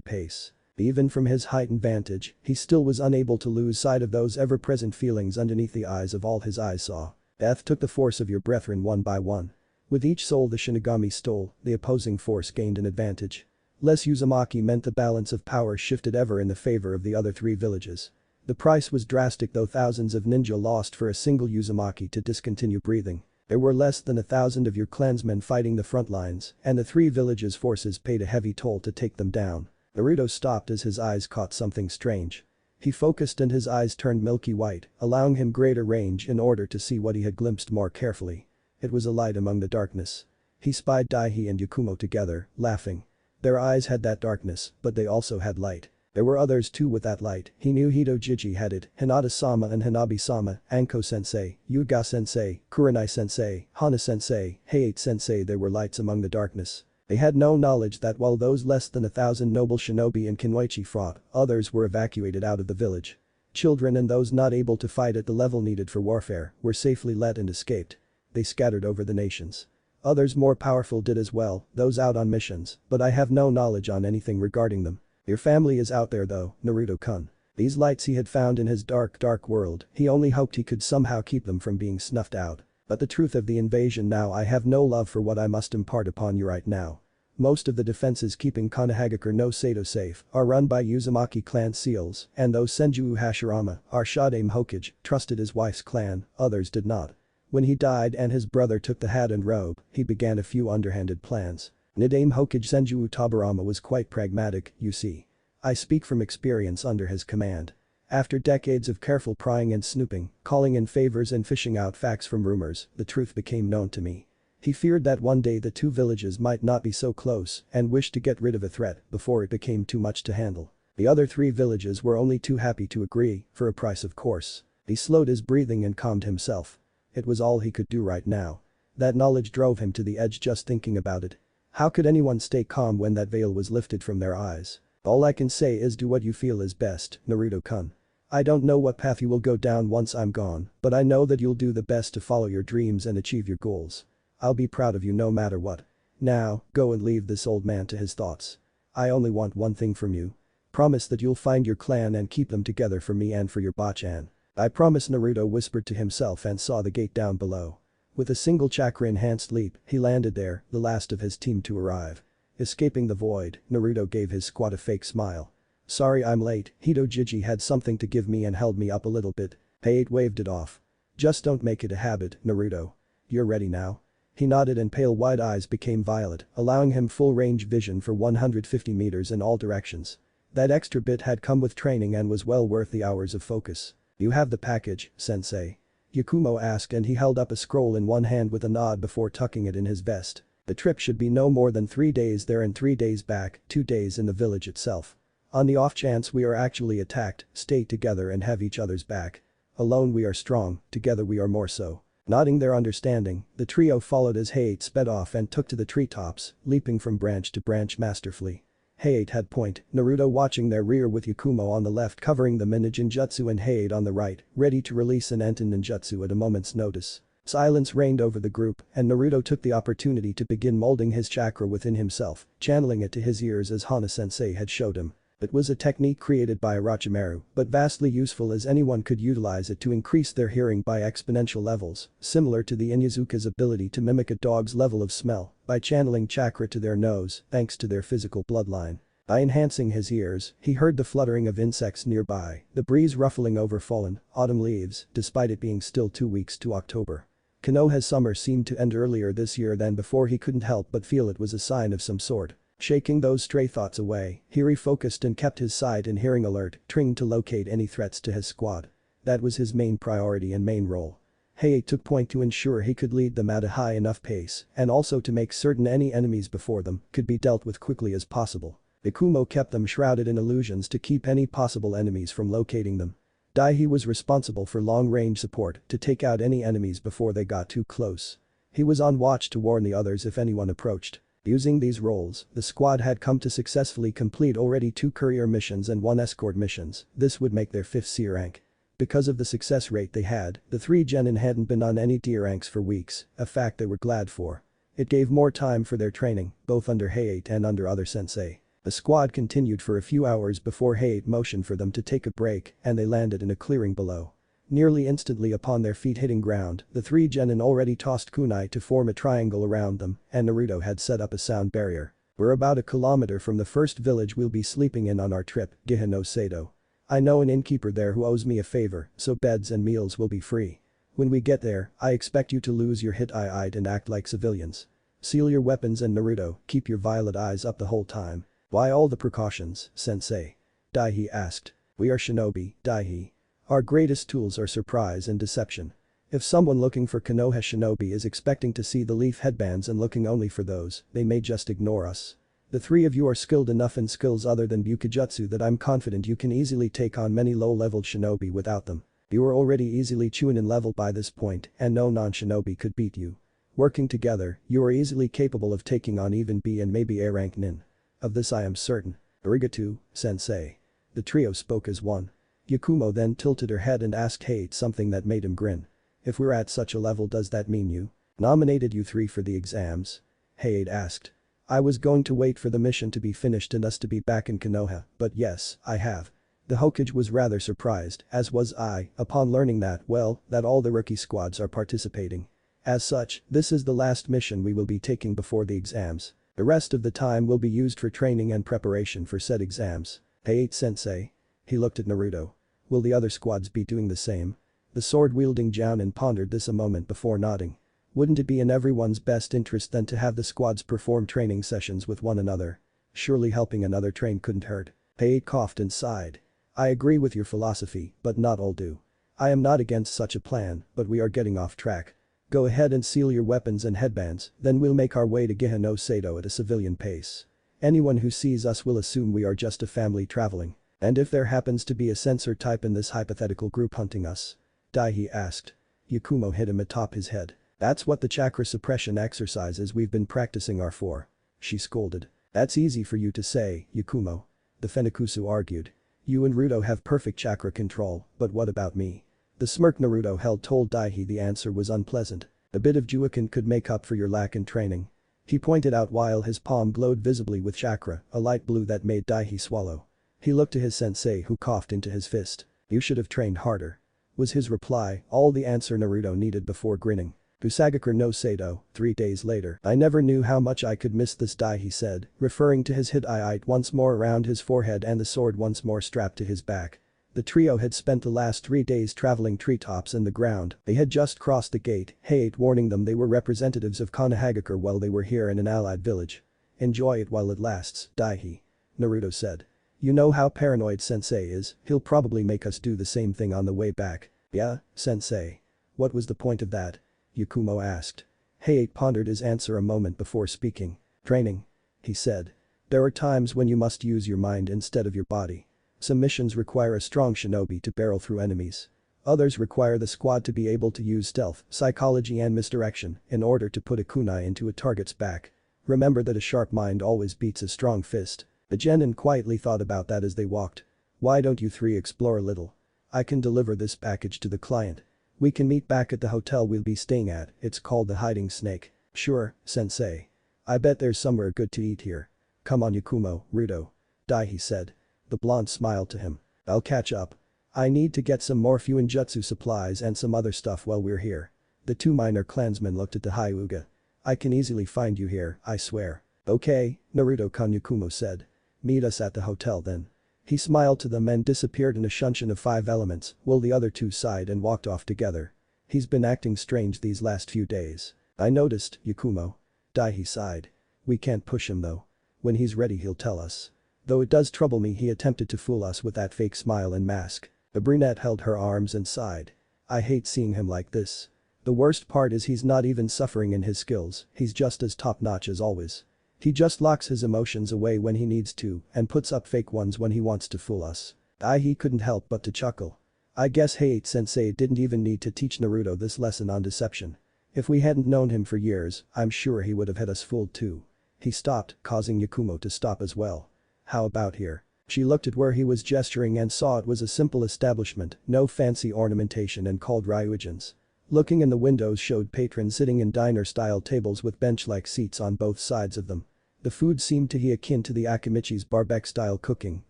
pace. Even from his heightened vantage, he still was unable to lose sight of those ever-present feelings underneath the eyes of all his eyes saw. Death took the force of your brethren one by one. With each soul the Shinigami stole, the opposing force gained an advantage. Less Uzumaki meant the balance of power shifted ever in the favor of the other 3 villages. The price was drastic though thousands of ninja lost for a single Uzumaki to discontinue breathing. There were less than 1,000 of your clansmen fighting the front lines, and the 3 villages' forces paid a heavy toll to take them down. Naruto stopped as his eyes caught something strange. He focused and his eyes turned milky white, allowing him greater range in order to see what he had glimpsed more carefully. It was a light among the darkness. He spied Daihi and Yakumo together, laughing. Their eyes had that darkness, but they also had light. There were others too with that light, he knew Hito Jiji had it, Hinata-sama and Hanabi-sama, Anko-sensei, Yuga-sensei, Kurenai-sensei, Hana-sensei, Heiate-sensei. There were lights among the darkness. They had no knowledge that while those less than 1,000 noble shinobi in Kinwaichi fought, others were evacuated out of the village. Children and those not able to fight at the level needed for warfare were safely let and escaped. They scattered over the nations. Others more powerful did as well, those out on missions, but I have no knowledge on anything regarding them. Your family is out there though, Naruto-kun. These lights he had found in his dark world, he only hoped he could somehow keep them from being snuffed out. But the truth of the invasion now, I have no love for what I must impart upon you right now. Most of the defenses keeping Konohagakure no Sato safe are run by Uzumaki clan seals, and though Senju Hashirama, our Shadame Hokage, trusted his wife's clan, others did not. When he died and his brother took the hat and robe, he began a few underhanded plans. Nidame Hokage Senju Utabarama was quite pragmatic, you see. I speak from experience under his command. After decades of careful prying and snooping, calling in favors and fishing out facts from rumors, the truth became known to me. He feared that one day the 2 villages might not be so close and wished to get rid of a threat before it became too much to handle. The other 3 villages were only too happy to agree, for a price of course. He slowed his breathing and calmed himself. It was all he could do right now. That knowledge drove him to the edge just thinking about it. How could anyone stay calm when that veil was lifted from their eyes? All I can say is do what you feel is best, Naruto-kun. I don't know what path you will go down once I'm gone, but I know that you'll do the best to follow your dreams and achieve your goals. I'll be proud of you no matter what. Now, go and leave this old man to his thoughts. I only want one thing from you. Promise that you'll find your clan and keep them together for me and for your Bachan. I promise, Naruto whispered to himself and saw the gate down below. With a single chakra-enhanced leap, he landed there, the last of his team to arrive. Escaping the void, Naruto gave his squad a fake smile. Sorry I'm late, Hito Jiji had something to give me and held me up a little bit. Heiate waved it off. Just don't make it a habit, Naruto. You're ready now? He nodded and pale wide eyes became violet, allowing him full range vision for 150 meters in all directions. That extra bit had come with training and was well worth the hours of focus. "You have the package, sensei?" Yakumo asked, and he held up a scroll in one hand with a nod before tucking it in his vest. "The trip should be no more than 3 days there and 3 days back, 2 days in the village itself. On the off chance we are actually attacked, stay together and have each other's back. Alone we are strong, together we are more so." Nodding their understanding, the trio followed as Hayate sped off and took to the treetops, leaping from branch to branch masterfully. Hayate had point, Naruto watching their rear with Yakumo on the left covering them in a ninjutsu and Hayate on the right, ready to release an Enten ninjutsu at a moment's notice. Silence reigned over the group, and Naruto took the opportunity to begin molding his chakra within himself, channeling it to his ears as Hana-sensei had showed him. It was a technique created by Orochimaru, but vastly useful as anyone could utilize it to increase their hearing by exponential levels, similar to the Inuzuka's ability to mimic a dog's level of smell by channeling chakra to their nose thanks to their physical bloodline. By enhancing his ears, he heard the fluttering of insects nearby, the breeze ruffling over fallen, autumn leaves, despite it being still 2 weeks to October. Konoha's summer seemed to end earlier this year than before. He couldn't help but feel it was a sign of some sort. Shaking those stray thoughts away, he refocused and kept his sight and hearing alert, trying to locate any threats to his squad. That was his main priority and main role. Hayate took point to ensure he could lead them at a high enough pace and also to make certain any enemies before them could be dealt with quickly as possible. Ikumo kept them shrouded in illusions to keep any possible enemies from locating them. Daihi was responsible for long-range support to take out any enemies before they got too close. He was on watch to warn the others if anyone approached. Using these roles, the squad had come to successfully complete already 2 courier missions and 1 escort missions. This would make their 5th C rank. Because of the success rate they had, the 3 genin hadn't been on any D ranks for weeks, a fact they were glad for. It gave more time for their training, both under Hayate and under other sensei. The squad continued for a few hours before Hayate motioned for them to take a break and they landed in a clearing below. Nearly instantly upon their feet hitting ground, the 3 genin already tossed kunai to form a triangle around them and Naruto had set up a sound barrier. "We're about a kilometer from the first village we'll be sleeping in on our trip, Giha no Sato. I know an innkeeper there who owes me a favor, so beds and meals will be free. When we get there, I expect you to lose your hit-eye and act like civilians. Seal your weapons and Naruto, keep your violet eyes up the whole time." "Why all the precautions, sensei?" Daihi asked. "We are shinobi, Daihi. Our greatest tools are surprise and deception. If someone looking for Konoha shinobi is expecting to see the leaf headbands and looking only for those, they may just ignore us. The 3 of you are skilled enough in skills other than Byakugan that I'm confident you can easily take on many low-leveled shinobi without them. You are already easily Chunin level by this point and no non-shinobi could beat you. Working together, you are easily capable of taking on even B and maybe A rank nin. Of this I am certain. Arigato, sensei." The trio spoke as one. Yakumo then tilted her head and asked Hayate something that made him grin. "If we're at such a level, does that mean you nominated you 3 for the exams?" Hayate asked. "I was going to wait for the mission to be finished and us to be back in Konoha, but yes, I have." The Hokage was rather surprised, as was I, upon learning that all the rookie squads are participating. As such, this is the last mission we will be taking before the exams. The rest of the time will be used for training and preparation for said exams. Hayate-sensei. He looked at Naruto. "Will the other squads be doing the same?" The sword-wielding Jounin pondered this a moment before nodding. Wouldn't it be in everyone's best interest then to have the squads perform training sessions with one another? Surely helping another train couldn't hurt. Hayate coughed and sighed. "I agree with your philosophy, but not all do. I am not against such a plan, but we are getting off track. Go ahead and seal your weapons and headbands, then we'll make our way to Giha no Sato at a civilian pace. Anyone who sees us will assume we are just a family traveling. And if there happens to be a censor type in this hypothetical group hunting us?" Daihi asked. Yakumo hit him atop his head. "That's what the chakra suppression exercises we've been practicing are for." She scolded. "That's easy for you to say, Yakumo." The Fenikusu argued. "You and Ruto have perfect chakra control, but what about me?" The smirk Naruto held told Daihi the answer was unpleasant. "A bit of Juiken could make up for your lack in training." He pointed out while his palm glowed visibly with chakra, a light blue that made Daihi swallow. He looked to his sensei who coughed into his fist. "You should have trained harder," was his reply, all the answer Naruto needed before grinning. Usagakure no Sato, 3 days later. "I never knew how much I could miss this Daihi said, referring to his hit-eye once more around his forehead and the sword once more strapped to his back. The trio had spent the last 3 days traveling treetops and the ground. They had just crossed the gate, Hayate warning them they were representatives of Konohagakure while they were here in an allied village. "Enjoy it while it lasts, Daihi," Naruto said. You know how paranoid sensei is, he'll probably make us do the same thing on the way back. Yeah, sensei. What was the point of that? Yakumo asked. Hayate pondered his answer a moment before speaking. Training. He said. There are times when you must use your mind instead of your body. Some missions require a strong shinobi to barrel through enemies. Others require the squad to be able to use stealth, psychology and misdirection in order to put a kunai into a target's back. Remember that a sharp mind always beats a strong fist. The genin quietly thought about that as they walked. Why don't you three explore a little? I can deliver this package to the client. We can meet back at the hotel we'll be staying at, it's called the Hiding Snake. Sure, sensei. I bet there's somewhere good to eat here. Come on Yakumo, Ruto. Daihi said. The blonde smiled to him. I'll catch up. I need to get some more Fuinjutsu supplies and some other stuff while we're here. The two minor clansmen looked at the Hyuga. I can easily find you here, I swear. Okay, Naruto-kun, Yakumo said. Meet us at the hotel then. He smiled to them and disappeared in a shunshin of 5 elements, while the other two sighed and walked off together. He's been acting strange these last few days. I noticed, Yakumo. Daihi sighed. We can't push him though. When he's ready he'll tell us. Though it does trouble me he attempted to fool us with that fake smile and mask. The brunette held her arms and sighed. I hate seeing him like this. The worst part is he's not even suffering in his skills, he's just as top-notch as always. He just locks his emotions away when he needs to and puts up fake ones when he wants to fool us. He couldn't help but to chuckle. I guess Hayate sensei didn't even need to teach Naruto this lesson on deception. If we hadn't known him for years, I'm sure he would have had us fooled too. He stopped, causing Yakumo to stop as well. How about here? She looked at where he was gesturing and saw it was a simple establishment, no fancy ornamentation and called Ryugin's. Looking in the windows showed patrons sitting in diner-style tables with bench-like seats on both sides of them. The food seemed to be akin to the Akimichi's barbecue-style cooking,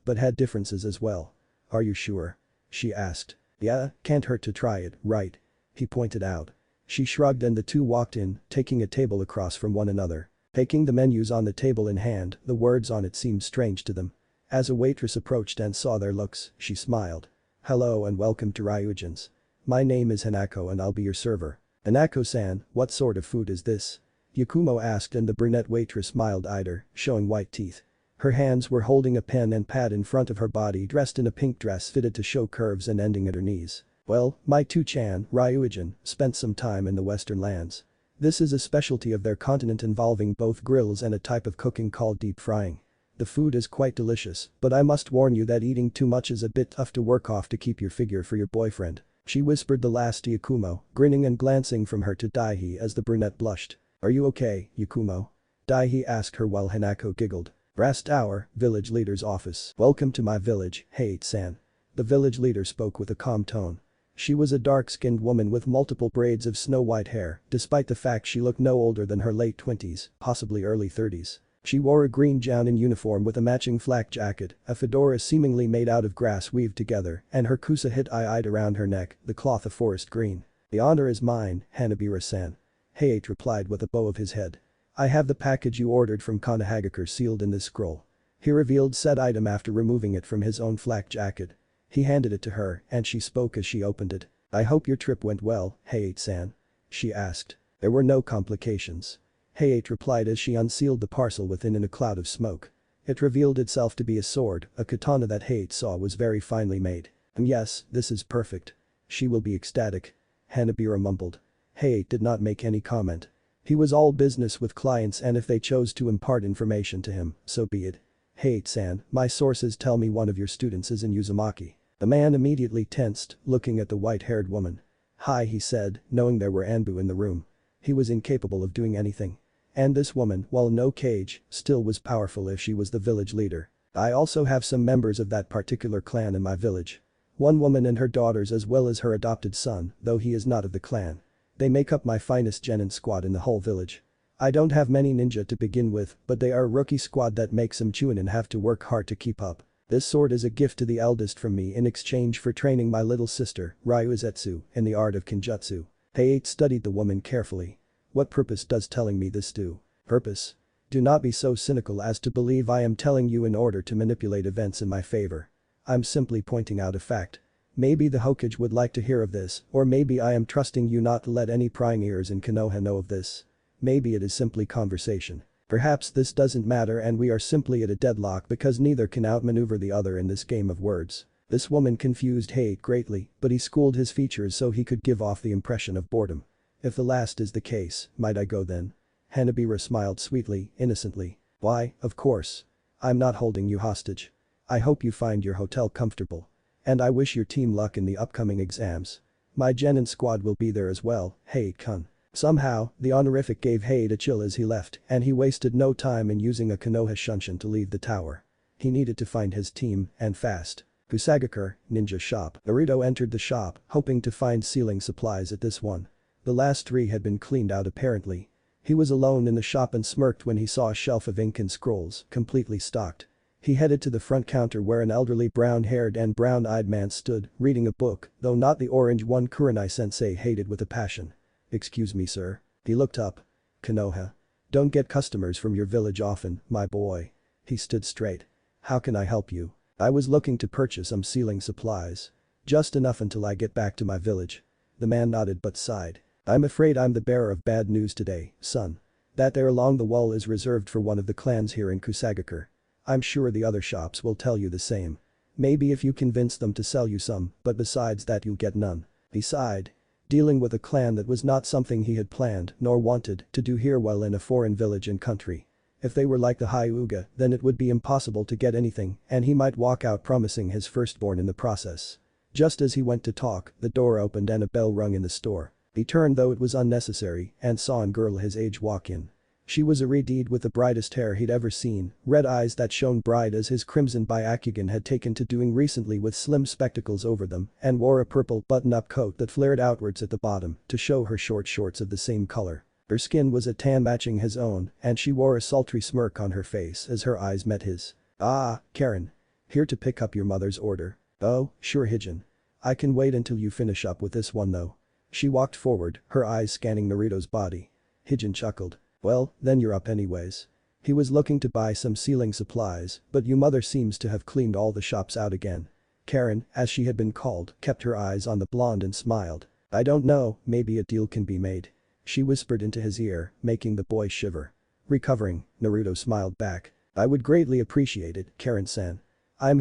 but had differences as well. Are you sure? She asked. Yeah, can't hurt to try it, right? He pointed out. She shrugged and the two walked in, taking a table across from one another. Taking the menus on the table in hand, the words on it seemed strange to them. As a waitress approached and saw their looks, she smiled. Hello and welcome to Ryugin's. My name is Hanako and I'll be your server. Hanako-san, what sort of food is this? Yakumo asked and the brunette waitress smiled-eyed her, showing white teeth. Her hands were holding a pen and pad in front of her body dressed in a pink dress fitted to show curves and ending at her knees. Well, my two-chan, Ryujin, spent some time in the western lands. This is a specialty of their continent involving both grills and a type of cooking called deep frying. The food is quite delicious, but I must warn you that eating too much is a bit tough to work off to keep your figure for your boyfriend. She whispered the last to Yakumo, grinning and glancing from her to Daihi as the brunette blushed. Are you okay, Yakumo? Daihi asked her while Hanako giggled. Brass Tower, village leader's office. Welcome to my village, Hayate-san. The village leader spoke with a calm tone. She was a dark-skinned woman with multiple braids of snow-white hair, despite the fact she looked no older than her late 20s, possibly early 30s. She wore a green Jounin uniform with a matching flak jacket, a fedora seemingly made out of grass weaved together, and her kusa hit-eyed around her neck, the cloth of forest green. The honor is mine, Hanabira-san. Hayate replied with a bow of his head. I have the package you ordered from Kanahagakure sealed in this scroll. He revealed said item after removing it from his own flak jacket. He handed it to her and she spoke as she opened it. I hope your trip went well, Hayate-san. She asked. There were no complications. Hayate replied as she unsealed the parcel within in a cloud of smoke. It revealed itself to be a sword, a katana that Hayate saw was very finely made. And yes, this is perfect. She will be ecstatic. Hanabira mumbled. Hayate did not make any comment. He was all business with clients and if they chose to impart information to him, so be it. Hayate-san, my sources tell me one of your students is in Uzumaki. The man immediately tensed, looking at the white-haired woman. Hi, he said, knowing there were Anbu in the room. He was incapable of doing anything. And this woman, while no cage, still was powerful if she was the village leader. I also have some members of that particular clan in my village. One woman and her daughters as well as her adopted son, though he is not of the clan. They make up my finest genin squad in the whole village. I don't have many ninja to begin with, but they are a rookie squad that makes some chunin have to work hard to keep up. This sword is a gift to the eldest from me in exchange for training my little sister, Ryuzetsu, in the art of Kinjutsu. Hayate studied the woman carefully. What purpose does telling me this do? Purpose? Do not be so cynical as to believe I am telling you in order to manipulate events in my favor. I'm simply pointing out a fact. Maybe the Hokage would like to hear of this, or maybe I am trusting you not to let any prying ears in Konoha know of this. Maybe it is simply conversation. Perhaps this doesn't matter and we are simply at a deadlock because neither can outmaneuver the other in this game of words. This woman confused Hate greatly, but he schooled his features so he could give off the impression of boredom. If the last is the case, might I go then? Hanabira smiled sweetly, innocently. Why, of course. I'm not holding you hostage. I hope you find your hotel comfortable. And I wish your team luck in the upcoming exams. My Genin squad will be there as well, Hate-kun. Somehow, the honorific gave Hate a chill as he left and he wasted no time in using a Konoha Shunshin to leave the tower. He needed to find his team, and fast. Kusagakure, ninja shop. Naruto entered the shop, hoping to find sealing supplies at this one. The last 3 had been cleaned out apparently. He was alone in the shop and smirked when he saw a shelf of ink and scrolls, completely stocked. He headed to the front counter where an elderly brown-haired and brown-eyed man stood, reading a book, though not the orange one Kurenai-sensei hated with a passion. Excuse me, sir. He looked up. Konoha. Don't get customers from your village often, my boy. He stood straight. How can I help you? I was looking to purchase some sealing supplies. Just enough until I get back to my village. The man nodded but sighed. I'm afraid I'm the bearer of bad news today, son. That there along the wall is reserved for one of the clans here in Kusagakure. I'm sure the other shops will tell you the same. Maybe if you convince them to sell you some, but besides that you'll get none. He sighed. Dealing with a clan that was not something he had planned nor wanted to do here while in a foreign village and country. If they were like the Hyuga, then it would be impossible to get anything and he might walk out promising his firstborn in the process. Just as he went to talk, the door opened and a bell rung in the store. He turned though it was unnecessary and saw a girl his age walk in. She was a redhead with the brightest hair he'd ever seen, red eyes that shone bright as his crimson byakugan had taken to doing recently with slim spectacles over them, and wore a purple button-up coat that flared outwards at the bottom to show her short shorts of the same color. Her skin was a tan matching his own and she wore a sultry smirk on her face as her eyes met his. Ah, Karen. Here to pick up your mother's order. Oh, sure Hijin. I can wait until you finish up with this one though. She walked forward, her eyes scanning Naruto's body. Hijin chuckled. Well, then you're up anyways. He was looking to buy some sealing supplies, but your mother seems to have cleaned all the shops out again. Karen, as she had been called, kept her eyes on the blonde and smiled. I don't know, maybe a deal can be made. She whispered into his ear, making the boy shiver. Recovering, Naruto smiled back. I would greatly appreciate it, Karen-san.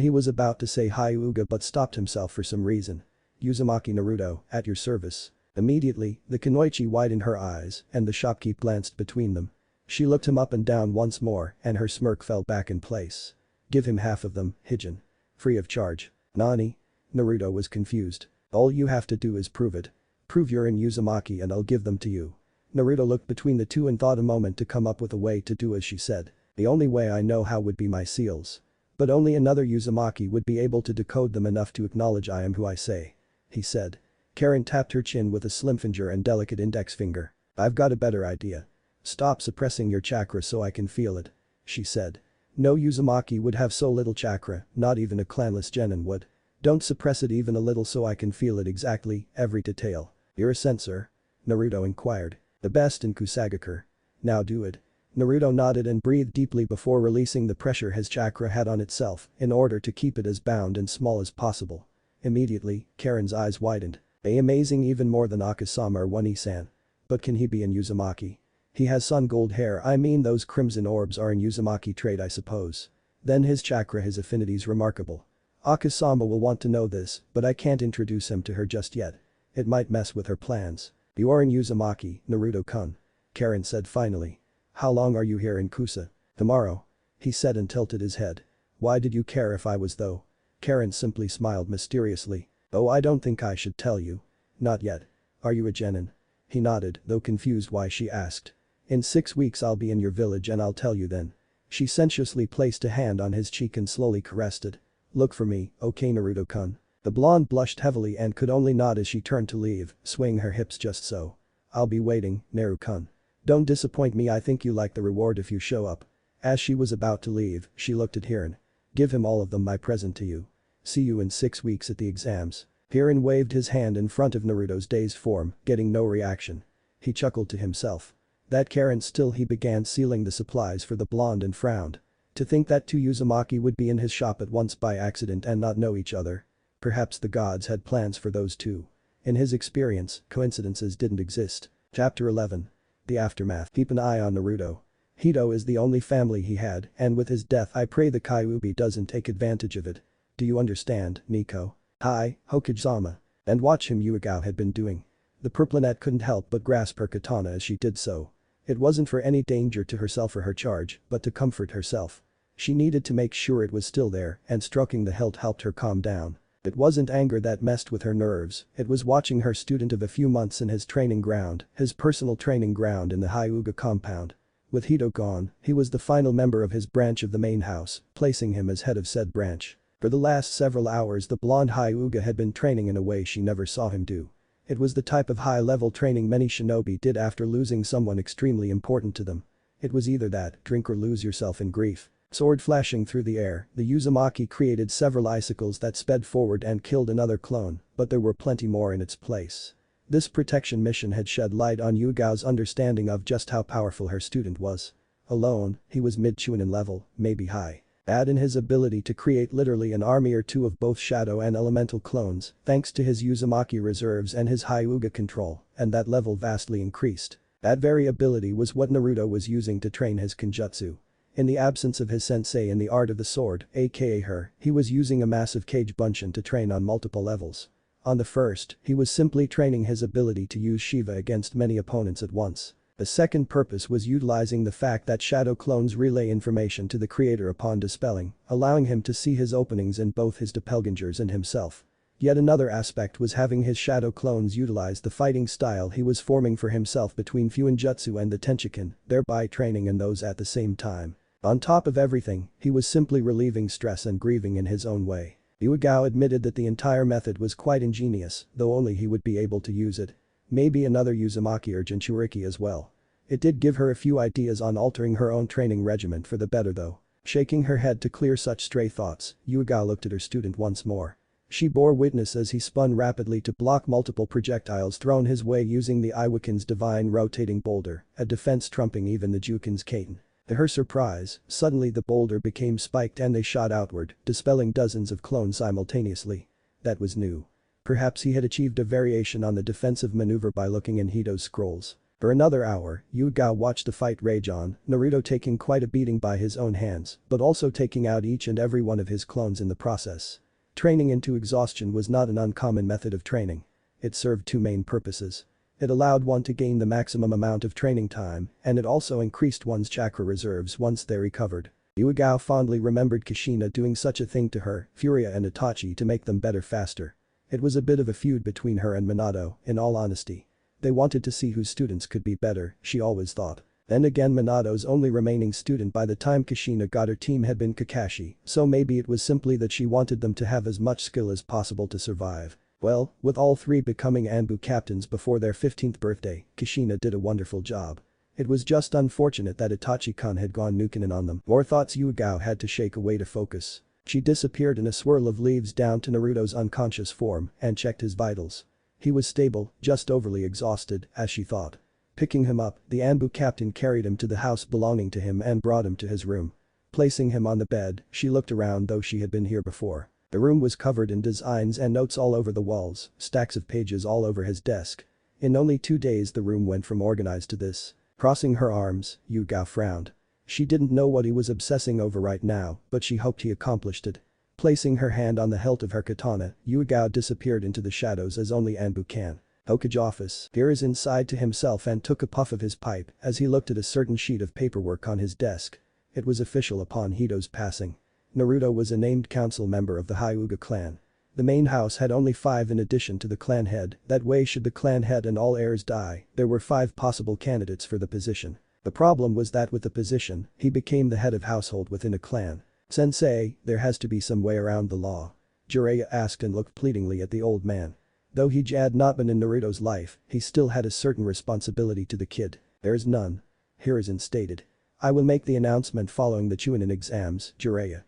He was about to say Hyuga but stopped himself for some reason. Uzumaki Naruto, at your service. Immediately, the kunoichi widened her eyes and the shopkeep glanced between them. She looked him up and down once more and her smirk fell back in place. Give him half of them, Hijin. Free of charge. Nani? Naruto was confused. All you have to do is prove it. Prove you're in Uzumaki and I'll give them to you. Naruto looked between the two and thought a moment to come up with a way to do as she said. The only way I know how would be my seals. But only another Uzumaki would be able to decode them enough to acknowledge I am who I say. He said. Karen tapped her chin with a slim finger and delicate index finger. I've got a better idea. Stop suppressing your chakra so I can feel it. She said. No Uzumaki would have so little chakra, not even a clanless genin would. Don't suppress it even a little so I can feel it exactly, every detail. You're a censor? Naruto inquired. The best in Kusagakure. Now do it. Naruto nodded and breathed deeply before releasing the pressure his chakra had on itself in order to keep it as bound and small as possible. Immediately, Karen's eyes widened. Amazing even more than Akasama or One-san. But can he be in Uzumaki? He has sun gold hair those crimson orbs are in Uzumaki trait I suppose. Then his chakra his affinities remarkable. Akasama will want to know this but I can't introduce him to her just yet. It might mess with her plans. You're in Uzumaki, Naruto-kun. Karen said finally. How long are you here in Kusa? Tomorrow. He said and tilted his head. Why did you care if I was though? Karen simply smiled mysteriously. Oh I don't think I should tell you. Not yet. Are you a genin? He nodded, though confused why she asked. In 6 weeks I'll be in your village and I'll tell you then. She sensuously placed a hand on his cheek and slowly caressed it. Look for me, okay Naruto-kun. The blonde blushed heavily and could only nod as she turned to leave, swaying her hips just so. I'll be waiting, Naru-kun. Don't disappoint me I think you like the reward if you show up. As she was about to leave, she looked at Hiran. Give him all of them my present to you. See you in 6 weeks at the exams. Hiran waved his hand in front of Naruto's dazed form, getting no reaction. He chuckled to himself. That Karen still he began sealing the supplies for the blonde and frowned. To think that 2 Uzumaki would be in his shop at once by accident and not know each other. Perhaps the gods had plans for those two. In his experience, coincidences didn't exist. Chapter 11. The aftermath. Keep an eye on Naruto. Hito is the only family he had, and with his death I pray the Kyuubi doesn't take advantage of it. Do you understand, Nico? Hi, Hokage-sama. And watch him Yuigao had been doing. The purplinette couldn't help but grasp her katana as she did so. It wasn't for any danger to herself or her charge, but to comfort herself. She needed to make sure it was still there, and stroking the hilt helped her calm down. It wasn't anger that messed with her nerves, it was watching her student of a few months in his training ground, his personal training ground in the Hyuga compound. With Hito gone, he was the final member of his branch of the main house, placing him as head of said branch. For the last several hours the blonde Hyuga had been training in a way she never saw him do. It was the type of high-level training many shinobi did after losing someone extremely important to them. It was either that, drink or lose yourself in grief. Sword flashing through the air, the uzumaki created several icicles that sped forward and killed another clone, but there were plenty more in its place. This protection mission had shed light on Yugao's understanding of just how powerful her student was. Alone, he was mid-chunin level, maybe high. Add in his ability to create literally an army or two of both shadow and elemental clones, thanks to his Uzumaki reserves and his Hyuga control, and that level vastly increased. That very ability was what Naruto was using to train his Kenjutsu. In the absence of his sensei in the art of the sword, aka her, he was using a massive Kage Bunshin to train on multiple levels. On the first, he was simply training his ability to use Shiva against many opponents at once. The second purpose was utilizing the fact that shadow clones relay information to the creator upon dispelling, allowing him to see his openings in both his doppelgangers and himself. Yet another aspect was having his shadow clones utilize the fighting style he was forming for himself between Fuinjutsu and the Tenshinhan, thereby training in those at the same time. On top of everything, he was simply relieving stress and grieving in his own way. Yuigao admitted that the entire method was quite ingenious, though only he would be able to use it. Maybe another Uzumaki or Jinchuriki as well. It did give her a few ideas on altering her own training regimen for the better though. Shaking her head to clear such stray thoughts, Yuigao looked at her student once more. She bore witness as he spun rapidly to block multiple projectiles thrown his way using the Iwakin's divine rotating boulder, a defense trumping even the Jukin's Katen. To her surprise, suddenly the boulder became spiked and they shot outward, dispelling dozens of clones simultaneously. That was new. Perhaps he had achieved a variation on the defensive maneuver by looking in Hito's scrolls. For another hour, Yuigao watched the fight rage on, Naruto taking quite a beating by his own hands, but also taking out each and every one of his clones in the process. Training into exhaustion was not an uncommon method of training. It served two main purposes. It allowed one to gain the maximum amount of training time, and it also increased one's chakra reserves once they recovered. Yuigao fondly remembered Kushina doing such a thing to her, Furia and Itachi to make them better faster. It was a bit of a feud between her and Minato, in all honesty. They wanted to see whose students could be better, she always thought. Then again Minato's only remaining student by the time Kushina got her team had been Kakashi, so maybe it was simply that she wanted them to have as much skill as possible to survive. Well, with all three becoming Anbu captains before their 15th birthday, Kushina did a wonderful job. It was just unfortunate that Itachi-kun had gone Nukenin on them. More thoughts Yuigao had to shake away to focus. She disappeared in a swirl of leaves down to Naruto's unconscious form and checked his vitals. He was stable, just overly exhausted, as she thought. Picking him up, the Anbu captain carried him to the house belonging to him and brought him to his room. Placing him on the bed, she looked around though she had been here before. The room was covered in designs and notes all over the walls, stacks of pages all over his desk. In only 2 days the room went from organized to this. Crossing her arms, Yuigao frowned. She didn't know what he was obsessing over right now, but she hoped he accomplished it. Placing her hand on the hilt of her katana, Yuigao disappeared into the shadows as only Anbu can. Hokage office. Here is inside to himself and took a puff of his pipe as he looked at a certain sheet of paperwork on his desk. It was official upon Hito's passing. Naruto was a named council member of the Hyuga clan. The main house had only 5 in addition to the clan head, that way should the clan head and all heirs die, there were 5 possible candidates for the position. The problem was that with the position, he became the head of household within a clan. Sensei, there has to be some way around the law. Jiraiya asked and looked pleadingly at the old man. Though he had not been in Naruto's life, he still had a certain responsibility to the kid. There's none. Here is instated. I will make the announcement following the Chunin exams, Jiraiya.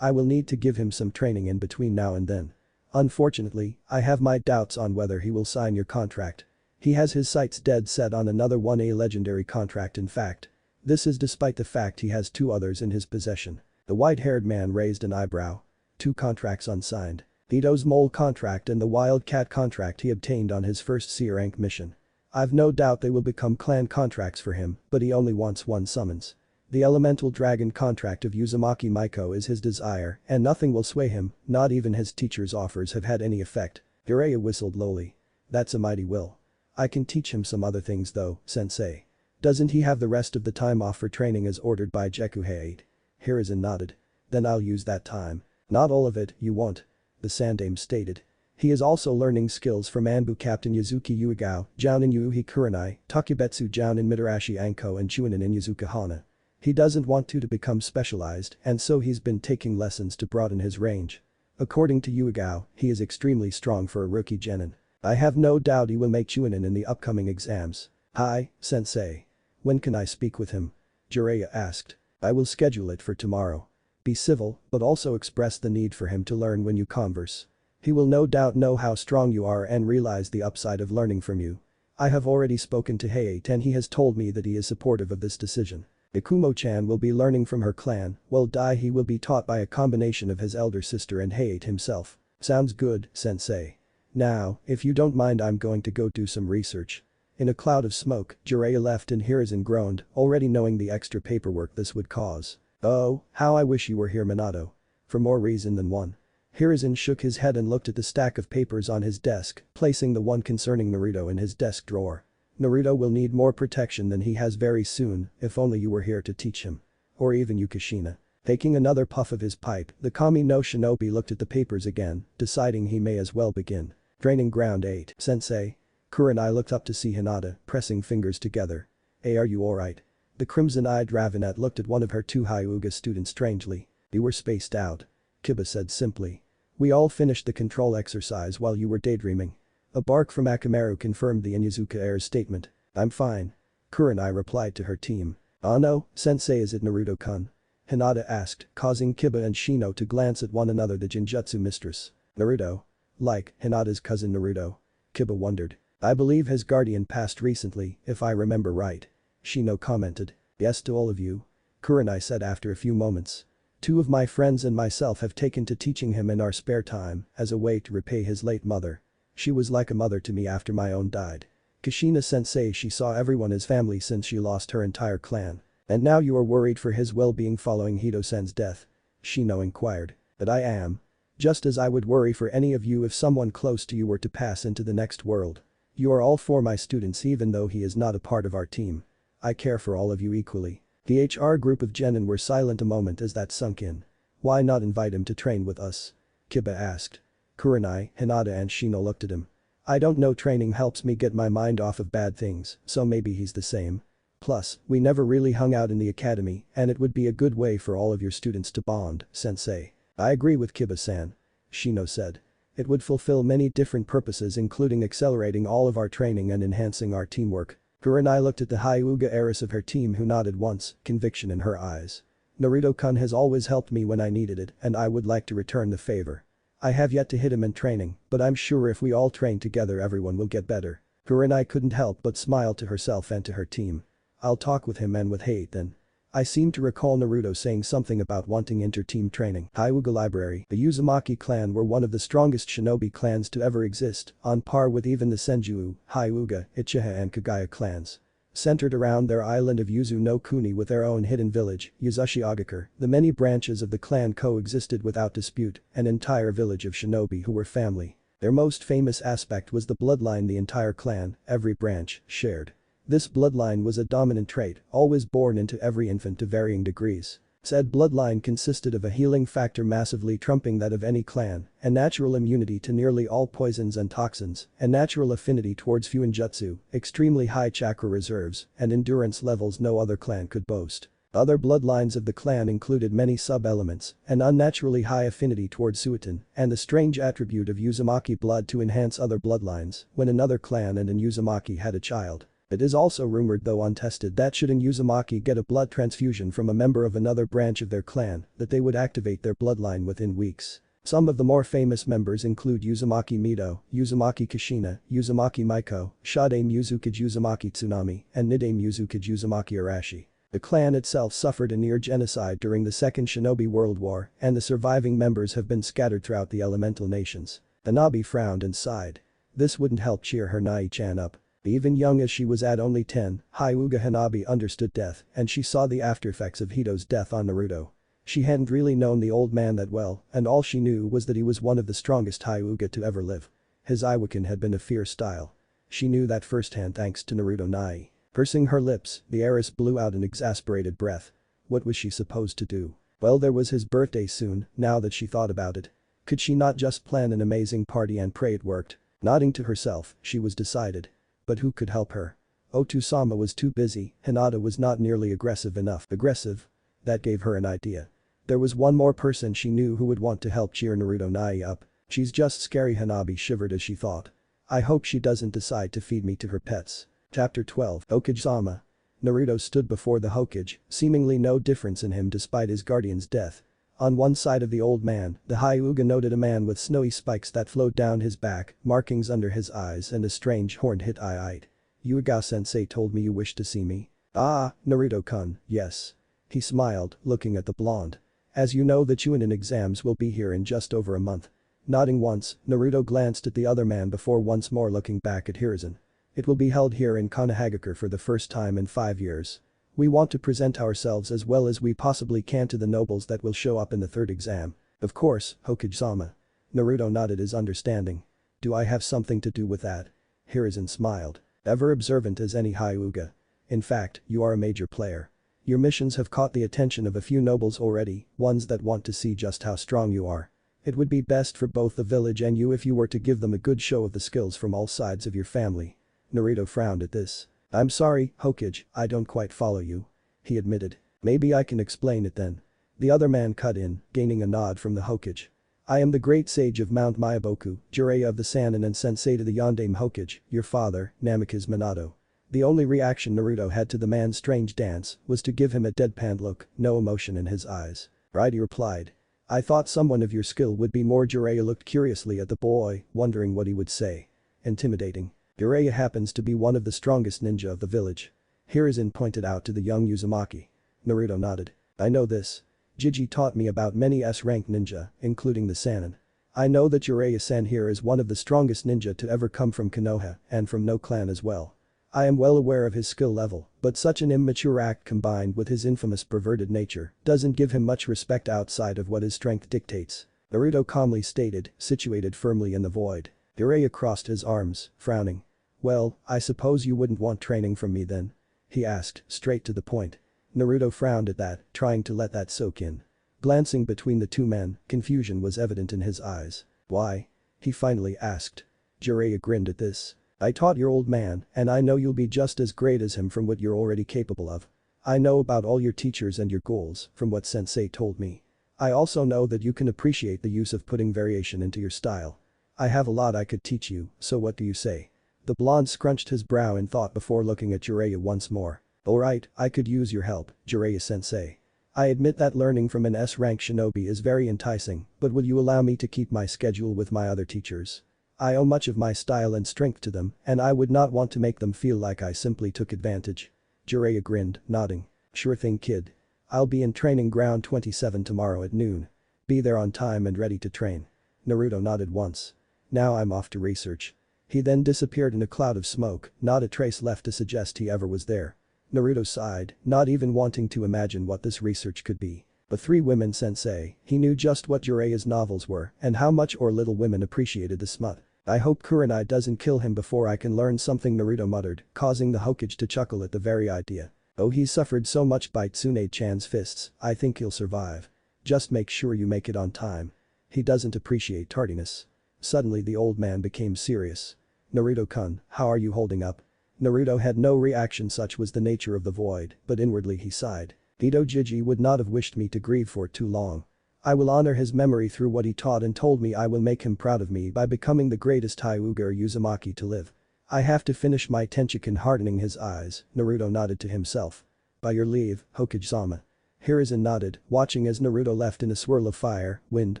I will need to give him some training in between now and then. Unfortunately, I have my doubts on whether he will sign your contract. He has his sights dead set on another 1A legendary contract in fact. This is despite the fact he has 2 others in his possession. The white-haired man raised an eyebrow. 2 contracts unsigned. Hito's mole contract and the wildcat contract he obtained on his first C rank mission. I've no doubt they will become clan contracts for him, but he only wants one summons. The elemental dragon contract of Uzumaki Maiko is his desire, and nothing will sway him, not even his teacher's offers have had any effect. Jiraiya whistled lowly. That's a mighty will. I can teach him some other things though, sensei. Doesn't he have the rest of the time off for training as ordered by Jekuhei? Hiruzen nodded. Then I'll use that time. Not all of it, you won't. The Sandame stated. He is also learning skills from Anbu Captain Yazuki Uegao, Jounin Yuuhi Kurenai, Takubetsu Jounin Mitarashi Anko and Chunin in Yazuka Hana. He doesn't want to become specialized and so he's been taking lessons to broaden his range. According to Uegao, he is extremely strong for a rookie genin. I have no doubt he will make Chunin in the upcoming exams. Hi, sensei. When can I speak with him? Jiraiya asked. I will schedule it for tomorrow. Be civil, but also express the need for him to learn when you converse. He will no doubt know how strong you are and realize the upside of learning from you. I have already spoken to Heiate and he has told me that he is supportive of this decision. Ikumo-chan will be learning from her clan, while he will be taught by a combination of his elder sister and Heiate himself. Sounds good, sensei. Now, if you don't mind I'm going to go do some research. In a cloud of smoke, Jiraiya left and Hiruzen groaned, already knowing the extra paperwork this would cause. Oh, how I wish you were here Minato. For more reason than one. Hiruzen shook his head and looked at the stack of papers on his desk, placing the one concerning Naruto in his desk drawer. Naruto will need more protection than he has very soon, if only you were here to teach him. Or even you Kushina. Taking another puff of his pipe, the Kami no Shinobi looked at the papers again, deciding he may as well begin. Draining ground 8, sensei. Kurenai looked up to see Hinata, pressing fingers together. Hey, are you alright? The crimson-eyed Ravenet looked at one of her two Hyuga students strangely. You were spaced out. Kiba said simply. We all finished the control exercise while you were daydreaming. A bark from Akamaru confirmed the Inuzuka heir's statement. I'm fine. Kurenai replied to her team. Oh no, sensei is it Naruto-kun? Hinata asked, causing Kiba and Shino to glance at one another the Jinjutsu mistress. Naruto? Like, Hinata's cousin Naruto? Kiba wondered. I believe his guardian passed recently, if I remember right. Shino commented. Yes to all of you. Kurenai said after a few moments. Two of my friends and myself have taken to teaching him in our spare time, as a way to repay his late mother. She was like a mother to me after my own died. Kushina-sensei she saw everyone as family since she lost her entire clan. And now you are worried for his well-being following Hito-sen's death? Shino inquired. That I am. Just as I would worry for any of you if someone close to you were to pass into the next world. You are all for my students even though he is not a part of our team. I care for all of you equally. The HR group of genin were silent a moment as that sunk in. Why not invite him to train with us? Kiba asked. Kurenai, Hinata and Shino looked at him. I don't know, training helps me get my mind off of bad things, so maybe he's the same. Plus, we never really hung out in the academy and it would be a good way for all of your students to bond, sensei. I agree with Kiba-san. Shino said. It would fulfill many different purposes including accelerating all of our training and enhancing our teamwork. Kurenai looked at the Hyuga heiress of her team who nodded once, conviction in her eyes. Naruto-kun has always helped me when I needed it and I would like to return the favor. I have yet to hit him in training, but I'm sure if we all train together everyone will get better. Kurenai couldn't help but smile to herself and to her team. I'll talk with him and with Heiate then. I seem to recall Naruto saying something about wanting inter-team training. Hyuga Library. The Uzumaki clan were one of the strongest shinobi clans to ever exist, on par with even the Senju, Hyuga, Uchiha and Kagaya clans. Centered around their island of Yuzu no Kuni with their own hidden village, Yuzushi-Agakur, the many branches of the clan coexisted without dispute, an entire village of shinobi who were family. Their most famous aspect was the bloodline the entire clan, every branch, shared. This bloodline was a dominant trait, always born into every infant to varying degrees. Said bloodline consisted of a healing factor massively trumping that of any clan, a natural immunity to nearly all poisons and toxins, a natural affinity towards fuinjutsu, extremely high chakra reserves, and endurance levels no other clan could boast. Other bloodlines of the clan included many sub-elements, an unnaturally high affinity towards suiton, and the strange attribute of Uzumaki blood to enhance other bloodlines when another clan and an Uzumaki had a child. It is also rumored though untested that should an Uzumaki get a blood transfusion from a member of another branch of their clan, that they would activate their bloodline within weeks. Some of the more famous members include Uzumaki Mido, Uzumaki Kushina, Uzumaki Maiko, Shadame Uzukage Uzumaki Tsunami, and Nidame Uzukage Uzumaki Arashi. The clan itself suffered a near genocide during the Second Shinobi World War, and the surviving members have been scattered throughout the elemental nations. Hanabi frowned and sighed. This wouldn't help cheer her Nai-chan up. Even young as she was at only 10, Hyuga Hanabi understood death and she saw the aftereffects of Hito's death on Naruto. She hadn't really known the old man that well and all she knew was that he was one of the strongest Hyuga to ever live. His Iwakin had been a fierce style. She knew that firsthand thanks to Naruto Nai. Pursing her lips, the heiress blew out an exasperated breath. What was she supposed to do? Well, there was his birthday soon, now that she thought about it. Could she not just plan an amazing party and pray it worked? Nodding to herself, she was decided. But who could help her? Otusama was too busy, Hinata was not nearly aggressive enough. Aggressive? That gave her an idea. There was one more person she knew who would want to help cheer Naruto Nai up. She's just scary. Hanabi shivered as she thought. I hope she doesn't decide to feed me to her pets. Chapter 12 Hokage-sama. Naruto stood before the Hokage, seemingly no difference in him despite his guardian's death. On one side of the old man, the Hyuga noted a man with snowy spikes that flowed down his back, markings under his eyes and a strange horned hit eye. Yuga-sensei told me you wished to see me. Ah, Naruto-kun, yes. He smiled, looking at the blonde. As you know the Chunin exams will be here in just over a month. Nodding once, Naruto glanced at the other man before once more looking back at Hiruzen. It will be held here in Konohagakure for the first time in 5 years. We want to present ourselves as well as we possibly can to the nobles that will show up in the third exam. Of course, Hokage-sama. Naruto nodded his understanding. Do I have something to do with that? Hiruzen smiled. Ever observant as any Hyuga. In fact, you are a major player. Your missions have caught the attention of a few nobles already, ones that want to see just how strong you are. It would be best for both the village and you if you were to give them a good show of the skills from all sides of your family. Naruto frowned at this. I'm sorry, Hokage, I don't quite follow you. He admitted. Maybe I can explain it then. The other man cut in, gaining a nod from the Hokage. I am the great sage of Mount Myaboku, Jiraiya of the Sannin and sensei to the Yondaime Hokage, your father, Namikaze Minato. The only reaction Naruto had to the man's strange dance was to give him a deadpan look, no emotion in his eyes. Right, he replied. I thought someone of your skill would be more. Jiraiya looked curiously at the boy, wondering what he would say. Intimidating. Jiraiya happens to be one of the strongest ninja of the village. Hiruzen pointed out to the young Uzumaki. Naruto nodded. I know this. Jiji taught me about many S-rank ninja, including the Sannin. I know that Jiraiya-san here is one of the strongest ninja to ever come from Konoha and from no clan as well. I am well aware of his skill level, but such an immature act combined with his infamous perverted nature doesn't give him much respect outside of what his strength dictates. Naruto calmly stated, situated firmly in the void. Jiraiya crossed his arms, frowning. Well, I suppose you wouldn't want training from me then? He asked, straight to the point. Naruto frowned at that, trying to let that soak in. Glancing between the two men, confusion was evident in his eyes. Why? He finally asked. Jiraiya grinned at this. I taught your old man, and I know you'll be just as great as him from what you're already capable of. I know about all your teachers and your goals, from what sensei told me. I also know that you can appreciate the use of putting variation into your style. I have a lot I could teach you, so what do you say? The blonde scrunched his brow in thought before looking at Jiraiya once more. Alright, I could use your help, Jiraiya-sensei. I admit that learning from an S-rank shinobi is very enticing, but would you allow me to keep my schedule with my other teachers? I owe much of my style and strength to them, and I would not want to make them feel like I simply took advantage. Jiraiya grinned, nodding. Sure thing, kid. I'll be in training ground 27 tomorrow at noon. Be there on time and ready to train. Naruto nodded once. Now I'm off to research. He then disappeared in a cloud of smoke, not a trace left to suggest he ever was there. Naruto sighed, not even wanting to imagine what this research could be. But 3 women sensei, he knew just what Jiraiya's novels were and how much or little women appreciated the smut. I hope Kurenai doesn't kill him before I can learn something, Naruto muttered, causing the Hokage to chuckle at the very idea. Oh, he suffered so much by Tsunade-chan's fists, I think he'll survive. Just make sure you make it on time. He doesn't appreciate tardiness. Suddenly the old man became serious. Naruto-kun, how are you holding up? Naruto had no reaction, such was the nature of the void, but inwardly he sighed. Ito Jiji would not have wished me to grieve for too long. I will honor his memory through what he taught and told me I will make him proud of me by becoming the greatest Hyuga or Uzumaki to live. I have to finish my Tenchiken. Hardening his eyes, Naruto nodded to himself. By your leave, Hokage-sama. Hiruzen nodded, watching as Naruto left in a swirl of fire, wind,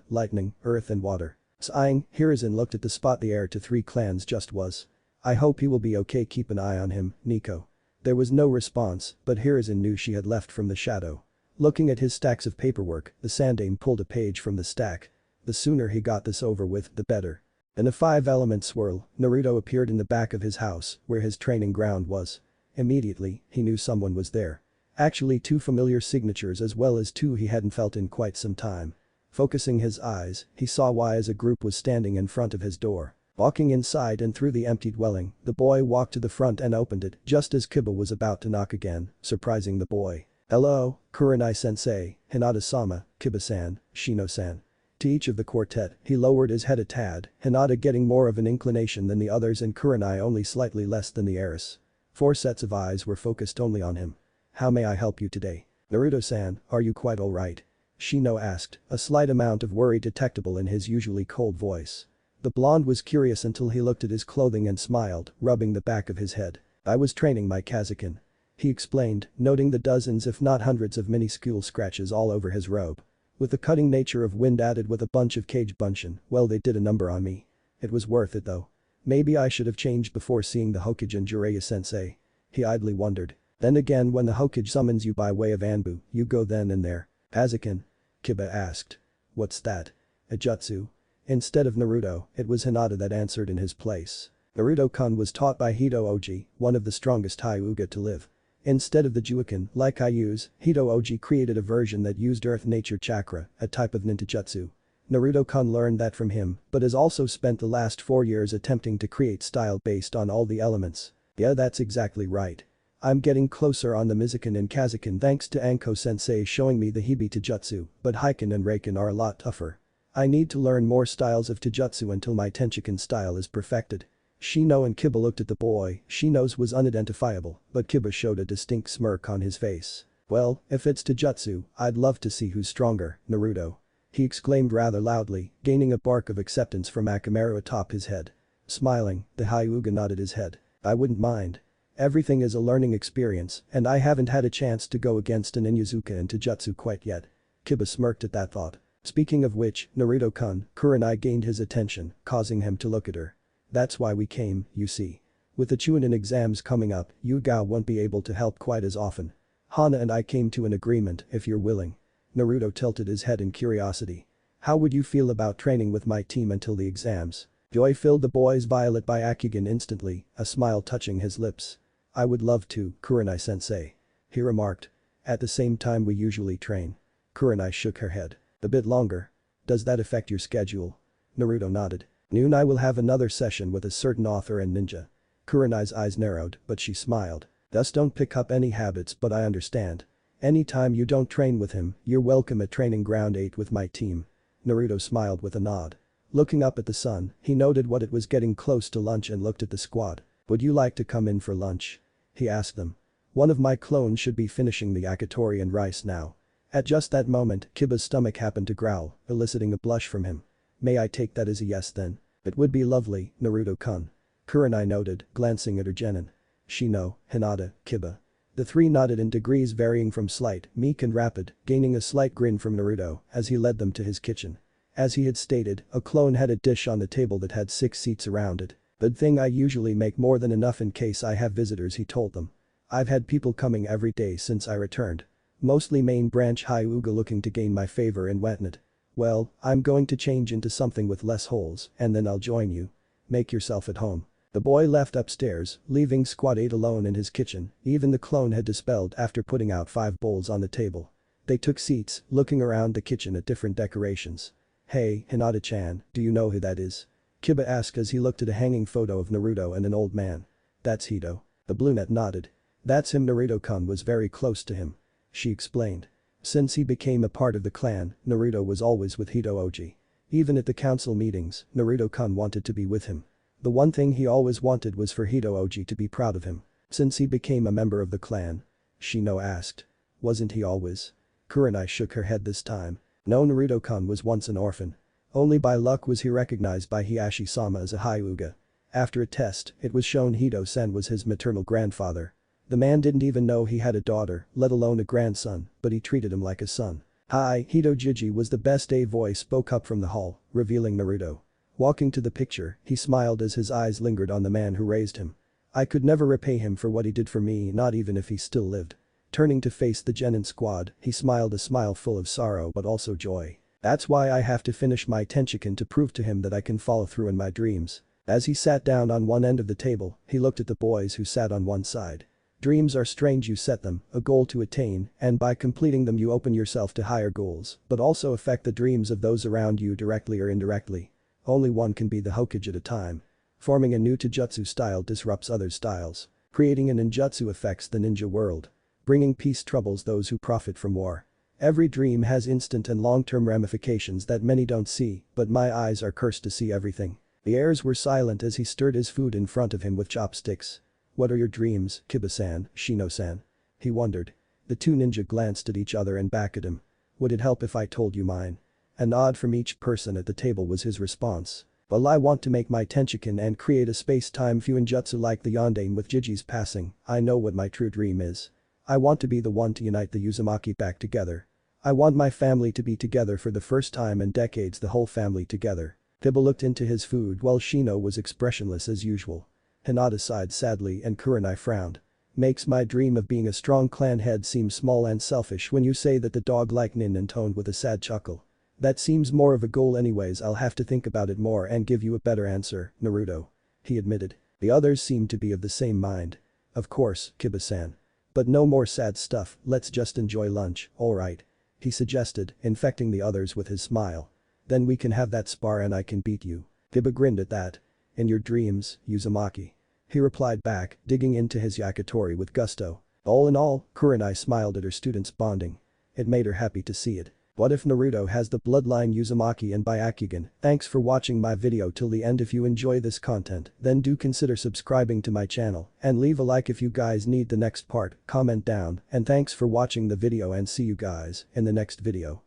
lightning, earth and water. Sighing, Hiruzen looked at the spot the heir to 3 clans just was. I hope he will be okay, keep an eye on him, Nico. There was no response, but Hiruzen knew she had left from the shadow. Looking at his stacks of paperwork, the Sandaime pulled a page from the stack. The sooner he got this over with, the better. In a five-element swirl, Naruto appeared in the back of his house, where his training ground was. Immediately, he knew someone was there. Actually, two familiar signatures as well as two he hadn't felt in quite some time. Focusing his eyes, he saw why as a group was standing in front of his door. Walking inside and through the empty dwelling, the boy walked to the front and opened it just as Kiba was about to knock again, surprising the boy. "Hello, Kurenai-sensei, Hinata-sama, Kiba-san, Shino-san." To each of the quartet, he lowered his head a tad, Hinata getting more of an inclination than the others and Kurenai only slightly less than the heiress. 4 sets of eyes were focused only on him. "How may I help you today? Naruto-san, are you quite alright?" Shino asked, a slight amount of worry detectable in his usually cold voice. The blonde was curious until he looked at his clothing and smiled, rubbing the back of his head. "I was training my Kazakin," he explained, noting the dozens if not hundreds of minuscule scratches all over his robe. "With the cutting nature of wind added with a bunch of cage bunshin, well they did a number on me. It was worth it though. Maybe I should have changed before seeing the Hokage and Jiraiya-sensei." He idly wondered. "Then again when the Hokage summons you by way of Anbu, you go then and there." "Kazakin?" Kiba asked. "What's that? A jutsu?" Instead of Naruto, it was Hinata that answered in his place. Naruto-kun was taught by Hito-oji, one of the strongest Hyuga to live. Instead of the Juiken, like I use, Hito-oji created a version that used Earth Nature Chakra, a type of ninjutsu. Naruto-kun learned that from him, but has also spent the last 4 years attempting to create style based on all the elements. Yeah, that's exactly right. I'm getting closer on the Mizuken and Kazakin thanks to Anko-sensei showing me the Hibi Taijutsu, but Heiken and Reiken are a lot tougher. I need to learn more styles of Taijutsu until my Tenshiken style is perfected." Shino and Kiba looked at the boy. Shino's was unidentifiable, but Kiba showed a distinct smirk on his face. "Well, if it's Taijutsu, I'd love to see who's stronger, Naruto." He exclaimed rather loudly, gaining a bark of acceptance from Akamaru atop his head. Smiling, the Hyuga nodded his head. "I wouldn't mind. Everything is a learning experience, and I haven't had a chance to go against an Inyazuka in Taijutsu quite yet." Kiba smirked at that thought. Speaking of which, Naruto-kun, Kurenai gained his attention, causing him to look at her. "That's why we came, you see. With the Chunin exams coming up, Yuga won't be able to help quite as often. Hana and I came to an agreement, if you're willing." Naruto tilted his head in curiosity. "How would you feel about training with my team until the exams?" Joy filled the boy's violet byakugan instantly, a smile touching his lips. "I would love to, Kurenai-sensei," he remarked. "At the same time we usually train." Kurenai shook her head. "A bit longer? Does that affect your schedule?" Naruto nodded. "Noon I will have another session with a certain author and ninja." Kurenai's eyes narrowed, but she smiled. "Thus don't pick up any habits but I understand. Anytime you don't train with him, you're welcome at Training Ground 8 with my team." Naruto smiled with a nod. Looking up at the sun, he noted what it was getting close to lunch and looked at the squad. "Would you like to come in for lunch?" he asked them. "One of my clones should be finishing the yakitori and rice now." At just that moment, Kiba's stomach happened to growl, eliciting a blush from him. "May I take that as a yes then?" "It would be lovely, Naruto-kun." Kurenai noted, glancing at her genin. Shino, Hinata, Kiba. The three nodded in degrees varying from slight, meek and rapid, gaining a slight grin from Naruto as he led them to his kitchen. As he had stated, a clone had a dish on the table that had 6 seats around it. "Good thing I usually make more than enough in case I have visitors," he told them. "I've had people coming every day since I returned. Mostly main branch Hyuga looking to gain my favor in Wetnut. Well, I'm going to change into something with less holes and then I'll join you. Make yourself at home." The boy left upstairs, leaving Squad 8 alone in his kitchen. Even the clone had dispelled after putting out 5 bowls on the table. They took seats, looking around the kitchen at different decorations. "Hey, Hinata-chan, do you know who that is?" Kiba asked as he looked at a hanging photo of Naruto and an old man. "That's Hito." The brunette nodded. "That's him. Naruto-kun was very close to him," she explained. Since he became a part of the clan, Naruto was always with Hito-oji. Even at the council meetings, Naruto-kun wanted to be with him. The one thing he always wanted was for Hito-oji to be proud of him. "Since he became a member of the clan?" Shino asked. "Wasn't he always?" Kurenai shook her head this time. "No, Naruto-kun was once an orphan. Only by luck was he recognized by Hiashi-sama as a Hyuga. After a test, it was shown Hito-sen was his maternal grandfather. The man didn't even know he had a daughter, let alone a grandson, but he treated him like a son." "Hi, Hito-jiji," was the best a voice spoke up from the hall, revealing Naruto. Walking to the picture, he smiled as his eyes lingered on the man who raised him. "I could never repay him for what he did for me, not even if he still lived." Turning to face the genin squad, he smiled a smile full of sorrow but also joy. That's why I have to finish my Tenshinhan to prove to him that I can follow through in my dreams. As he sat down on one end of the table, he looked at the boys who sat on one side. Dreams are strange. You set them, a goal to attain, and by completing them you open yourself to higher goals, but also affect the dreams of those around you directly or indirectly. Only one can be the Hokage at a time. Forming a new taijutsu style disrupts other styles. Creating a ninjutsu affects the ninja world. Bringing peace troubles those who profit from war. Every dream has instant and long-term ramifications that many don't see, but my eyes are cursed to see everything. The heirs were silent as he stirred his food in front of him with chopsticks. What are your dreams, Kiba-san, Shino-san? He wondered. The two ninja glanced at each other and back at him. Would it help if I told you mine? A nod from each person at the table was his response. Well, I want to make my Tenshinhan and create a space-time fuinjutsu like the Yondaime with Jiji's passing. I know what my true dream is. I want to be the one to unite the Uzumaki back together. I want my family to be together for the first time in decades, the whole family together. Kiba looked into his food while Shino was expressionless as usual. Hinata sighed sadly and Kurenai frowned. Makes my dream of being a strong clan head seem small and selfish when you say that, the dog-like Nin intoned with a sad chuckle. That seems more of a goal anyways. I'll have to think about it more and give you a better answer, Naruto. He admitted. The others seemed to be of the same mind. Of course, Kiba-san. But no more sad stuff, let's just enjoy lunch, alright? He suggested, infecting the others with his smile. Then we can have that spar and I can beat you. Kiba grinned at that. In your dreams, Uzumaki. He replied back, digging into his yakitori with gusto. All in all, Kurenai smiled at her students bonding. It made her happy to see it. What if Naruto has the bloodline Uzumaki and byakugan? Thanks for watching my video till the end. If you enjoy this content, then do consider subscribing to my channel and leave a like if you guys need the next part, comment down, and thanks for watching the video and see you guys in the next video.